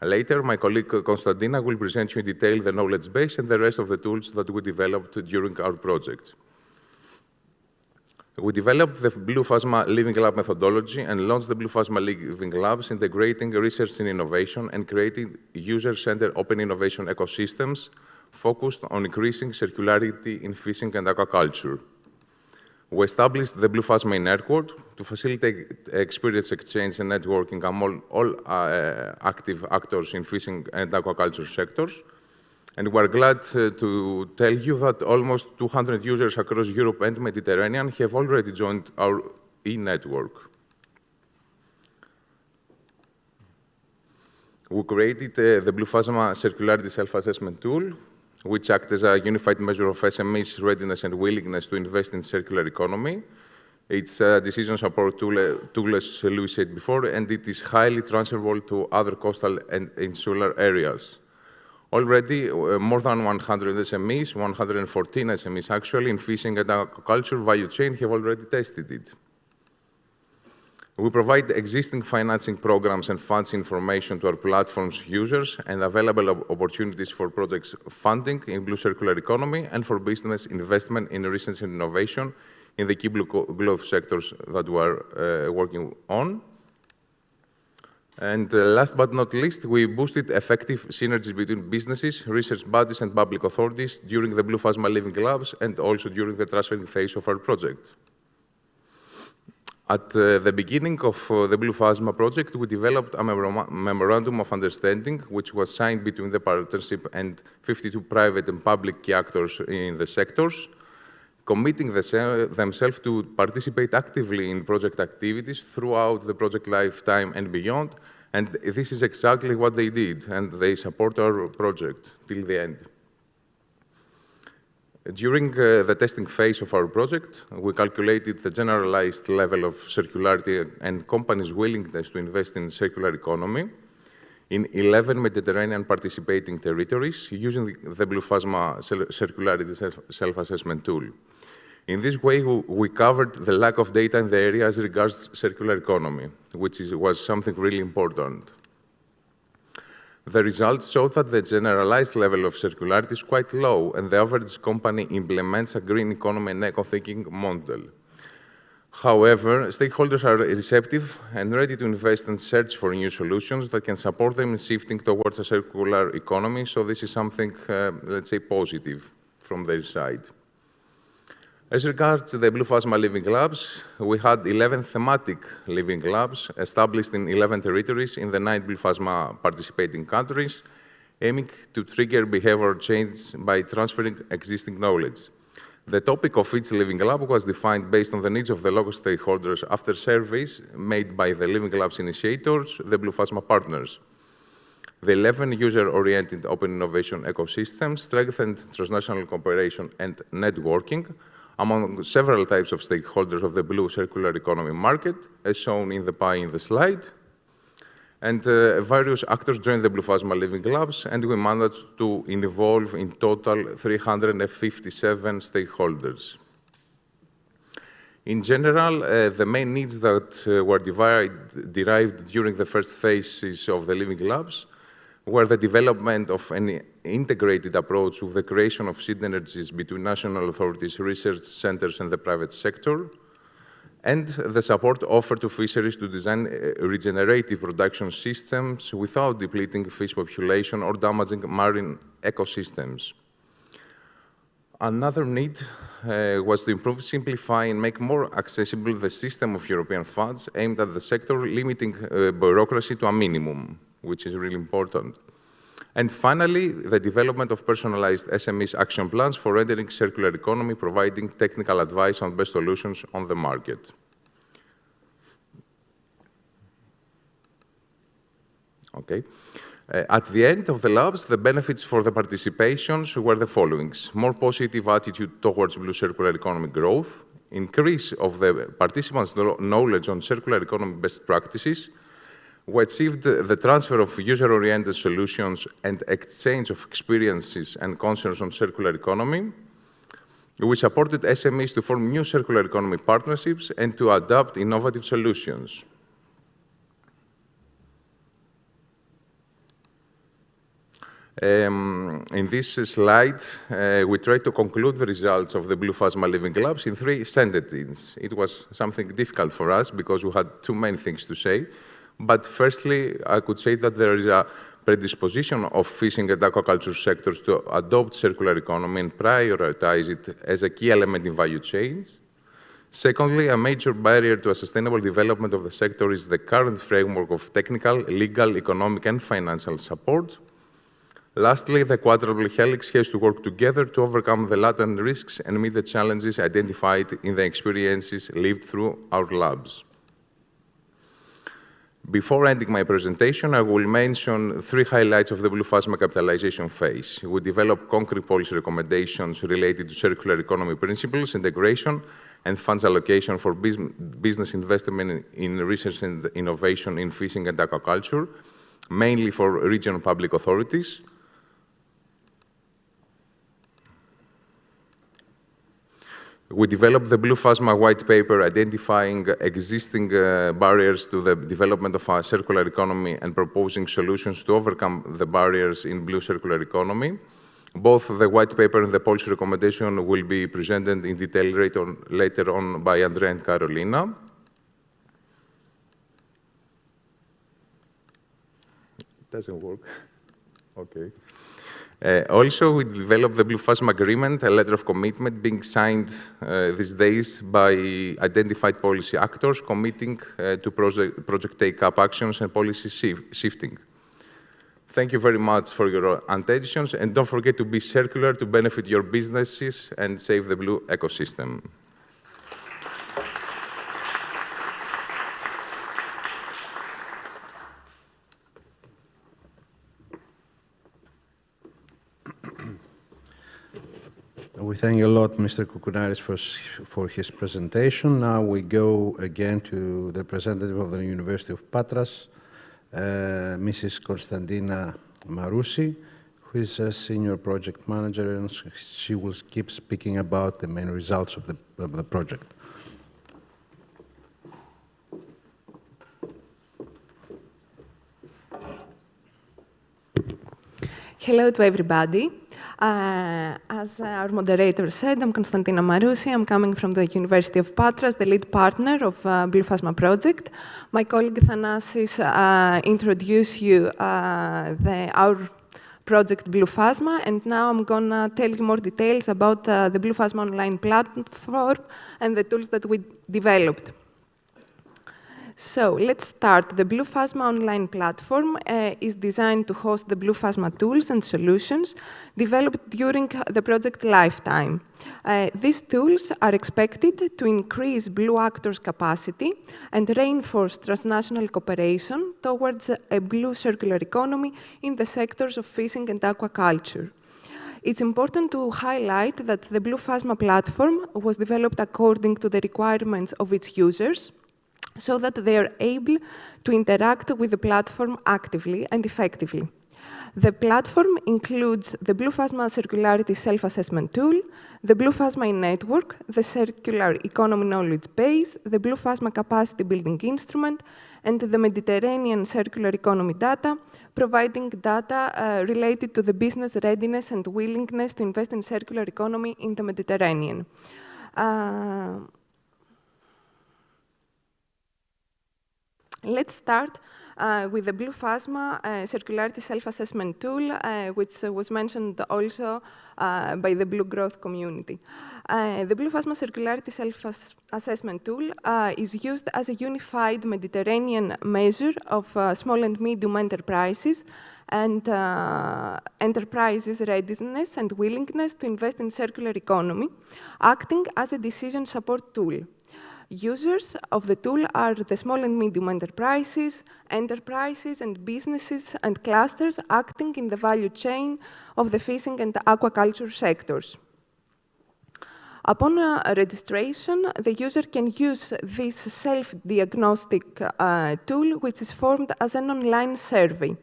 Later, my colleague Konstantina will present you in detail the knowledge base and the rest of the tools that we developed during our project. We developed the Bluephasma Living Lab methodology and launched the Bluephasma Living Labs, integrating research and innovation and creating user-centered open innovation ecosystems focused on increasing circularity in fishing and aquaculture. We established the Bluephasma network to facilitate experience exchange and networking among all active actors in fishing and aquaculture sectors. And we're glad to tell you that almost 200 users across Europe and Mediterranean have already joined our e-network. We created the Bluephasma Circularity Self-Assessment tool, which acts as a unified measure of SMEs' readiness and willingness to invest in circular economy. It's a decision support tool, as Luis said before, and it is highly transferable to other coastal and insular areas. Already, more than 100 SMEs, 114 SMEs actually, in fishing and aquaculture value chain have already tested it. We provide existing financing programs and funds information to our platform's users and available opportunities for projects funding in blue circular economy and for business investment in research and innovation in the key blue growth sectors that we are working on. And last but not least, we boosted effective synergies between businesses, research bodies, and public authorities during the Bluephasma Living Labs and also during the transferring phase of our project. At the beginning of the Bluephasma project, we developed a memorandum of understanding, which was signed between the partnership and 52 private and public key actors in the sectors, committing themselves to participate actively in project activities throughout the project lifetime and beyond. And this is exactly what they did, and they support our project till the end. During the testing phase of our project, we calculated the generalized level of circularity and companies' willingness to invest in circular economy in 11 Mediterranean participating territories using the Bluephasma Circularity Self-Assessment tool. In this way, we covered the lack of data in the area as regards circular economy, which was something really important. The results showed that the generalized level of circularity is quite low, and the average company implements a green economy and eco-thinking model. However, stakeholders are receptive and ready to invest and search for new solutions that can support them in shifting towards a circular economy, so this is something, let's say, positive from their side. As regards the Bluephasma Living Labs, we had 11 thematic living labs established in 11 territories in the 9 Bluephasma participating countries, aiming to trigger behavioral change by transferring existing knowledge. The topic of each living lab was defined based on the needs of the local stakeholders after surveys made by the Living Labs initiators, the Bluephasma partners. The 11 user-oriented open innovation ecosystems strengthened transnational cooperation and networking among several types of stakeholders of the blue circular economy market, as shown in the pie in the slide. And various actors joined the Bluephasma Living Labs, and we managed to involve in total 357 stakeholders. In general, the main needs that were derived during the first phases of the Living Labs were the development of an integrated approach with the creation of synergies between national authorities, research centers, and the private sector, and the support offered to fisheries to design regenerative production systems without depleting fish population or damaging marine ecosystems. Another need was to improve, simplify, and make more accessible the system of European funds aimed at the sector, limiting bureaucracy to a minimum, which is really important. And finally, the development of personalized SMEs action plans for entering circular economy, providing technical advice on best solutions on the market. Okay. At the end of the labs, the benefits for the participations were the following: more positive attitude towards blue circular economy growth, increase of the participants' knowledge on circular economy best practices. We achieved the transfer of user-oriented solutions and exchange of experiences and concerns on circular economy. We supported SMEs to form new circular economy partnerships and to adopt innovative solutions. In this slide, we try to conclude the results of the Bluephasma Living Labs in 3 sentences. It was something difficult for us because we had too many things to say. But firstly, I could say that there is a predisposition of fishing and aquaculture sectors to adopt circular economy and prioritize it as a key element in value chains. Secondly, a major barrier to a sustainable development of the sector is the current framework of technical, legal, economic, and financial support. Lastly, the quadruple helix has to work together to overcome the latent risks and meet the challenges identified in the experiences lived through our labs. Before ending my presentation, I will mention 3 highlights of the Bluephasma capitalization phase. We developed concrete policy recommendations related to circular economy principles, integration, and funds allocation for business investment in research and innovation in fishing and aquaculture, mainly for regional public authorities. We developed the Bluephasma white paper identifying existing barriers to the development of a circular economy and proposing solutions to overcome the barriers in blue circular economy. Both the white paper and the policy recommendation will be presented in detail later on by Andrea and Carolina. doesn't work. Okay. Also, we developed the Bluephasma agreement, a letter of commitment being signed these days by identified policy actors committing to project take-up actions and policy shifting. Thank you very much for your attention, and don't forget to be circular to benefit your businesses and save the blue ecosystem. We thank you a lot, Mr. Koukounaris, for his presentation. Now we go again to the representative of the University of Patras, Mrs. Konstantina Marousi, who is a senior project manager, and she will keep speaking about the main results of the project. Hello to everybody. As our moderator said, I'm Konstantina Marousi. I'm coming from the University of Patras, the lead partner of Bluephasma project. My colleague Thanasis introduced you our project Bluephasma, and now I'm going to tell you more details about the Bluephasma online platform and the tools that we developed. So let's start. The Bluephasma online platform is designed to host the Bluephasma tools and solutions developed during the project lifetime. These tools are expected to increase blue actors' capacity and reinforce transnational cooperation towards a blue circular economy in the sectors of fishing and aquaculture. It's important to highlight that the Bluephasma platform was developed according to the requirements of its users, so that they are able to interact with the platform actively and effectively. The platform includes the Bluephasma Circularity Self-Assessment tool, the Bluephasma network, the Circular Economy Knowledge Base, the Bluephasma Capacity Building Instrument, and the Mediterranean Circular Economy data, providing data related to the business readiness and willingness to invest in circular economy in the Mediterranean. Let's start with the Bluephasma Circularity Self-Assessment tool, which was mentioned also by the Blue Growth community. The Bluephasma Circularity Self-Assessment tool is used as a unified Mediterranean measure of small and medium enterprises and enterprises' readiness and willingness to invest in circular economy, acting as a decision support tool. Users of the tool are the small and medium enterprises and businesses and clusters acting in the value chain of the fishing and aquaculture sectors. Upon registration, the user can use this self-diagnostic tool, which is formed as an online survey.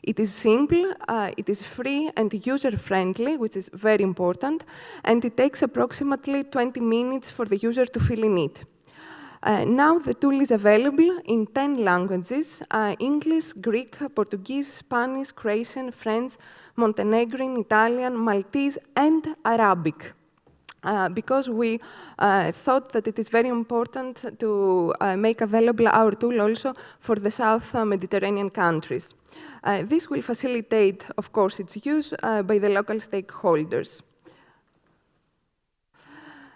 It is simple, it is free and user-friendly, which is very important, and it takes approximately 20 minutes for the user to fill in it. Now the tool is available in 10 languages, English, Greek, Portuguese, Spanish, Croatian, French, Montenegrin, Italian, Maltese, and Arabic. Because we thought that it is very important to make available our tool also for the South Mediterranean countries. This will facilitate, of course, its use by the local stakeholders.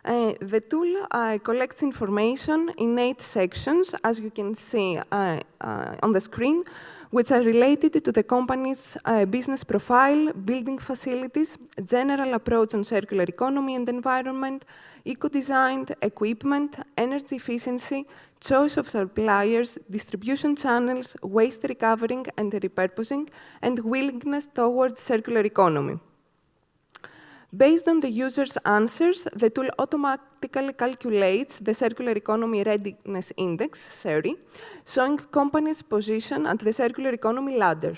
The tool collects information in 8 sections, as you can see on the screen, which are related to the company's business profile, building facilities, general approach on circular economy and environment, eco-design, equipment, energy efficiency, choice of suppliers, distribution channels, waste recovering and repurposing, and willingness towards circular economy. Based on the user's answers, the tool automatically calculates the Circular Economy Readiness Index, CERI, showing companies' position at the circular economy ladder.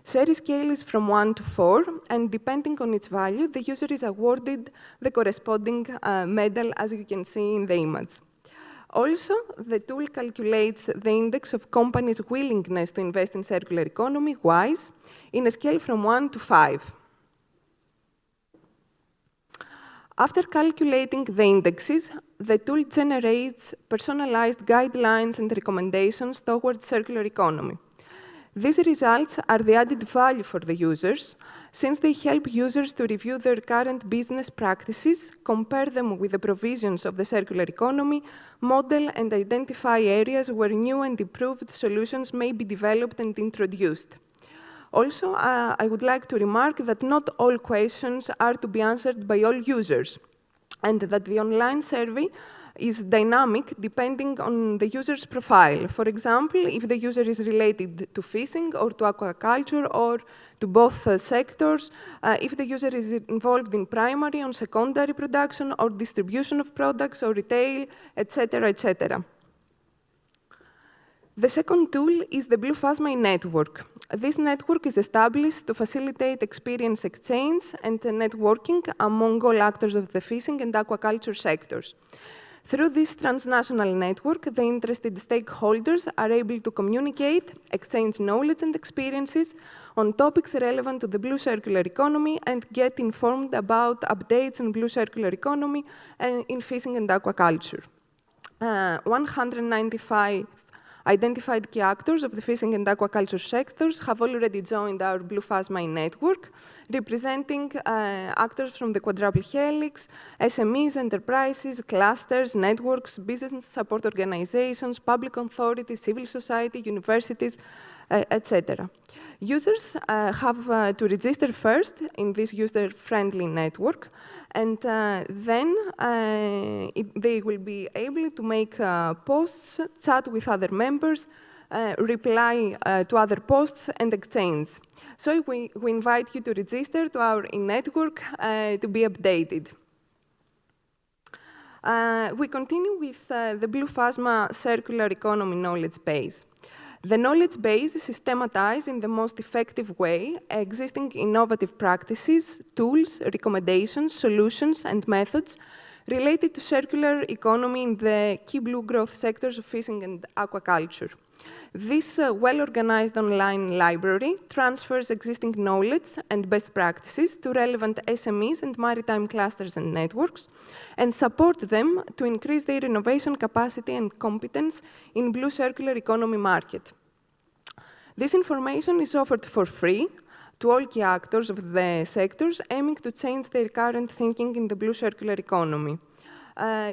CERI scale is from 1 to 4, and depending on its value, the user is awarded the corresponding medal, as you can see in the image. Also, the tool calculates the index of companies' willingness to invest in circular economy, WISE, in a scale from 1 to 5. After calculating the indexes, the tool generates personalized guidelines and recommendations towards circular economy. These results are the added value for the users, since they help users to review their current business practices, compare them with the provisions of the circular economy, model and identify areas where new and improved solutions may be developed and introduced. Also, I would like to remark that not all questions are to be answered by all users, and that the online survey is dynamic depending on the user's profile. For example, if the user is related to fishing or to aquaculture or to both sectors, if the user is involved in primary and secondary production or distribution of products or retail, etc., etc. The second tool is the Bluephasma network. This network is established to facilitate experience exchange and networking among all actors of the fishing and aquaculture sectors. Through this transnational network, the interested stakeholders are able to communicate, exchange knowledge and experiences on topics relevant to the blue circular economy and get informed about updates on blue circular economy in fishing and aquaculture. 195 identified key actors of the fishing and aquaculture sectors have already joined our Bluephasma network, representing actors from the quadruple helix, SMEs, enterprises, clusters, networks, business support organizations, public authorities, civil society, universities, etc. Users have to register first in this user-friendly network, and then they will be able to make posts, chat with other members, reply to other posts, and exchange. So we invite you to register to our network to be updated. We continue with the Bluephasma circular economy knowledge base. The knowledge base is systematized in the most effective way, existing innovative practices, tools, recommendations, solutions, and methods related to circular economy in the key blue growth sectors of fishing and aquaculture. This well-organized online library transfers existing knowledge and best practices to relevant SMEs and maritime clusters and networks, and support them to increase their innovation capacity and competence in blue circular economy market. This information is offered for free to all key actors of the sectors aiming to change their current thinking in the blue circular economy.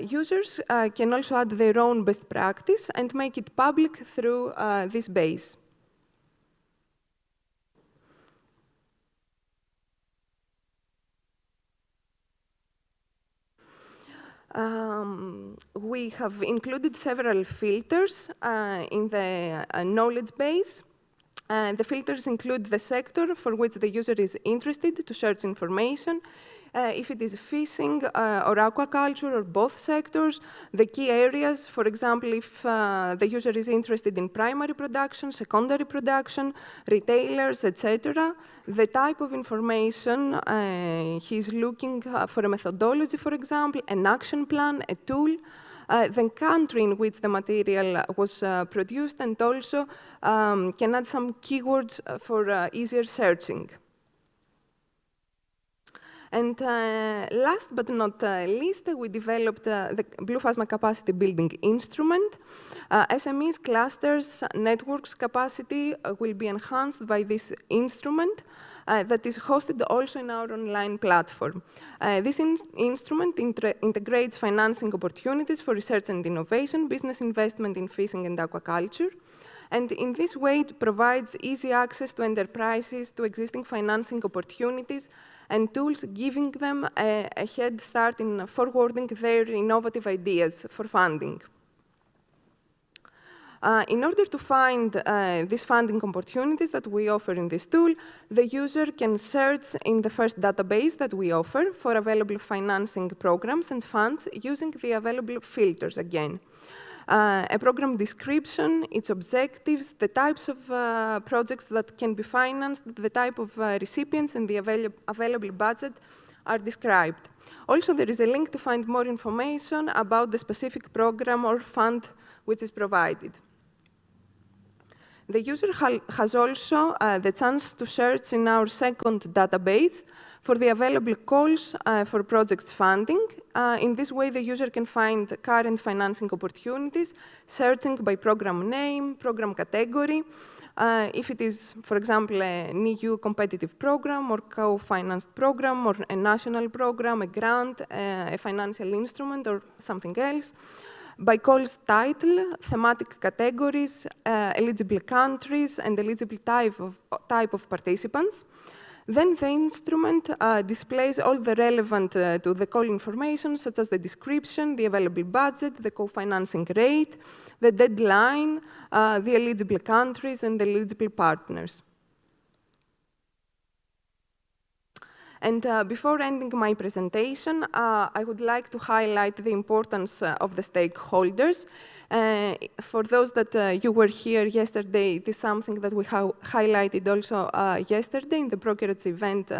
Users can also add their own best practice and make it public through this base. We have included several filters in the knowledge base. The filters include the sector for which the user is interested to search information, if it is fishing or aquaculture or both sectors, the key areas, for example, if the user is interested in primary production, secondary production, retailers, etc., the type of information he's looking for a methodology, for example, an action plan, a tool, the country in which the material was produced, and also can add some keywords for easier searching. And last but not least, we developed the Bluephasma capacity building instrument. SMEs, clusters, networks capacity will be enhanced by this instrument that is hosted also in our online platform. This instrument integrates financing opportunities for research and innovation, business investment in fishing and aquaculture. And in this way, it provides easy access to enterprises, to existing financing opportunities, and tools giving them a head start in forwarding their innovative ideas for funding. In order to find these funding opportunities that we offer in this tool, the user can search in the first database that we offer for available financing programs and funds using the available filters again. A program description, its objectives, the types of projects that can be financed, the type of recipients, and the available budget are described. Also, there is a link to find more information about the specific program or fund which is provided. The user has also the chance to search in our second database for the available calls for project funding. In this way, the user can find current financing opportunities, searching by program name, program category, if it is, for example, an EU competitive program or co-financed program or a national program, a grant, a financial instrument or something else, by calls title, thematic categories, eligible countries, and eligible type of participants. Then the instrument displays all the relevant to the call information, such as the description, the available budget, the co-financing rate, the deadline, the eligible countries, and the eligible partners. And before ending my presentation, I would like to highlight the importance of the stakeholders. For those that you were here yesterday, it is something that we highlighted also yesterday in the brokerage event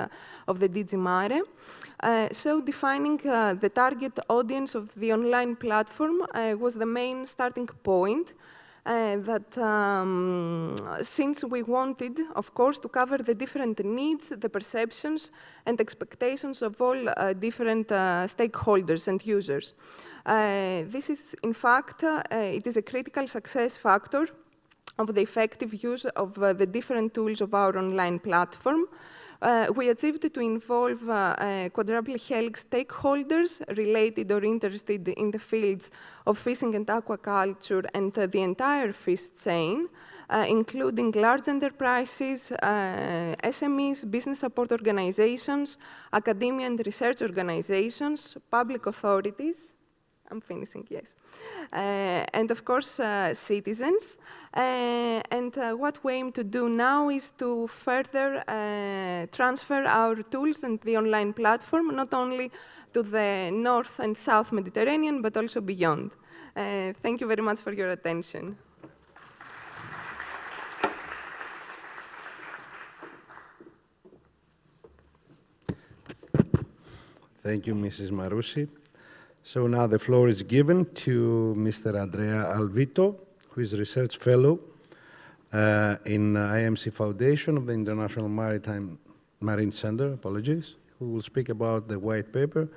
of the DG Mare. So defining the target audience of the online platform was the main starting point. Since we wanted, of course, to cover the different needs, the perceptions, and expectations of all different stakeholders and users. This is, in fact, it is a critical success factor of the effective use of the different tools of our online platform. We achieved to involve quadruple helix stakeholders related or interested in the fields of fishing and aquaculture and the entire fish chain, including large enterprises, SMEs, business support organizations, academia and research organizations, public authorities, I'm finishing, yes. And of course, citizens. And what we aim to do now is to further transfer our tools and the online platform, not only to the North and South Mediterranean, but also beyond. Thank you very much for your attention. Thank you, Mrs. Marousi. So now the floor is given to Mr. Andrea Alvito, who is Research Fellow in IMC Foundation of the International Marine Center, who will speak about the white paper.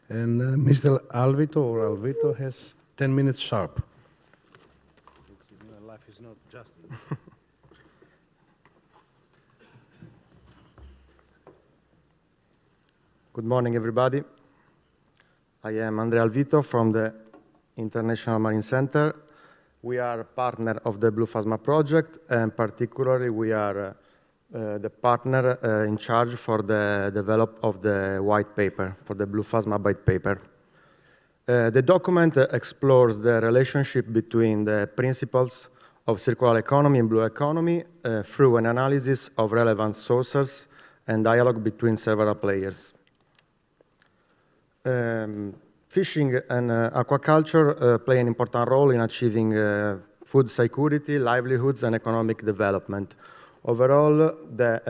And Mr. Alvito has 10 minutes sharp. Life is not just. Good morning, everybody. I am Andrea Alvito from the International Marine Center. We are a partner of the Bluephasma project, and particularly we are the partner in charge for the development of the white paper, for the Bluephasma white paper. The document explores the relationship between the principles of circular economy and blue economy through an analysis of relevant sources and dialogue between several players. Fishing and aquaculture play an important role in achieving food security, livelihoods, and economic development. Overall, the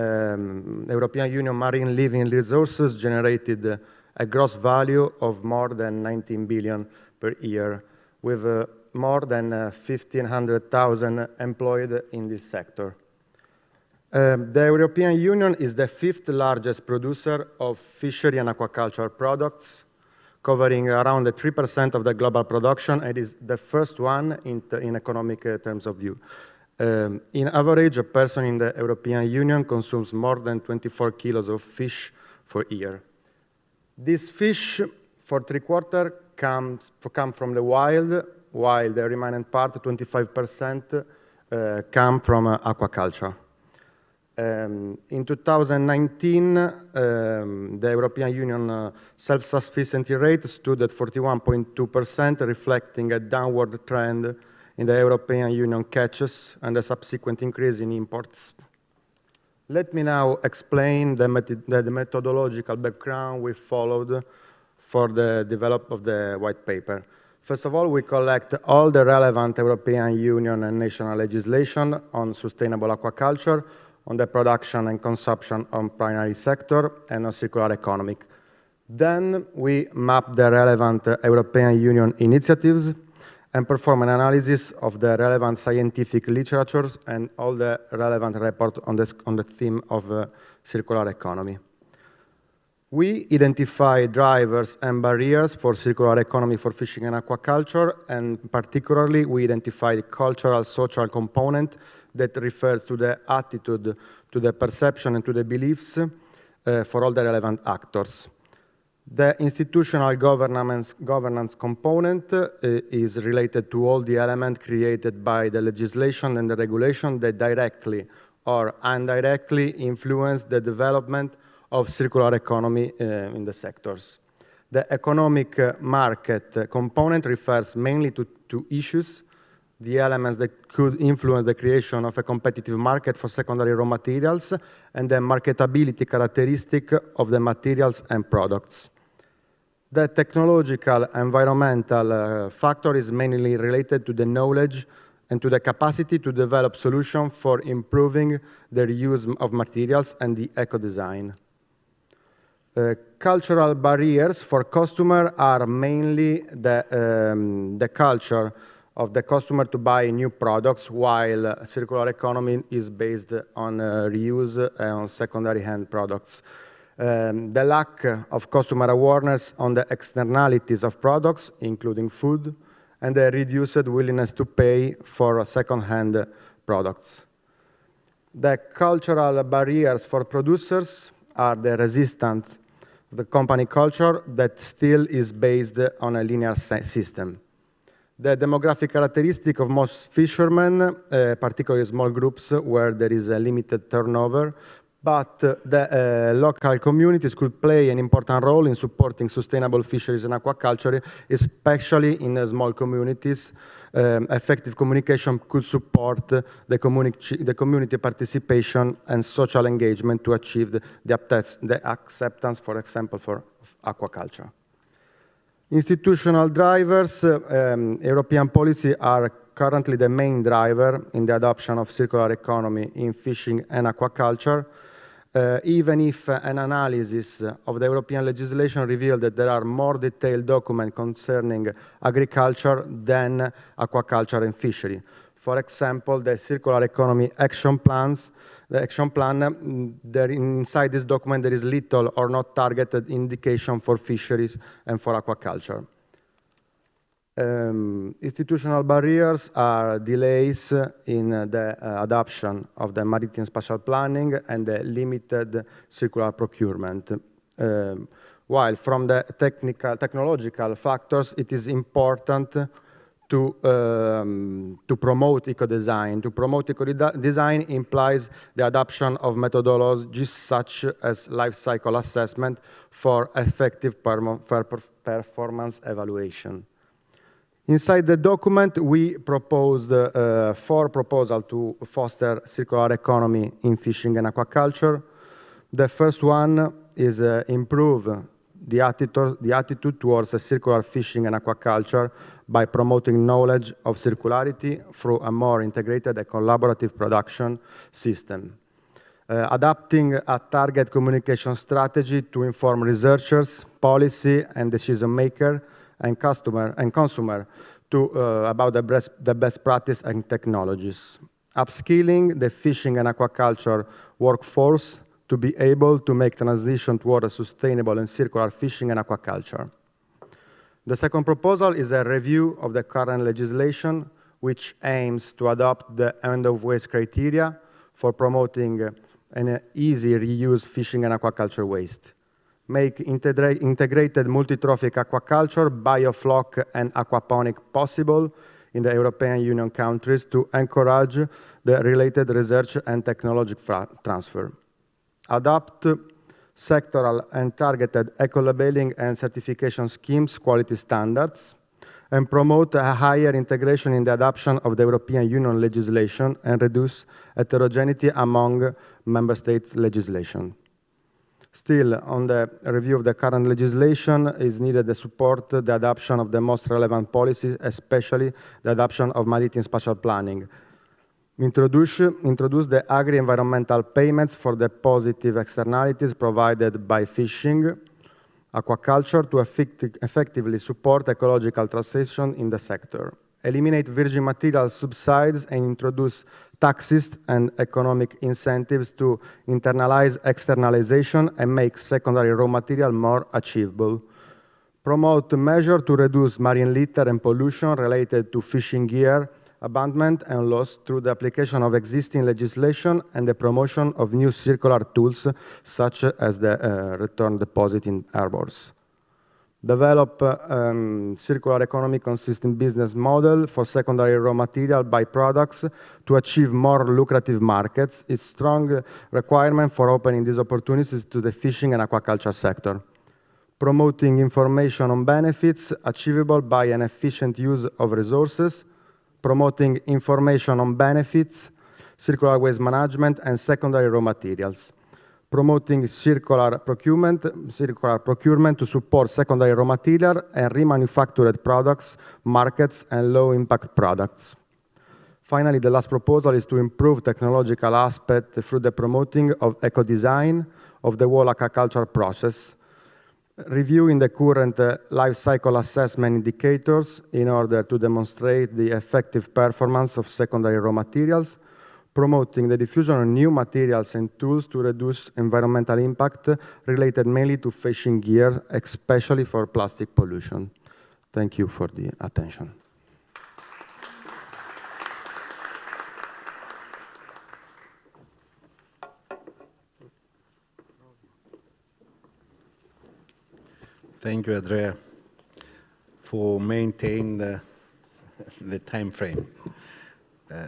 European Union marine living resources generated a gross value of more than 19 billion per year, with more than 1,500,000 employed in this sector. The European Union is the fifth largest producer of fishery and aquaculture products, covering around 3% of the global production, and is the first one in economic terms of view. In average, a person in the European Union consumes more than 24 kilos of fish per year. These fish, for 3/4, come from the wild, while the remaining part, 25%, come from aquaculture. In 2019, the European Union self-sufficiency rate stood at 41.2%, reflecting a downward trend in the European Union catches and a subsequent increase in imports. Let me now explain the methodological background we followed for the development of the white paper. First of all, we collect all the relevant European Union and national legislation on sustainable aquaculture, on the production and consumption on primary sector, and on circular economy. Then we map the relevant European Union initiatives and perform an analysis of the relevant scientific literatures and all the relevant reports on the theme of circular economy. We identify drivers and barriers for circular economy for fishing and aquaculture, and particularly we identify the cultural, social component that refers to the attitude, to the perception, and to the beliefs for all the relevant actors. The institutional governance component is related to all the elements created by the legislation and the regulation that directly or indirectly influence the development of circular economy in the sectors. The economic market component refers mainly to issues, the elements that could influence the creation of a competitive market for secondary raw materials, and the marketability characteristic of the materials and products. The technological environmental factor is mainly related to the knowledge and to the capacity to develop solutions for improving the reuse of materials and the eco-design. Cultural barriers for customer are mainly the culture of the customer to buy new products, while circular economy is based on reuse and on secondary hand products. The lack of customer awareness on the externalities of products, including food, and the reduced willingness to pay for second-hand products. The cultural barriers for producers are the resistance, the company culture that still is based on a linear system. The demographic characteristic of most fishermen, particularly small groups where there is a limited turnover, but the local communities could play an important role in supporting sustainable fisheries and aquaculture, especially in small communities. Effective communication could support the community participation and social engagement to achieve the acceptance, for example, for aquaculture. Institutional drivers, European policy are currently the main driver in the adoption of circular economy in fishing and aquaculture. Even if an analysis of the European legislation revealed that there are more detailed documents concerning agriculture than aquaculture and fishery. For example, the Circular Economy Action Plans, the action plan, inside this document there is little or not targeted indication for fisheries and for aquaculture. Institutional barriers are delays in the adoption of the maritime spatial planning and the limited circular procurement. While from the technological factors, it is important to promote eco-design. To promote eco-design implies the adoption of methodologies such as life cycle assessment for effective performance evaluation. Inside the document, we proposed 4 proposals to foster circular economy in fishing and aquaculture. The first one is improve the attitude towards a circular fishing and aquaculture by promoting knowledge of circularity through a more integrated and collaborative production system. Adapting a target communication strategy to inform researchers, policy, and decision maker, and consumer about the best practice and technologies. Upskilling the fishing and aquaculture workforce to be able to make transition toward a sustainable and circular fishing and aquaculture. The second proposal is a review of the current legislation, which aims to adopt the end-of-waste criteria for promoting an easy reuse fishing and aquaculture waste. Make integrated multi-trophic aquaculture, biofloc, and aquaponic possible in the European Union countries to encourage the related research and technology transfer. Adopt sectoral and targeted eco-labeling and certification schemes quality standards, and promote a higher integration in the adoption of the European Union legislation and reduce heterogeneity among member states' legislation. Still, on the review of the current legislation is needed to support the adoption of the most relevant policies, especially the adoption of maritime spatial planning. Introduce the agri-environmental payments for the positive externalities provided by fishing, aquaculture to effectively support ecological transition in the sector. Eliminate virgin material subsidies and introduce taxes and economic incentives to internalize externalization and make secondary raw material more achievable. Promote measures to reduce marine litter and pollution related to fishing gear, abandonment and loss through the application of existing legislation and the promotion of new circular tools, such as the return deposit in harbors. Develop circular economy consistent business model for secondary raw material byproducts to achieve more lucrative markets is strong requirement for opening these opportunities to the fishing and aquaculture sector. Promoting information on benefits achievable by an efficient use of resources, promoting information on benefits, circular waste management, and secondary raw materials. Promoting circular procurement to support secondary raw material and remanufactured products, markets, and low-impact products. Finally, the last proposal is to improve technological aspect through the promoting of eco-design of the whole aquaculture process, reviewing the current life cycle assessment indicators in order to demonstrate the effective performance of secondary raw materials, promoting the diffusion of new materials and tools to reduce environmental impact related mainly to fishing gear, especially for plastic pollution. Thank you for the attention. Thank you, Andrea, for maintaining the time frame.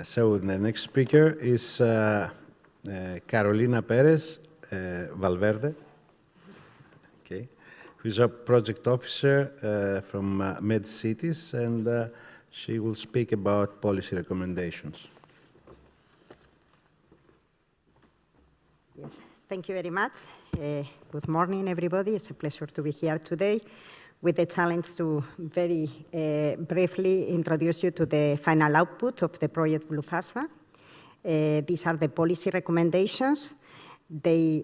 So the next speaker is Carolina Perez Valverde, okay, who's a project officer from MedCities, and she will speak about policy recommendations. Yes, thank you very much. Good morning, everybody. It's a pleasure to be here today with the challenge to very briefly introduce you to the final output of the project Bluephasma. These are the policy recommendations. They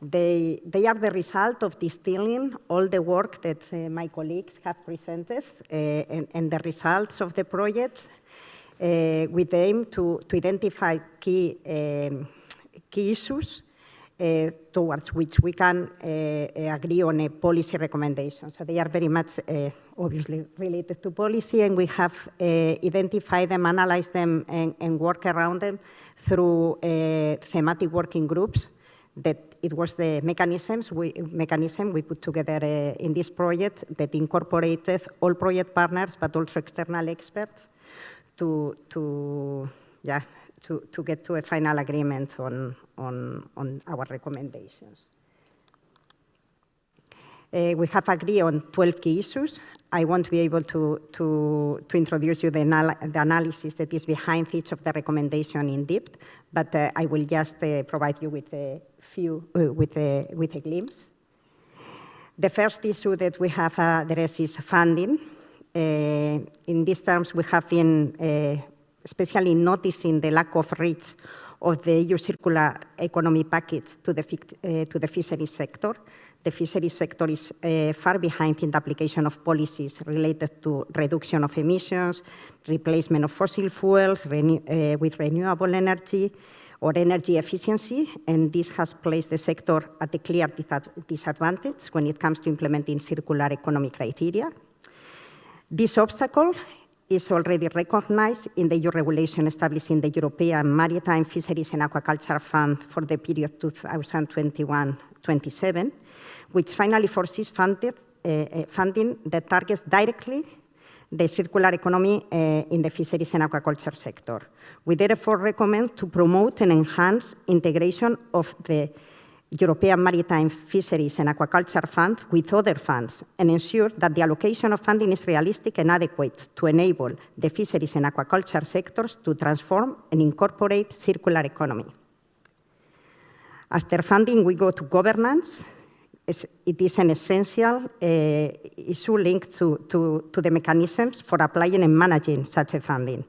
are the result of distilling all the work that my colleagues have presented and the results of the projects with the aim to identify key issues towards which we can agree on a policy recommendation. So they are very much obviously related to policy, and we have identified them, analyzed them, and worked around them through thematic working groups. That it was the mechanism we put together in this project that incorporated all project partners, but also external experts to get to a final agreement on our recommendations. We have agreed on 12 key issues. I won't be able to introduce you the analysis that is behind each of the recommendation in depth, but I will just provide you with a few, with a glimpse. The first issue that we have addressed is funding. In these terms, we have been especially noticing the lack of reach of the EU circular economy package to the fisheries sector. The fisheries sector is far behind in the application of policies related to reduction of emissions, replacement of fossil fuels with renewable energy, or energy efficiency, and this has placed the sector at a clear disadvantage when it comes to implementing circular economy criteria. This obstacle is already recognized in the EU regulation establishing the European Maritime, Fisheries and Aquaculture Fund for the period 2021-27, which finally foresees funding that targets directly the circular economy in the fisheries and aquaculture sector. We therefore recommend to promote and enhance integration of the European Maritime, Fisheries and Aquaculture Fund with other funds and ensure that the allocation of funding is realistic and adequate to enable the fisheries and aquaculture sectors to transform and incorporate circular economy. After funding, we go to governance. It is an essential issue linked to the mechanisms for applying and managing such a funding.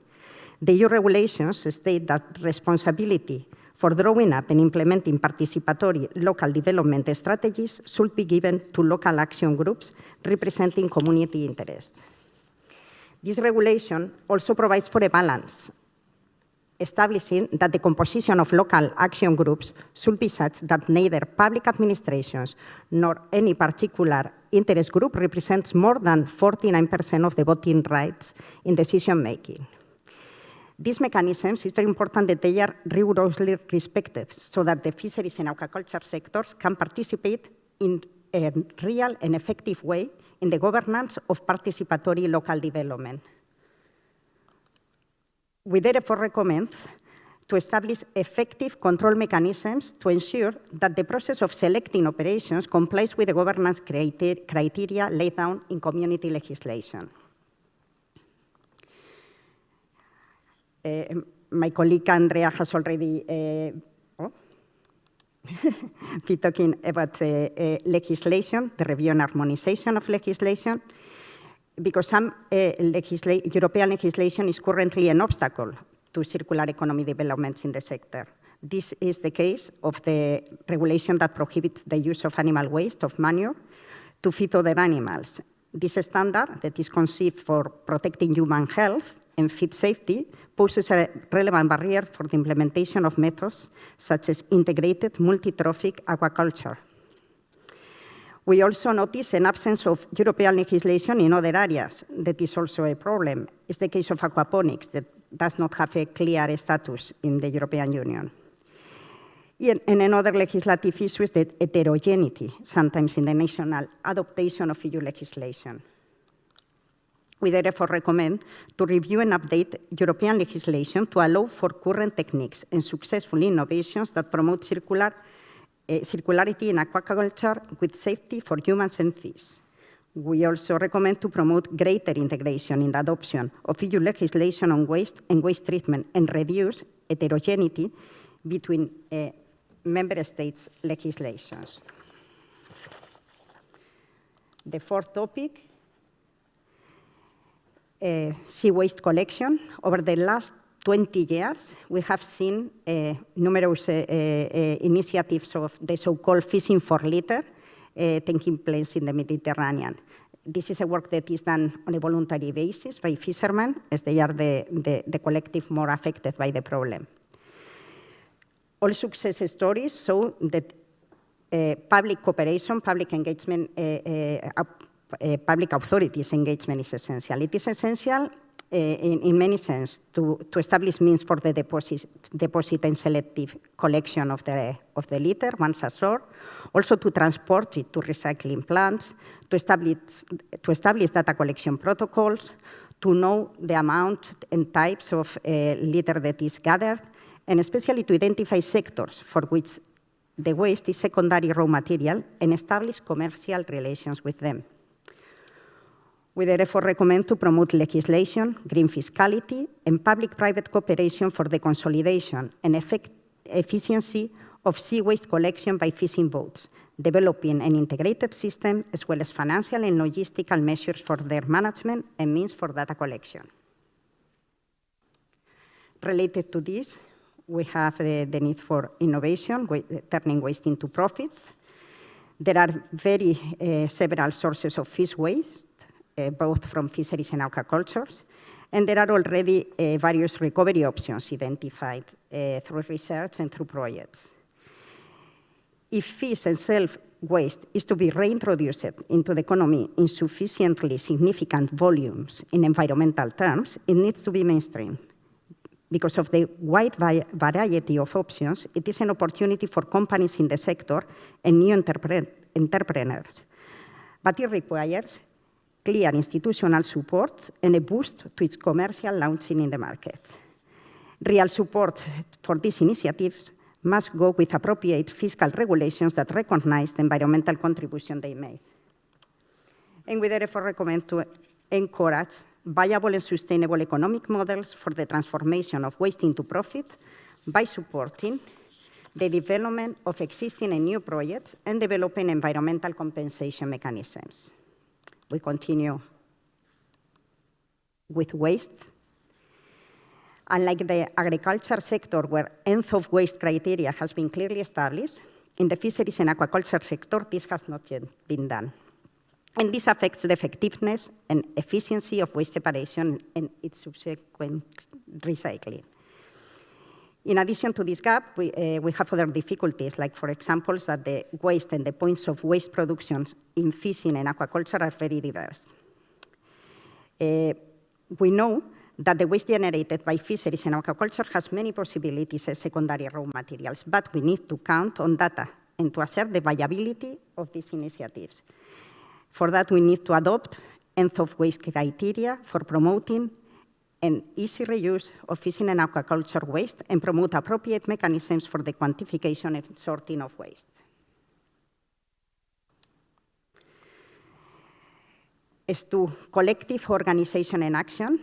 The EU regulations state that responsibility for drawing up and implementing participatory local development strategies should be given to local action groups representing community interest. This regulation also provides for a balance establishing that the composition of local action groups should be such that neither public administrations nor any particular interest group represents more than 49% of the voting rights in decision-making. These mechanisms, it's very important that they are rigorously respected so that the fisheries and aquaculture sectors can participate in a real and effective way in the governance of participatory local development. We therefore recommend to establish effective control mechanisms to ensure that the process of selecting operations complies with the governance criteria laid down in community legislation. My colleague Andrea has already been talking about legislation, the review and harmonization of legislation, because some European legislation is currently an obstacle to circular economy developments in the sector. This is the case of the regulation that prohibits the use of animal waste, of manure, to feed other animals. This standard, that is conceived for protecting human health and feed safety, poses a relevant barrier for the implementation of methods such as integrated multi-trophic aquaculture. We also notice an absence of European legislation in other areas. That is also a problem. It's the case of aquaponics that does not have a clear status in the European Union. And another legislative issue is the heterogeneity, sometimes in the national adaptation of EU legislation. We therefore recommend to review and update European legislation to allow for current techniques and successful innovations that promote circularity in aquaculture with safety for humans and fish. We also recommend to promote greater integration in the adoption of EU legislation on waste and waste treatment and reduce heterogeneity between member states' legislations. The fourth topic, sea waste collection. Over the last 20 years, we have seen numerous initiatives of the so-called fishing for litter taking place in the Mediterranean. This is a work that is done on a voluntary basis by fishermen, as they are the collective more affected by the problem. All success stories show that public cooperation, public engagement, public authorities' engagement is essential. It is essential in many sense to establish means for the deposit and selective collection of the litter once ashore, also to transport it to recycling plants, to establish data collection protocols, to know the amount and types of litter that is gathered, and especially to identify sectors for which the waste is secondary raw material and establish commercial relations with them. We therefore recommend to promote legislation, green fiscality, and public-private cooperation for the consolidation and efficiency of sea waste collection by fishing boats, developing an integrated system as well as financial and logistical measures for their management and means for data collection. Related to this, we have the need for innovation, turning waste into profits. There are several sources of fish waste, both from fisheries and aquaculture, and there are already various recovery options identified through research and through projects. If fish and shell waste is to be reintroduced into the economy in sufficiently significant volumes in environmental terms, it needs to be mainstream. Because of the wide variety of options, it is an opportunity for companies in the sector and new entrepreneurs. But it requires clear institutional support and a boost to its commercial launching in the market. Real support for these initiatives must go with appropriate fiscal regulations that recognize the environmental contribution they made. And we therefore recommend to encourage viable and sustainable economic models for the transformation of waste into profit by supporting the development of existing and new projects and developing environmental compensation mechanisms. We continue with waste. Unlike the agriculture sector, where end of waste criteria has been clearly established, in the fisheries and aquaculture sector, this has not yet been done. And this affects the effectiveness and efficiency of waste separation and its subsequent recycling. In addition to this gap, we have other difficulties, like, for example, that the waste and the points of waste production in fishing and aquaculture are very diverse. We know that the waste generated by fisheries and aquaculture has many possibilities as secondary raw materials, but we need to count on data and to assess the viability of these initiatives. For that, we need to adopt end-of-waste criteria for promoting an easy reuse of fishing and aquaculture waste and promote appropriate mechanisms for the quantification and sorting of waste. As to collective organization and action,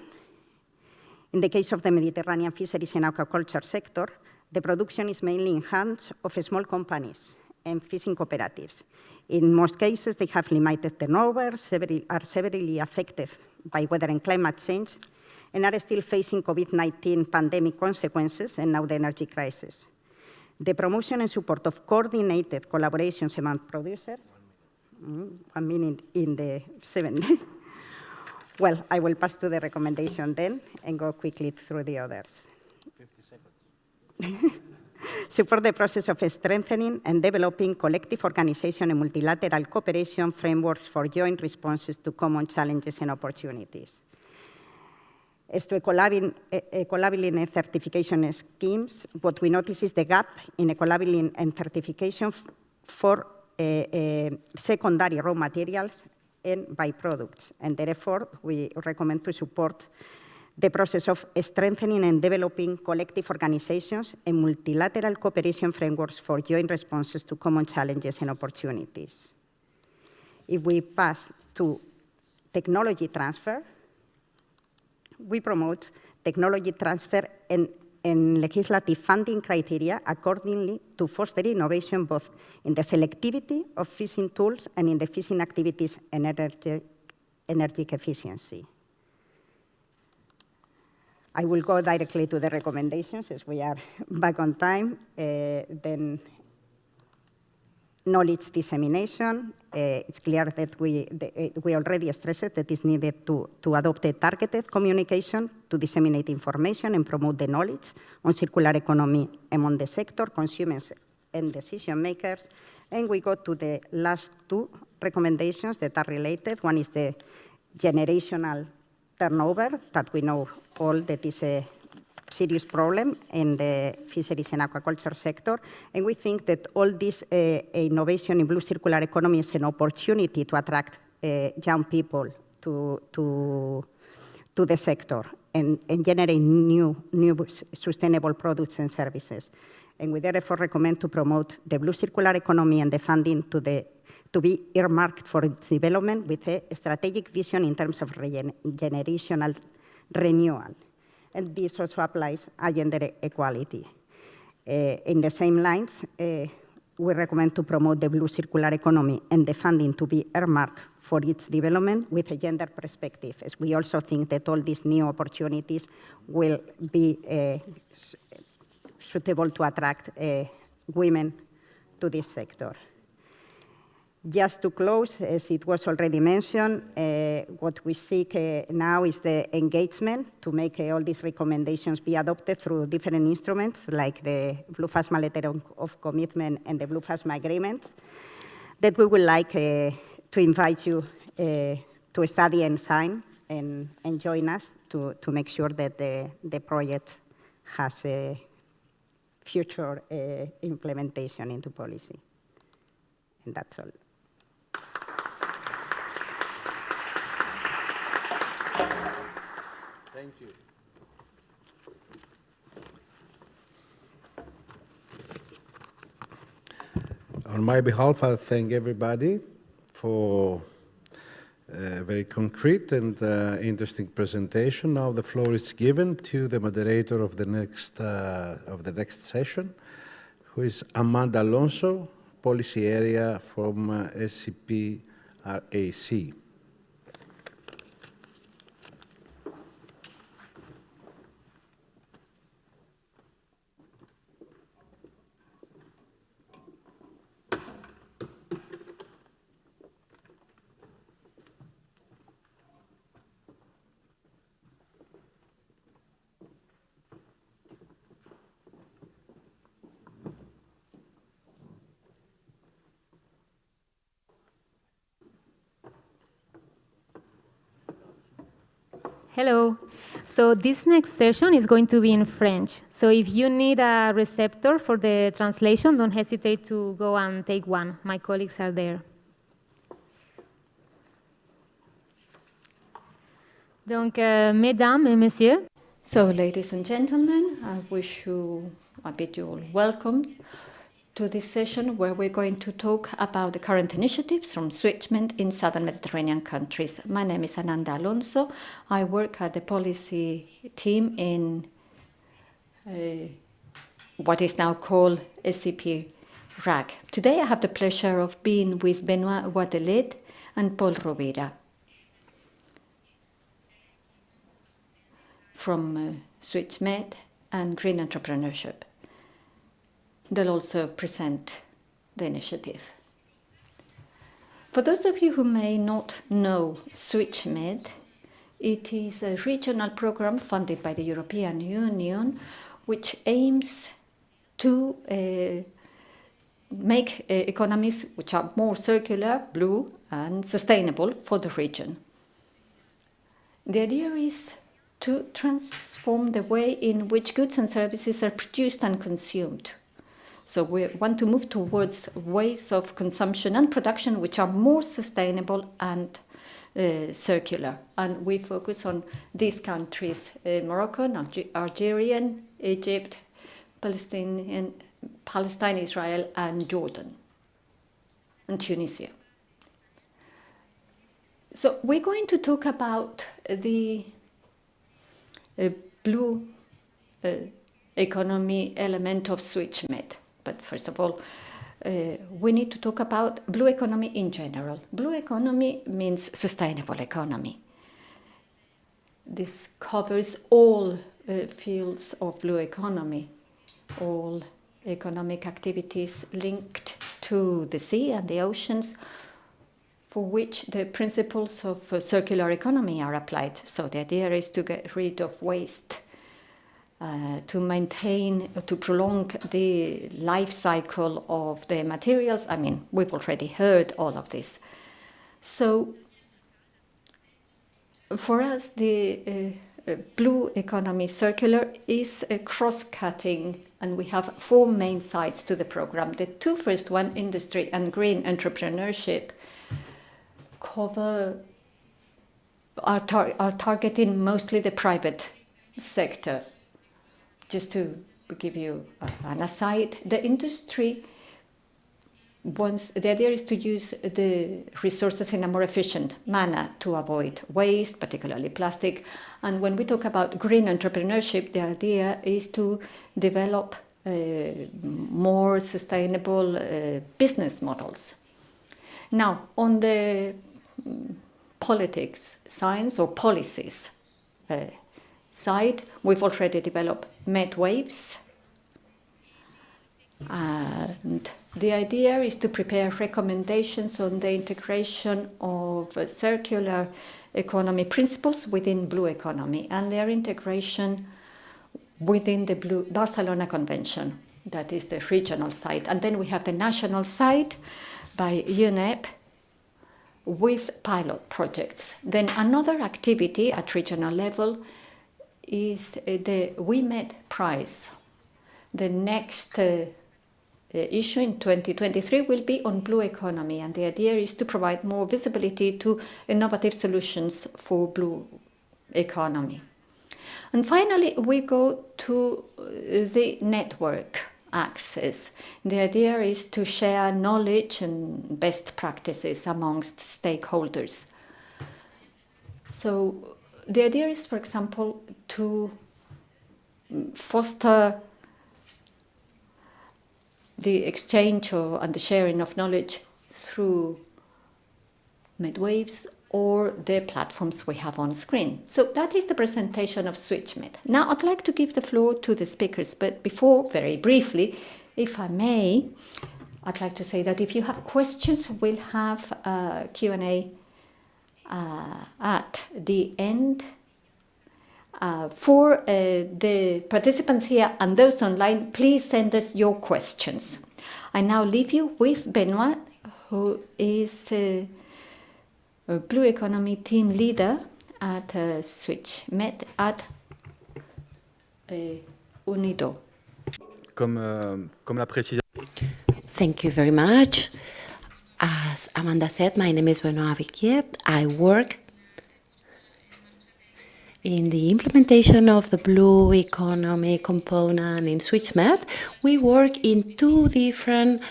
in the case of the Mediterranean fisheries and aquaculture sector, the production is mainly in hands of small companies and fishing cooperatives. In most cases, they have limited turnover, are severely affected by weather and climate change, and are still facing COVID-19 pandemic consequences and now the energy crisis. The promotion and support of coordinated collaborations among producers, 1 minute in the 7. Well, I will pass to the recommendation then and go quickly through the others. 50 seconds. Support the process of strengthening and developing collective organization and multilateral cooperation frameworks for joint responses to common challenges and opportunities. As to eco-labeling and certification schemes, what we notice is the gap in eco-labeling and certification for secondary raw materials and byproducts, and therefore we recommend to support the process of strengthening and developing collective organizations and multilateral cooperation frameworks for joint responses to common challenges and opportunities. If we pass to technology transfer, we promote technology transfer and legislative funding criteria accordingly to foster innovation both in the selectivity of fishing tools and in the fishing activities and energy efficiency. I will go directly to the recommendations as we are back on time. Then knowledge dissemination. It's clear that we already stressed that it's needed to adopt a targeted communication to disseminate information and promote the knowledge on circular economy among the sector, consumers, and decision makers. And we go to the last two recommendations that are related. One is the generational turnover, that we know all that is a serious problem in the fisheries and aquaculture sector. And we think that all this innovation in blue circular economy is an opportunity to attract young people to the sector and generate new sustainable products and services. And we therefore recommend to promote the blue circular economy and the funding to be earmarked for its development with a strategic vision in terms of generational renewal. And this also applies to gender equality. In the same lines, we recommend to promote the blue circular economy and the funding to be earmarked for its development with a gender perspective, as we also think that all these new opportunities will be suitable to attract women to this sector. Just to close, as it was already mentioned, what we seek now is the engagement to make all these recommendations be adopted through different instruments, like the Bluephasma letter of commitment and the Bluephasma agreement, that we would like to invite you to study and sign and join us to make sure that the project has a future implementation into policy. And that's all. Thank you. On my behalf, I thank everybody for a very concrete and interesting presentation. Now the floor is given to the moderator of the next session, who is Amanda Alonso, Policy Area from SCP-RAC. Hello. So this next session is going to be in French. So if you need a receptor for the translation, don't hesitate to go and take one. My colleagues are there. Donc, mesdames et messieurs. So, ladies and gentlemen, I bid you all welcome to this session where we're going to talk about the current initiatives from switchment in southern Mediterranean countries. My name is Ananda Alonso. I work at the policy team in what is now called SCP-RAG. Today I have the pleasure of being with Benoit Watelet and Paul Rovira from SwitchMed and Green Entrepreneurship. They'll also present the initiative. For those of you who may not know SwitchMed, it is a regional program funded by the European Union which aims to make economies which are more circular, blue, and sustainable for the region. The idea is to transform the way in which goods and services are produced and consumed. So we want to move towards ways of consumption and production which are more sustainable and circular. And we focus on these countries, Morocco, Algeria, Egypt, Palestine, Israel, and Jordan, and Tunisia. So we're going to talk about the blue economy element of SwitchMed. But first of all, we need to talk about blue economy in general. Blue economy means sustainable economy. This covers all fields of blue economy, all economic activities linked to the sea and the oceans, for which the principles of circular economy are applied. So the idea is to get rid of waste, to maintain, to prolong the life cycle of the materials. I mean, we've already heard all of this. So for us, the blue economy circular is cross-cutting, and we have 4 main sides to the program. The 2 first one, industry and green entrepreneurship, are targeting mostly the private sector. Just to give you an aside, the industry the idea is to use the resources in a more efficient manner to avoid waste, particularly plastic. And when we talk about green entrepreneurship, the idea is to develop more sustainable business models. Now, on the politics, science, or policies side, we've already developed MedWaves. And the idea is to prepare recommendations on the integration of circular economy principles within blue economy and their integration within the Barcelona Convention. That is the regional side. And then we have the national side by UNEP with pilot projects. Then another activity at regional level is the WeMed Prize. The next issue in 2023 will be on blue economy, and the idea is to provide more visibility to innovative solutions for blue economy. And finally, we go to the network access. The idea is to share knowledge and best practices amongst stakeholders. So the idea is, for example, to foster the exchange and the sharing of knowledge through MedWaves or the platforms we have on screen. So that is the presentation of SwitchMed. Now I'd like to give the floor to the speakers, but before, very briefly, if I may, I'd like to say that if you have questions, we'll have a Q&A at the end. For the participants here and those online, please send us your questions. I now leave you with Benoit, who is a Blue Economy team leader at Switch, met at Unido. Thank you very much. As Amanda said, my name is Benoit Viquier. I work in the implementation of the blue economy component in SwitchMed. We work in two different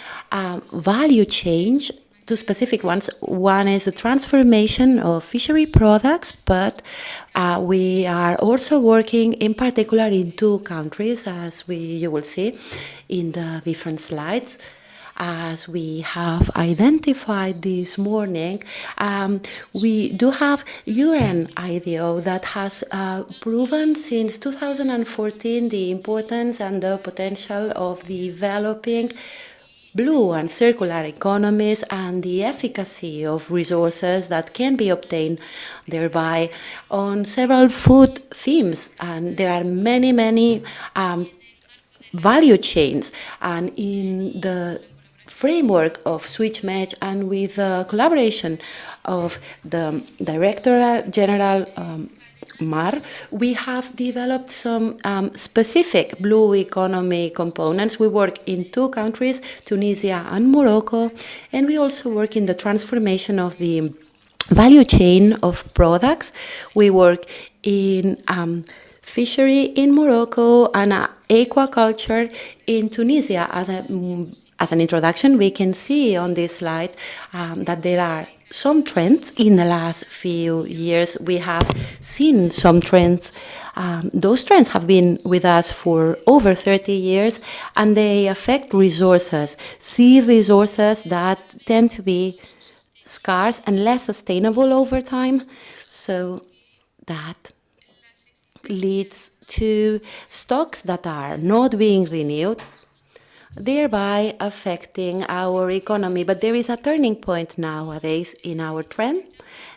value chains, two specific ones. One is the transformation of fishery products, but we are also working in particular in two countries, as you will see in the different slides. As we have identified this morning, we do have UN IDO that has proven since 2014 the importance and the potential of developing blue and circular economies and the efficacy of resources that can be obtained thereby on several food themes. And there are many, many value chains. And in the framework of SwitchMed and with the collaboration of the Director General Mar, we have developed some specific blue economy components. We work in two countries, Tunisia and Morocco, and we also work in the transformation of the value chain of products. We work in fishery in Morocco and aquaculture in Tunisia. As an introduction, we can see on this slide that there are some trends in the last few years. We have seen some trends. Those trends have been with us for over 30 years, and they affect resources, sea resources that tend to be scarce and less sustainable over time. So that leads to stocks that are not being renewed, thereby affecting our economy. But there is a turning point nowadays in our trend,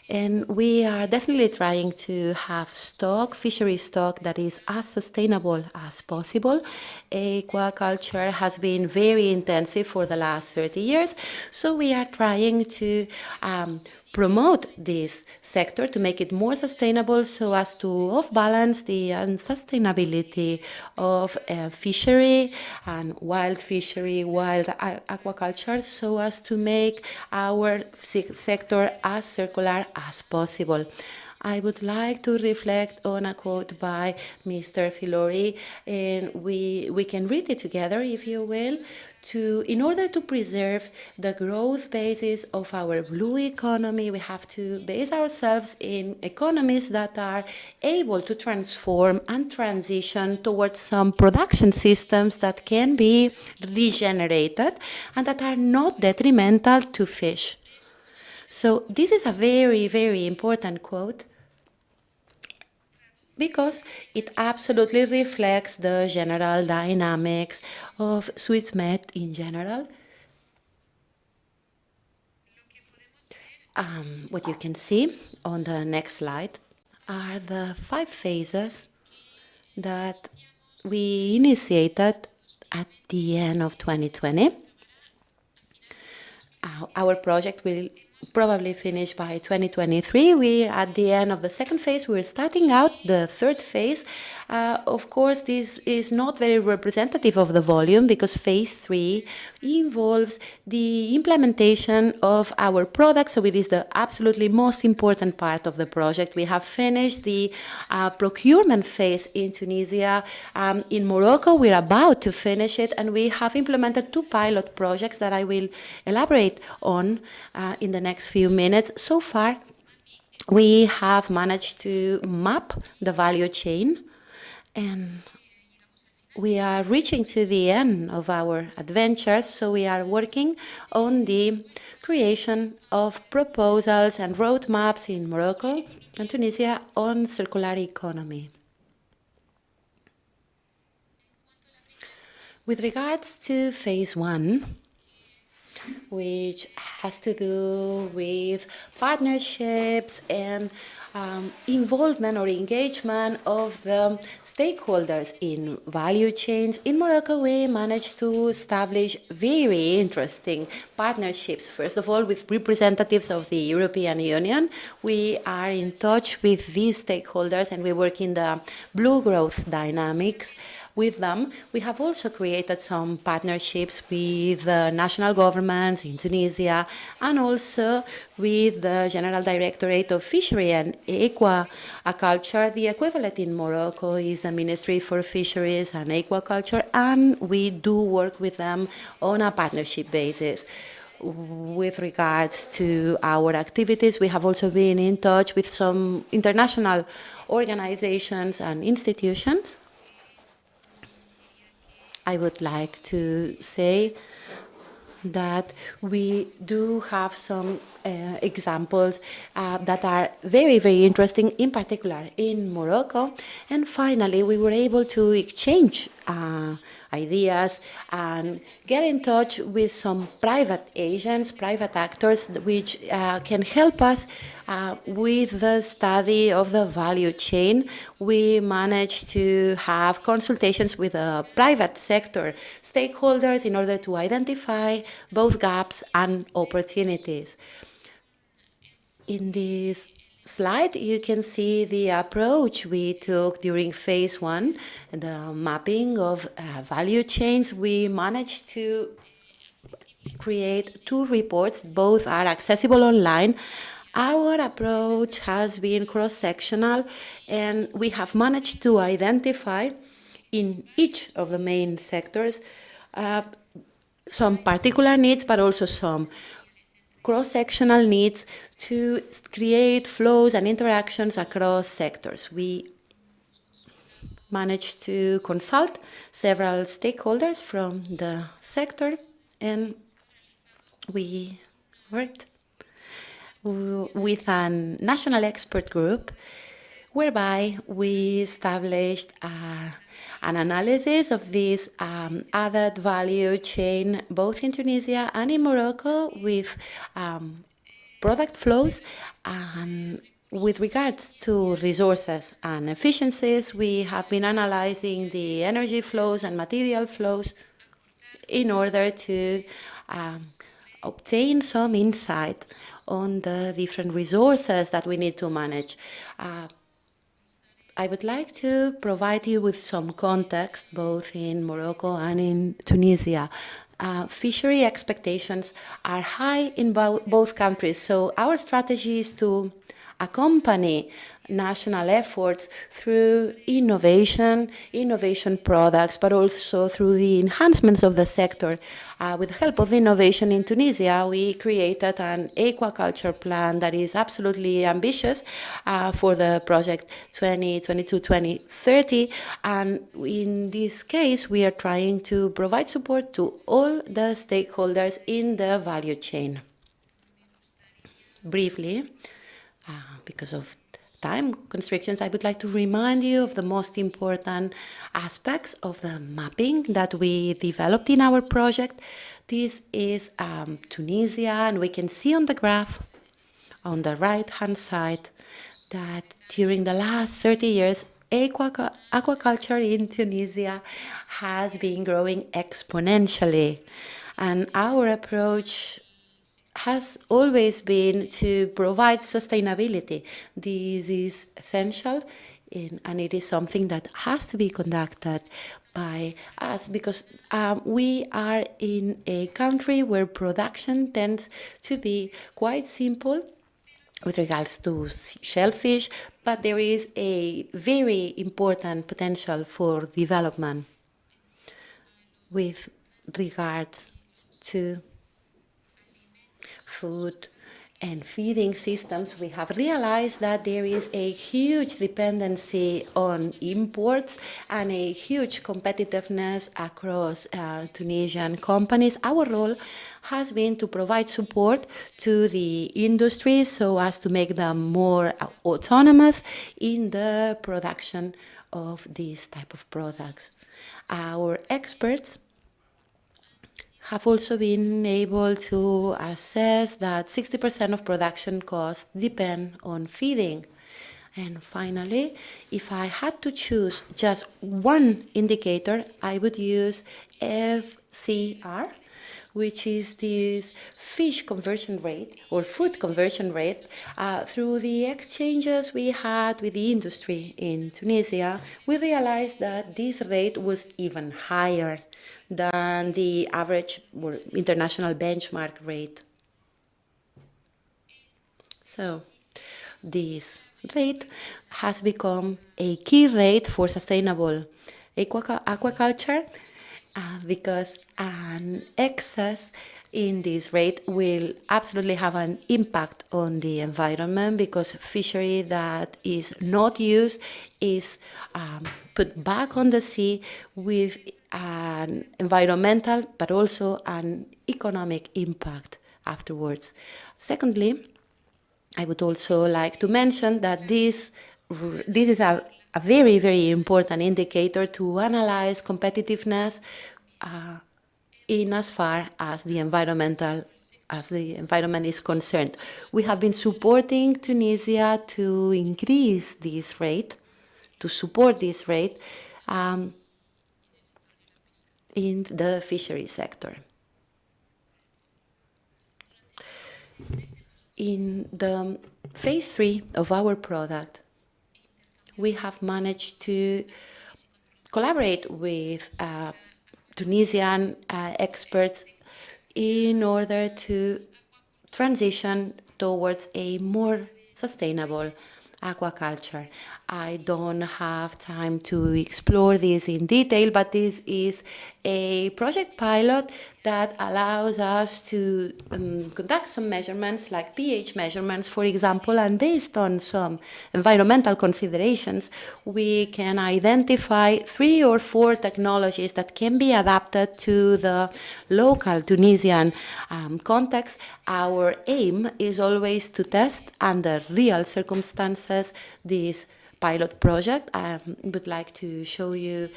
and we are definitely trying to have fishery stock that is as sustainable as possible. Aquaculture has been very intensive for the last 30 years, so we are trying to promote this sector to make it more sustainable so as to off-balance the unsustainability of fishery and wild fishery, wild aquaculture, so as to make our sector as circular as possible. I would like to reflect on a quote by Mr. Filori, and we can read it together, if you will. In order to preserve the growth basis of our blue economy, we have to base ourselves in economies that are able to transform and transition towards some production systems that can be regenerated and that are not detrimental to fish. So this is a very, very important quote, because it absolutely reflects the general dynamics of SwitchMed in general. What you can see on the next slide are the 5 phases that we initiated at the end of 2020. Our project will probably finish by 2023. We're at the end of the second phase. We're starting out the third phase. Of course, this is not very representative of the volume because phase 3 involves the implementation of our products. So it is the absolutely most important part of the project. We have finished the procurement phase in Tunisia. In Morocco, we're about to finish it, and we have implemented 2 pilot projects that I will elaborate on in the next few minutes. So far, we have managed to map the value chain, and we are reaching to the end of our adventures. So we are working on the creation of proposals and roadmaps in Morocco and Tunisia on circular economy. With regards to phase 1, which has to do with partnerships and involvement or engagement of the stakeholders in value chains. In Morocco, we managed to establish very interesting partnerships. First of all, with representatives of the European Union. We are in touch with these stakeholders and we work in the blue growth dynamics with them. We have also created some partnerships with national governments in Tunisia and also with the General Directorate of Fisheries and Aquaculture. The equivalent in Morocco is the Ministry for Fisheries and Aquaculture, and we do work with them on a partnership basis. With regards to our activities, we have also been in touch with some international organizations and institutions. I would like to say that we do have some examples that are very, very interesting, in particular in Morocco. And finally, we were able to exchange ideas and get in touch with some private agents, private actors, which can help us with the study of the value chain. We managed to have consultations with the private sector stakeholders in order to identify both gaps and opportunities. In this slide, you can see the approach we took during phase 1, the mapping of value chains. We managed to create 2 reports. Both are accessible online. Our approach has been cross-sectional, and we have managed to identify in each of the main sectors some particular needs, but also some cross-sectional needs to create flows and interactions across sectors. We managed to consult several stakeholders from the sector, and we worked with a national expert group whereby we established an analysis of this added value chain both in Tunisia and in Morocco with product flows. And with regards to resources and efficiencies, we have been analyzing the energy flows and material flows in order to obtain some insight on the different resources that we need to manage. I would like to provide you with some context, both in Morocco and in Tunisia. Fishery expectations are high in both countries, so our strategy is to accompany national efforts through innovation products, but also through the enhancements of the sector. With the help of innovation in Tunisia, we created an aquaculture plan that is absolutely ambitious for the project 2022-2030. And in this case, we are trying to provide support to all the stakeholders in the value chain. Briefly, because of time constrictions, I would like to remind you of the most important aspects of the mapping that we developed in our project. This is Tunisia, and we can see on the graph on the right-hand side that during the last 30 years, aquaculture in Tunisia has been growing exponentially. And our approach has always been to provide sustainability. This is essential, and it is something that has to be conducted by us because we are in a country where production tends to be quite simple with regards to shellfish, but there is a very important potential for development with regards to food and feeding systems. We have realized that there is a huge dependency on imports and a huge competitiveness across Tunisian companies. Our role has been to provide support to the industry so as to make them more autonomous in the production of these type of products. Our experts have also been able to assess that 60% of production costs depend on feeding. And finally, if I had to choose just one indicator, I would use FCR, which is this fish conversion rate or food conversion rate. Through the exchanges we had with the industry in Tunisia, we realized that this rate was even higher than the average or international benchmark rate. So this rate has become a key rate for sustainable aquaculture because an excess in this rate will absolutely have an impact on the environment, because fishery that is not used is put back on the sea with an environmental but also an economic impact afterwards. Secondly, I would also like to mention that this is a very, very important indicator to analyze competitiveness in as far as the environment is concerned. We have been supporting Tunisia to increase this rate, to support this rate in the fishery sector. In the phase 3 of our product, we have managed to collaborate with Tunisian experts in order to transition towards a more sustainable aquaculture. I don't have time to explore this in detail, but this is a project pilot that allows us to conduct some measurements, like pH measurements, for example, and based on some environmental considerations, we can identify 3 or 4 technologies that can be adapted to the local Tunisian context. Our aim is always to test under real circumstances this pilot project. I would like to show you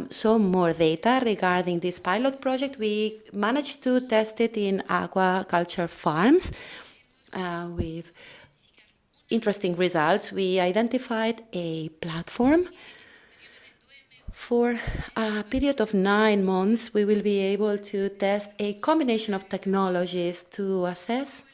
some more data regarding this pilot project. We managed to test it in aquaculture farms with interesting results. We identified a platform. For a period of 9 months, we will be able to test a combination of technologies to assess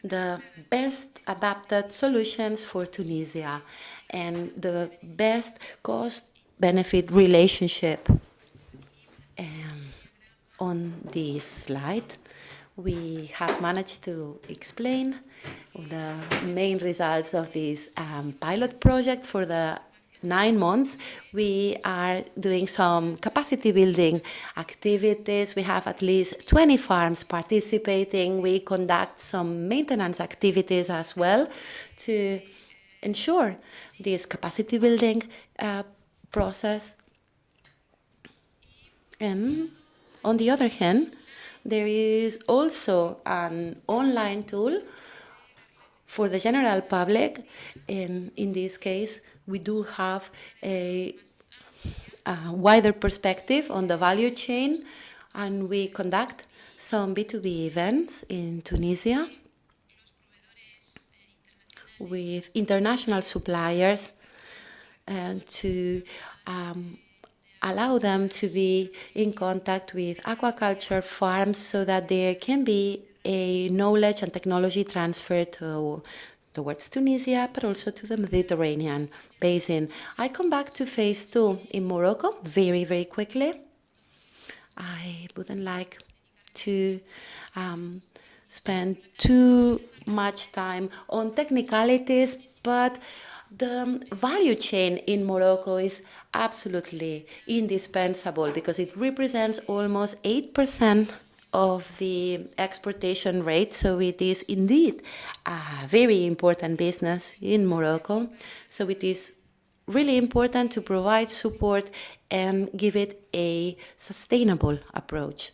the best adapted solutions for Tunisia and the best cost-benefit relationship. On this slide, we have managed to explain the main results of this pilot project. For the 9 months, we are doing some capacity building activities. We have at least 20 farms participating. We conduct some maintenance activities as well to ensure this capacity building process. And on the other hand, there is also an online tool for the general public, and in this case, we do have a wider perspective on the value chain, and we conduct some B2B events in Tunisia with international suppliers and to allow them to be in contact with aquaculture farms so that there can be a knowledge and technology transfer towards Tunisia, but also to the Mediterranean basin. I come back to phase 2 in Morocco very, very quickly. I wouldn't like to spend too much time on technicalities, but the value chain in Morocco is absolutely indispensable because it represents almost 8% of the exportation rate. So it is indeed a very important business in Morocco. So it is really important to provide support and give it a sustainable approach.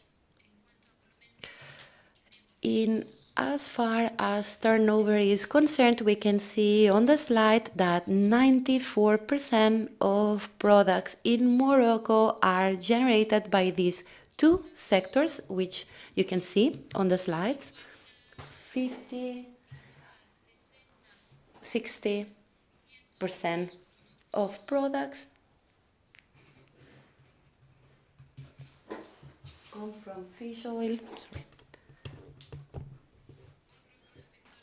As far as turnover is concerned, we can see on the slide that 94% of products in Morocco are generated by these 2 sectors, which you can see on the slides. 60% of products come from fish oil. Sorry.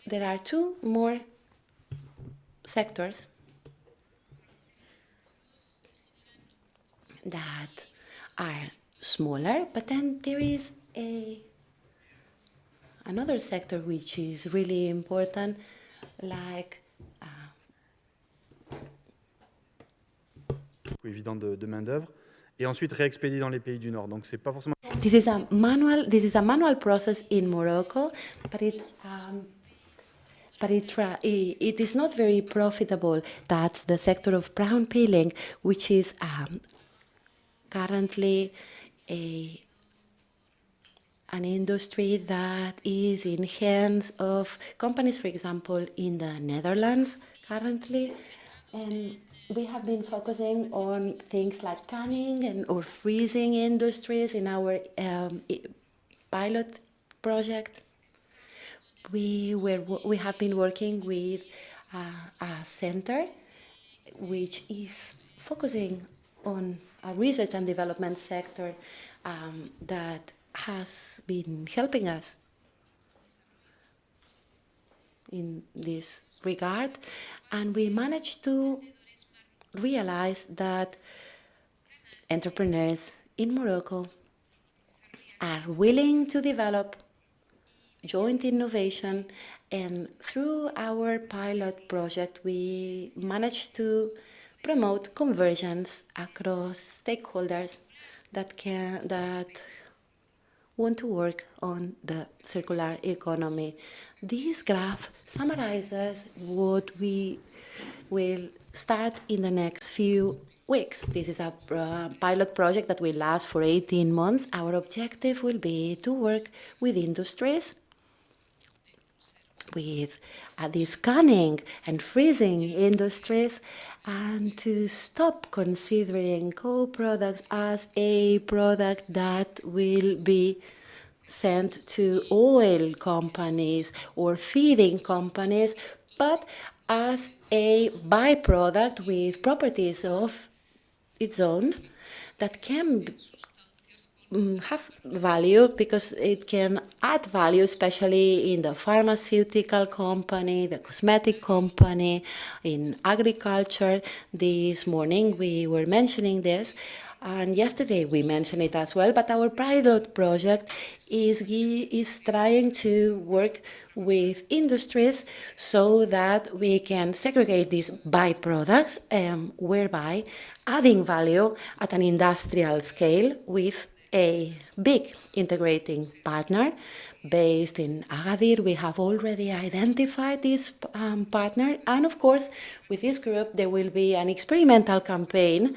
There are two more sectors that are smaller, but then there is another sector which is really important, like évident de main-d'œuvre, et ensuite réexpédié dans les pays du Nord. Donc c'est pas forcément. This is a manual process in Morocco, but it is not very profitable. That's the sector of brown peeling, which is currently an industry that is in hands of companies, for example, in the Netherlands currently. And we have been focusing on things like canning or freezing industries in our pilot project. We have been working with a center which is focusing on a research and development sector that has been helping us in this regard, and we managed to realize that entrepreneurs in Morocco are willing to develop joint innovation, and through our pilot project we managed to promote convergence across stakeholders that want to work on the circular economy. This graph summarizes what we will start in the next few weeks. This is a pilot project that will last for 18 months. Our objective will be to work with industries, with the scanning and freezing industries, and to stop considering co-products as a product that will be sent to oil companies or feeding companies, but as a byproduct with properties of its own that can have value, because it can add value, especially in the pharmaceutical company, the cosmetic company, in agriculture. This morning we were mentioning this, and yesterday we mentioned it as well, but our pilot project is trying to work with industries so that we can segregate these byproducts, whereby adding value at an industrial scale with a big integrating partner based in Agadir. We have already identified this partner, and of course with this group there will be an experimental campaign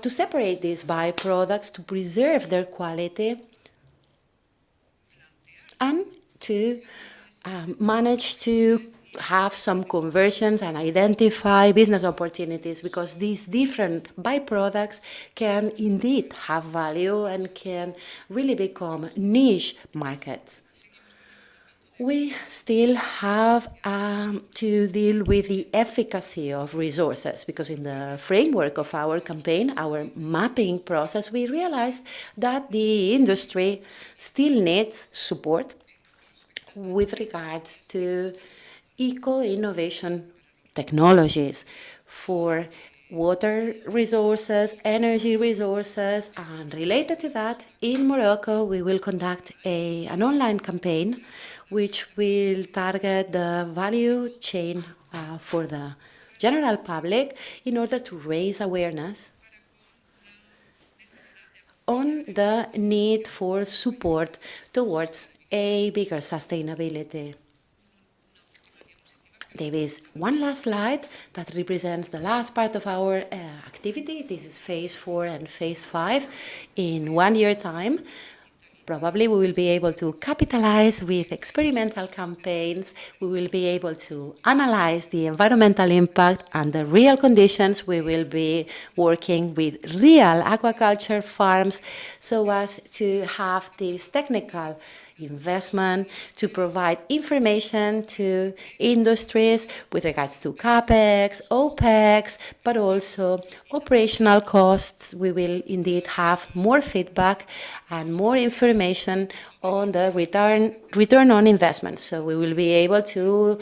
to separate these byproducts, to preserve their quality, and to manage to have some conversions and identify business opportunities, because these different byproducts can indeed have value and can really become niche markets. We still have to deal with the efficacy of resources, because in the framework of our campaign, our mapping process, we realized that the industry still needs support with regards to eco-innovation technologies for water resources, energy resources, and related to that, in Morocco we will conduct an online campaign which will target the value chain for the general public in order to raise awareness on the need for support towards a bigger sustainability. There is one last slide that represents the last part of our activity. This is phase 4 and phase 5. In 1 year time, probably we will be able to capitalize with experimental campaigns. We will be able to analyze the environmental impact and the real conditions. We will be working with real aquaculture farms so as to have this technical investment, to provide information to industries with regards to CAPEX, OPEX, but also operational costs. We will indeed have more feedback and more information on the return on investment. So we will be able to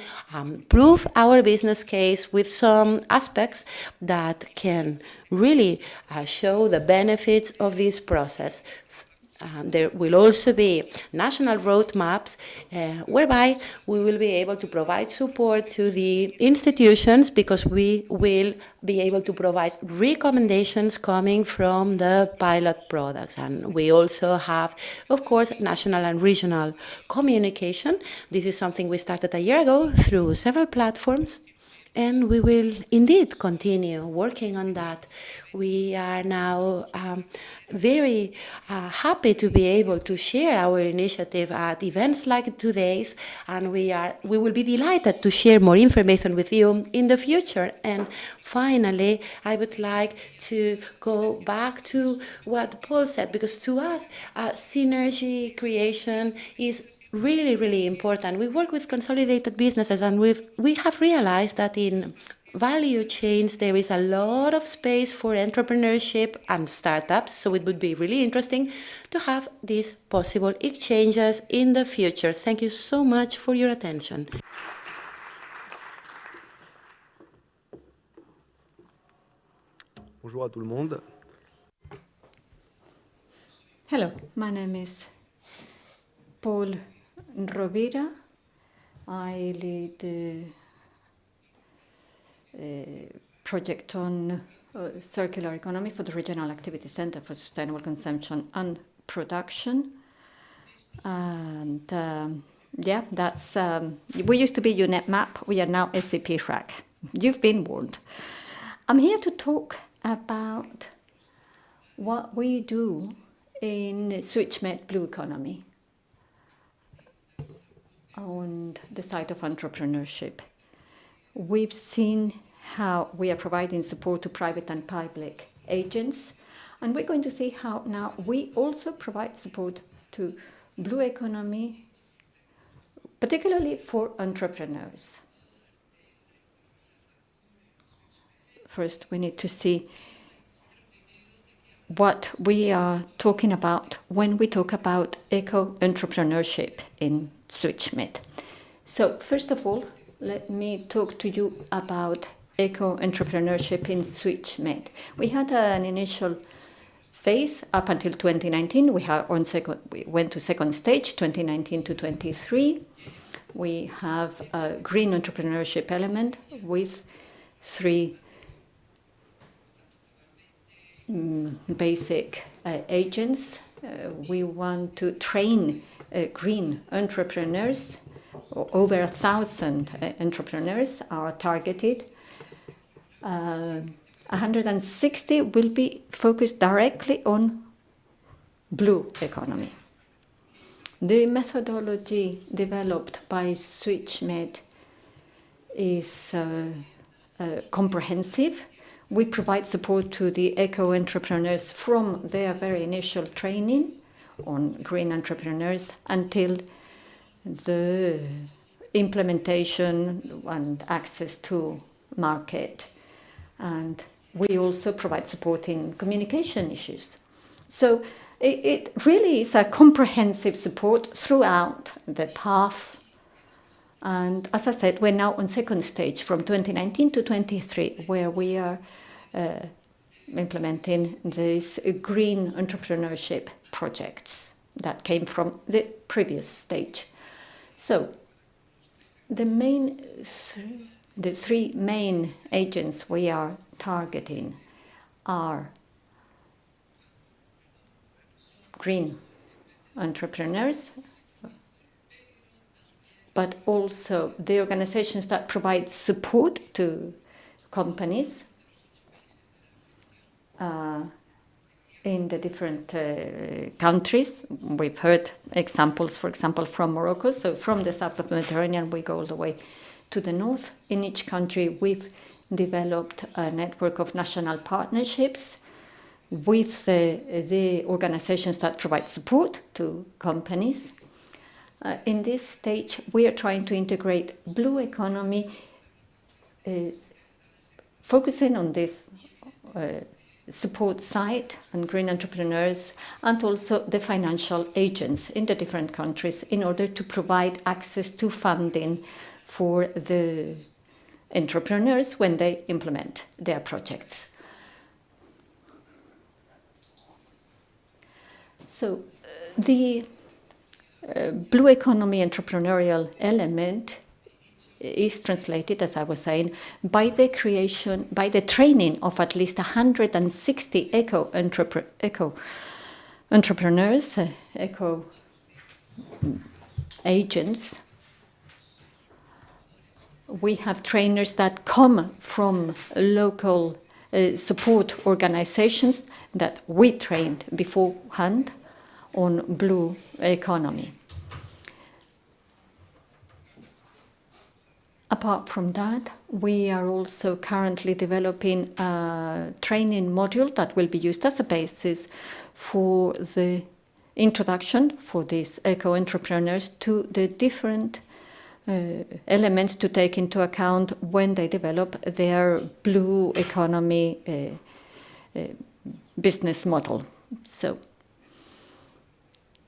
prove our business case with some aspects that can really show the benefits of this process. There will also be national roadmaps whereby we will be able to provide support to the institutions, because we will be able to provide recommendations coming from the pilot products. And we also have, of course, national and regional communication. This is something we started a year ago through several platforms. And we will indeed continue working on that. We are now very happy to be able to share our initiative at events like today's, and we will be delighted to share more information with you in the future. And finally, I would like to go back to what Paul said, because to us, synergy creation is really, really important. We work with consolidated businesses, and we have realized that in value chains there is a lot of space for entrepreneurship and startups, so it would be really interesting to have these possible exchanges in the future. Thank you so much for your attention. Bonjour à tout le monde. Hello, my name is Paul Rovira. I lead the project on circular economy for the Regional Activity Center for Sustainable Consumption and Production. And yeah, that's we used to be UNEP-MAP. We are now SCP-FRAC. You've been warned. I'm here to talk about what we do in SwitchMed Blue Economy on the side of entrepreneurship. We've seen how we are providing support to private and public agents, and we're going to see how now we also provide support to Blue Economy, particularly for entrepreneurs. First, we need to see what we are talking about when we talk about eco-entrepreneurship in SwitchMed. So first of all, let me talk to you about eco-entrepreneurship in SwitchMed. We had an initial phase up until 2019. We went to second stage, 2019 to 23. We have a green entrepreneurship element with 3 basic agents. We want to train green entrepreneurs. Over 1,000 entrepreneurs are targeted. 160 will be focused directly on blue economy. The methodology developed by SwitchMed is comprehensive. We provide support to the eco-entrepreneurs from their very initial training on green entrepreneurs until the implementation and access to market. And we also provide support in communication issues. So it really is a comprehensive support throughout the path. And as I said, we're now on second stage from 2019 to 23, where we are implementing these green entrepreneurship projects that came from the previous stage. So the 3 main agents we are targeting are green entrepreneurs, but also the organizations that provide support to companies in the different countries. We've heard examples, for example, from Morocco. So from the south of the Mediterranean, we go all the way to the north. In each country, we've developed a network of national partnerships with the organizations that provide support to companies. in this stage, we are trying to integrate blue economy, focusing on this support side and green entrepreneurs, and also the financial agents in the different countries in order to provide access to funding for the entrepreneurs when they implement their projects. So the blue economy entrepreneurial element is translated, as I was saying, by the training of at least 160 eco entrepreneurs, eco agents. We have trainers that come from local support organizations that we trained beforehand on blue economy. Apart from that, we are also currently developing a training module that will be used as a basis for the introduction for these eco-entrepreneurs to the different elements to take into account when they develop their blue economy business model. So,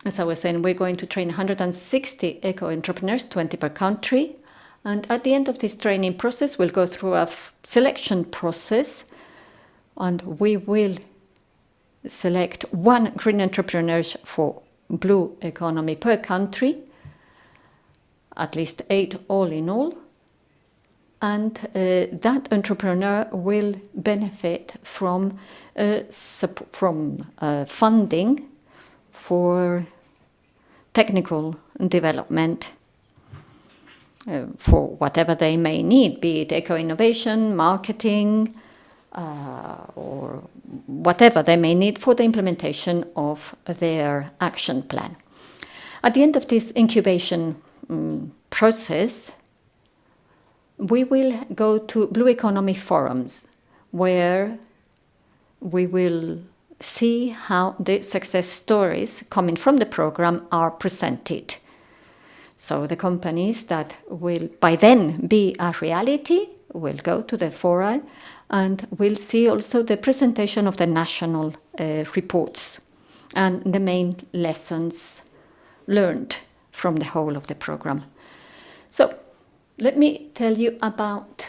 as I was saying, we're going to train 160 eco-entrepreneurs, 20 per country. And at the end of this training process, we'll go through a selection process, and we will select one green entrepreneur for blue economy per country, at least 8 all in all. And that entrepreneur will benefit from funding for technical development for whatever they may need, be it eco-innovation, marketing, or whatever they may need for the implementation of their action plan. At the end of this incubation process, we will go to blue economy forums where we will see how the success stories coming from the program are presented. So the companies that will by then be a reality will go to the fora, and we'll see also the presentation of the national reports and the main lessons learned from the whole of the program. So let me tell you about,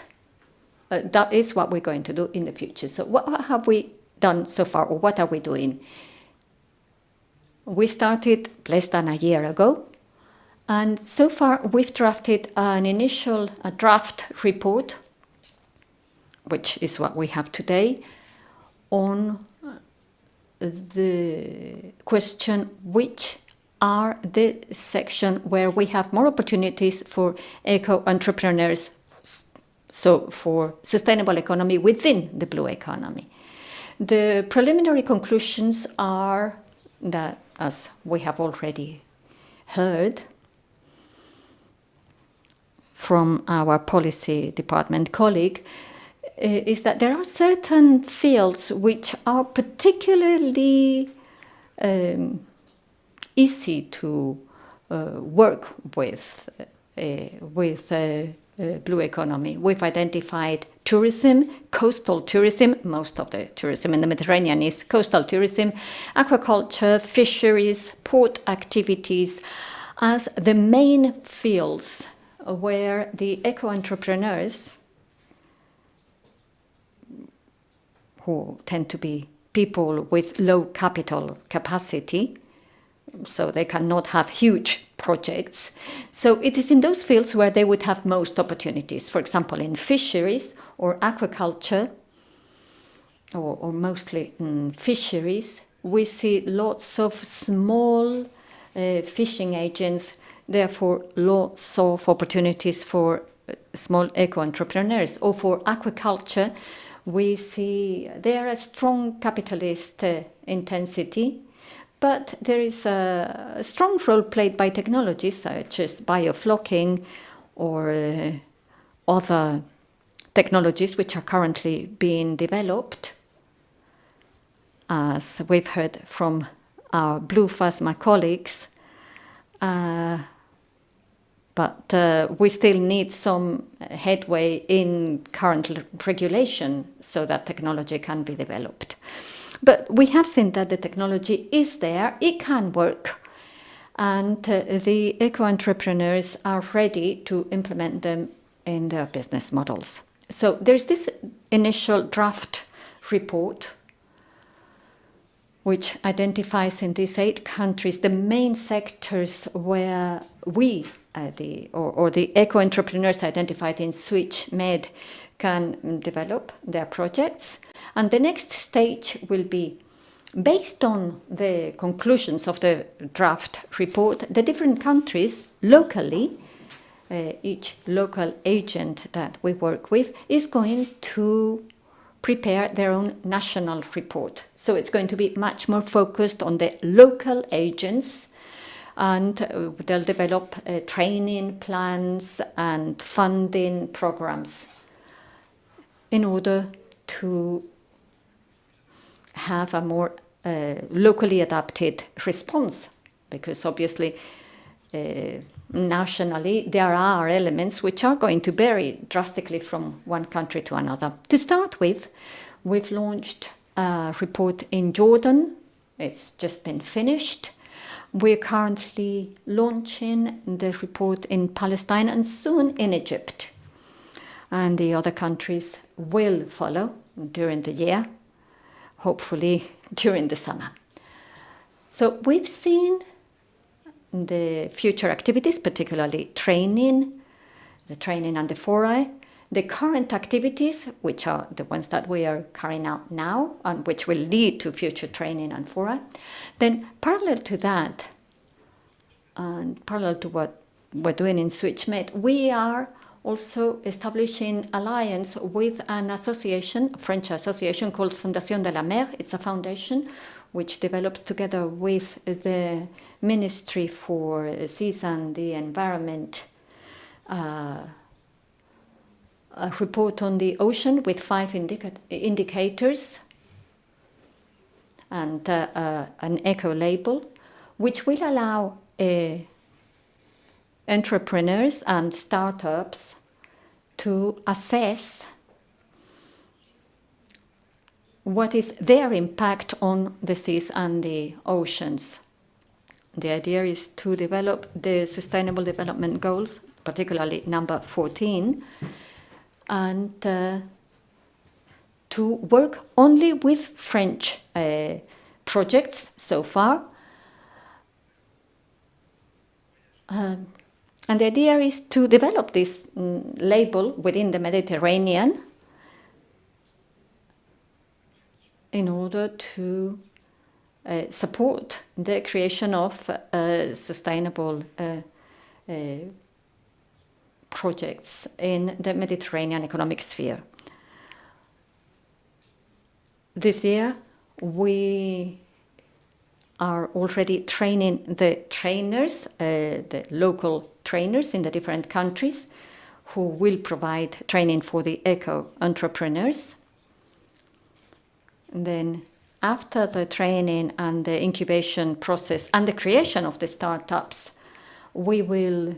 that is what we're going to do in the future. So what have we done so far, or what are we doing? We started less than a year ago. And so far, we've drafted a draft report, which is what we have today, on the question which are the section where we have more opportunities for eco-entrepreneurs, so for sustainable economy within the blue economy. The preliminary conclusions are that, as we have already heard, from our policy department colleague, is that there are certain fields which are particularly easy to work with blue economy. We've identified tourism, coastal tourism, most of the tourism in the Mediterranean is coastal tourism, aquaculture, fisheries, port activities as the main fields where the eco-entrepreneurs, who tend to be people with low capital capacity, so they cannot have huge projects. So it is in those fields where they would have most opportunities. For example, in fisheries or aquaculture, or mostly in fisheries, we see lots of small fishing agents, therefore lots of opportunities for small eco-entrepreneurs. Or for aquaculture, we see there a strong capitalist intensity, but there is a strong role played by technologies such as bioflocking or other technologies which are currently being developed. As we've heard from our Bluephasma colleagues, But we still need some headway in current regulation so that technology can be developed. But we have seen that the technology is there, it can work, and the eco-entrepreneurs are ready to implement them in their business models. So there's this initial draft report which identifies in these 8 countries the main sectors where we, the eco-entrepreneurs identified in SwitchMed, can develop their projects. And the next stage will be, based on the conclusions of the draft report, the different countries locally, each local agent that we work with is going to prepare their own national report. So it's going to be much more focused on the local agents, and they'll develop training plans and funding programs in order to have a more locally adapted response, because obviously nationally there are elements which are going to vary drastically from one country to another. To start with, we've launched a report in Jordan. It's just been finished. We're currently launching the report in Palestine and soon in Egypt. And the other countries will follow during the year, hopefully during the summer. So we've seen the future activities, particularly training, the training and the fora, the current activities, which are the ones that we are carrying out now and which will lead to future training and fora. Then parallel to that, and parallel to what we're doing in SwitchMed, we are also establishing alliance with an association, a French association called Fondation de la Mer. It's a foundation which develops together with the Ministry for Seas and the Environment a report on the ocean with 5 indicators and an eco label, which will allow entrepreneurs and startups to assess what is their impact on the seas and the oceans. The idea is to develop the Sustainable Development Goals, particularly number 14, and to work only with French projects so far. And the idea is to develop this label within the Mediterranean in order to support the creation of sustainable projects in the Mediterranean economic sphere. This year, we are already training the trainers, the local trainers in the different countries, who will provide training for the eco-entrepreneurs. Then after the training and the incubation process and the creation of the startups, we will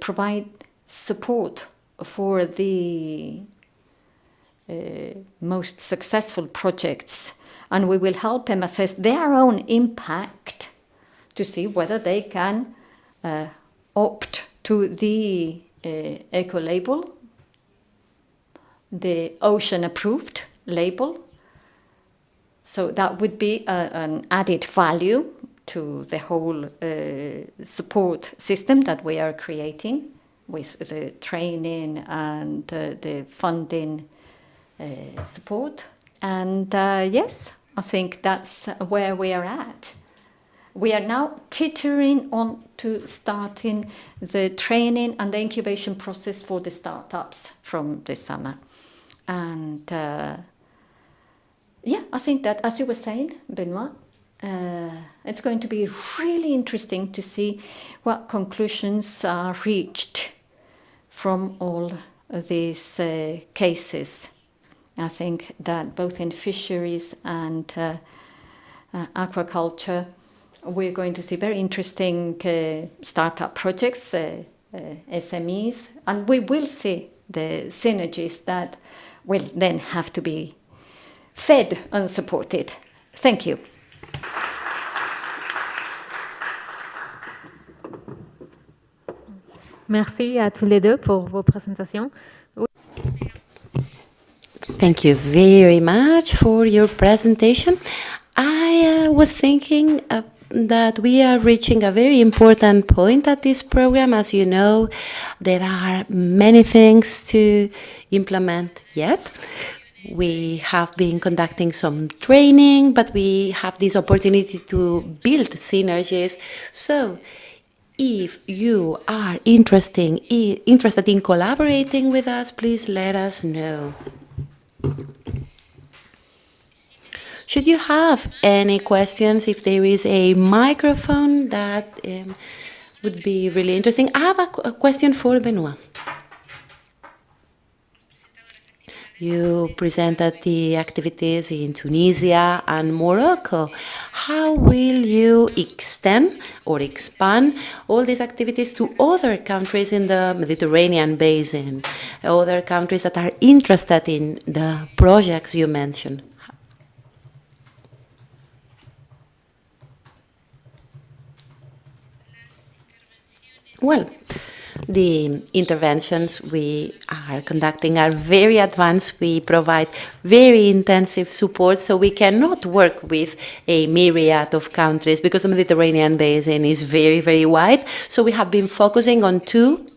provide support for the most successful projects, and we will help them assess their own impact to see whether they can opt to the eco label, the ocean approved label. So that would be an added value to the whole support system that we are creating with the training and the funding support. And yes, I think that's where we are at. We are now teetering on to starting the training and the incubation process for the startups from this summer. And yeah, I think that, as you were saying, Benoit, it's going to be really interesting to see what conclusions are reached from all these cases. I think that both in fisheries and aquaculture, we're going to see very interesting startup projects SMEs, and we will see the synergies that will then have to be fed and supported. Thank you. Merci à tous les deux pour vos présentations. Thank you very much for your presentation. I was thinking that we are reaching a very important point at this program. As you know, there are many things to implement yet. We have been conducting some training, but we have this opportunity to build synergies. So if you are interested in collaborating with us, please let us know. Should you have any questions, if there is a microphone, that would be really interesting. I have a question for Benoit. You presented the activities in Tunisia and Morocco. How will you extend or expand all these activities to other countries in the Mediterranean basin, other countries that are interested in the projects you mentioned? Well, the interventions we are conducting are very advanced. We provide very intensive support, so we cannot work with a myriad of countries because the Mediterranean basin is very, very wide. So we have been focusing on 2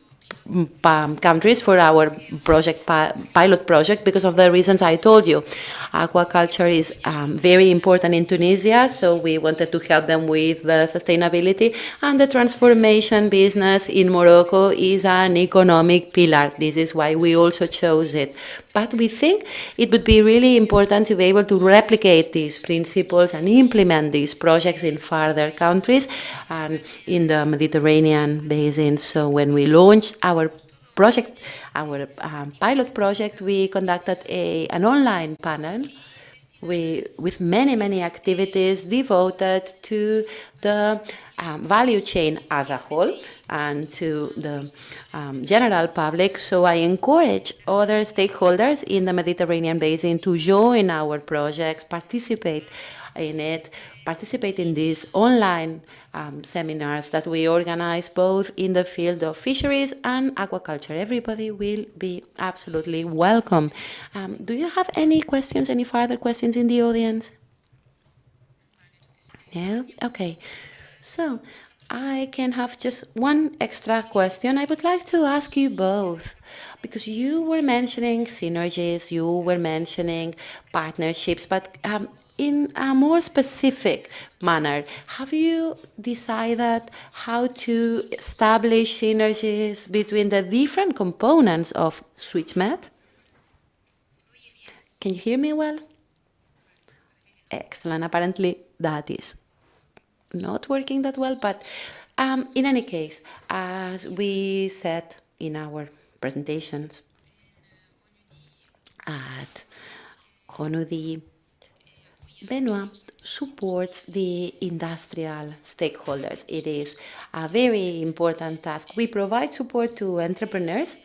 countries for our project pilot project because of the reasons I told you. Aquaculture is very important in Tunisia, so we wanted to help them with the sustainability, and the transformation business in Morocco is an economic pillar. This is why we also chose it. But we think it would be really important to be able to replicate these principles and implement these projects in further countries and in the Mediterranean basin. So when we launched our project, our pilot project, we conducted an online panel with many activities devoted to the value chain as a whole and to the general public. So I encourage other stakeholders in the Mediterranean basin to join our projects, participate in it, participate in these online seminars that we organize both in the field of fisheries and aquaculture. Everybody will be absolutely welcome. Do you have any questions, any further questions in the audience? No? Okay. So I can have just one extra question. I would like to ask you both, because you were mentioning synergies, you were mentioning partnerships, but in a more specific manner, have you decided how to establish synergies between the different components of SwitchMed? Can you hear me well? Excellent. Apparently that is not working that well, but in any case, as we said in our presentations at ONUDI, Benoit supports the industrial stakeholders. It is a very important task. We provide support to entrepreneurs,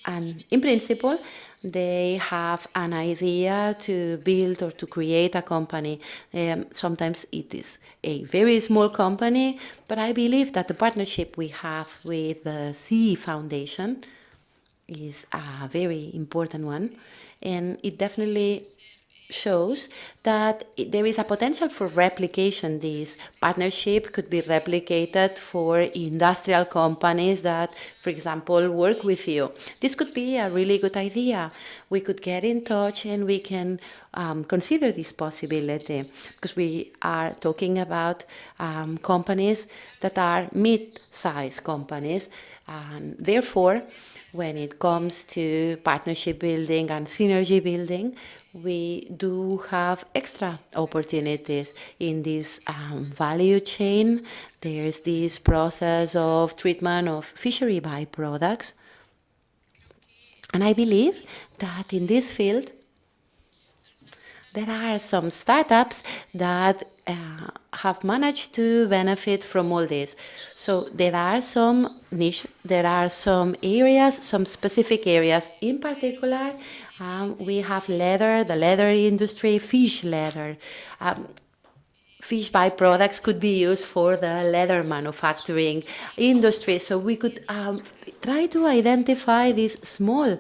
and in principle, they have an idea to build or to create a company. Sometimes it is a very small company, but I believe that the partnership we have with the CE Foundation is a very important one, and it definitely shows that there is a potential for replication. This partnership could be replicated for industrial companies that, for example, work with you. This could be a really good idea. We could get in touch and we can consider this possibility, because we are talking about companies that are mid-sized companies, and therefore, when it comes to partnership building and synergy building, we do have extra opportunities in this value chain. There's this process of treatment of fishery byproducts. And I believe that in this field, there are some startups that have managed to benefit from all this. So there are some niche, there are some areas, some specific areas. In particular, we have leather, the leather industry, fish leather. Fish byproducts could be used for the leather manufacturing industry. So we could try to identify these small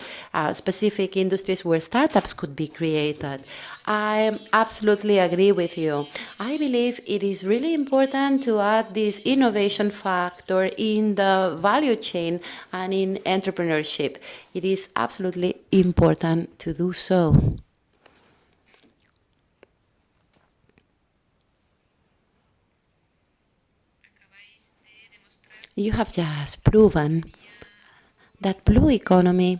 specific industries where startups could be created. I absolutely agree with you. I believe it is really important to add this innovation factor in the value chain and in entrepreneurship. It is absolutely important to do so. You have just proven that blue economy,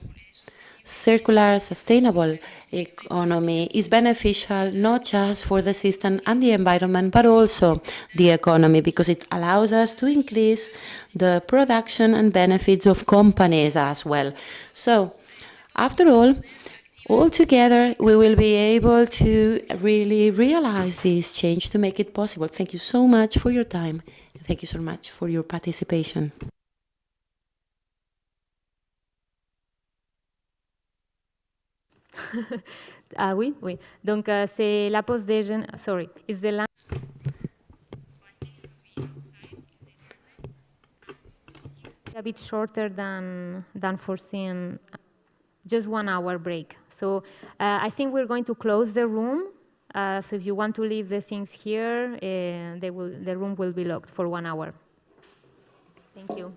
circular, sustainable economy is beneficial not just for the system and the environment, but also the economy, because it allows us to increase the production and benefits of companies as well. So, after all together, we will be able to really realize this change to make it possible. Thank you so much for your time. Thank you so much for your participation. Oui, oui. Donc, c'est la pause déjeuner. Sorry, is the lunch. A bit shorter than foreseen. Just 1 hour break. So I think we're going to close the room. So if you want to leave the things here, the room will be locked for 1 hour. Thank you.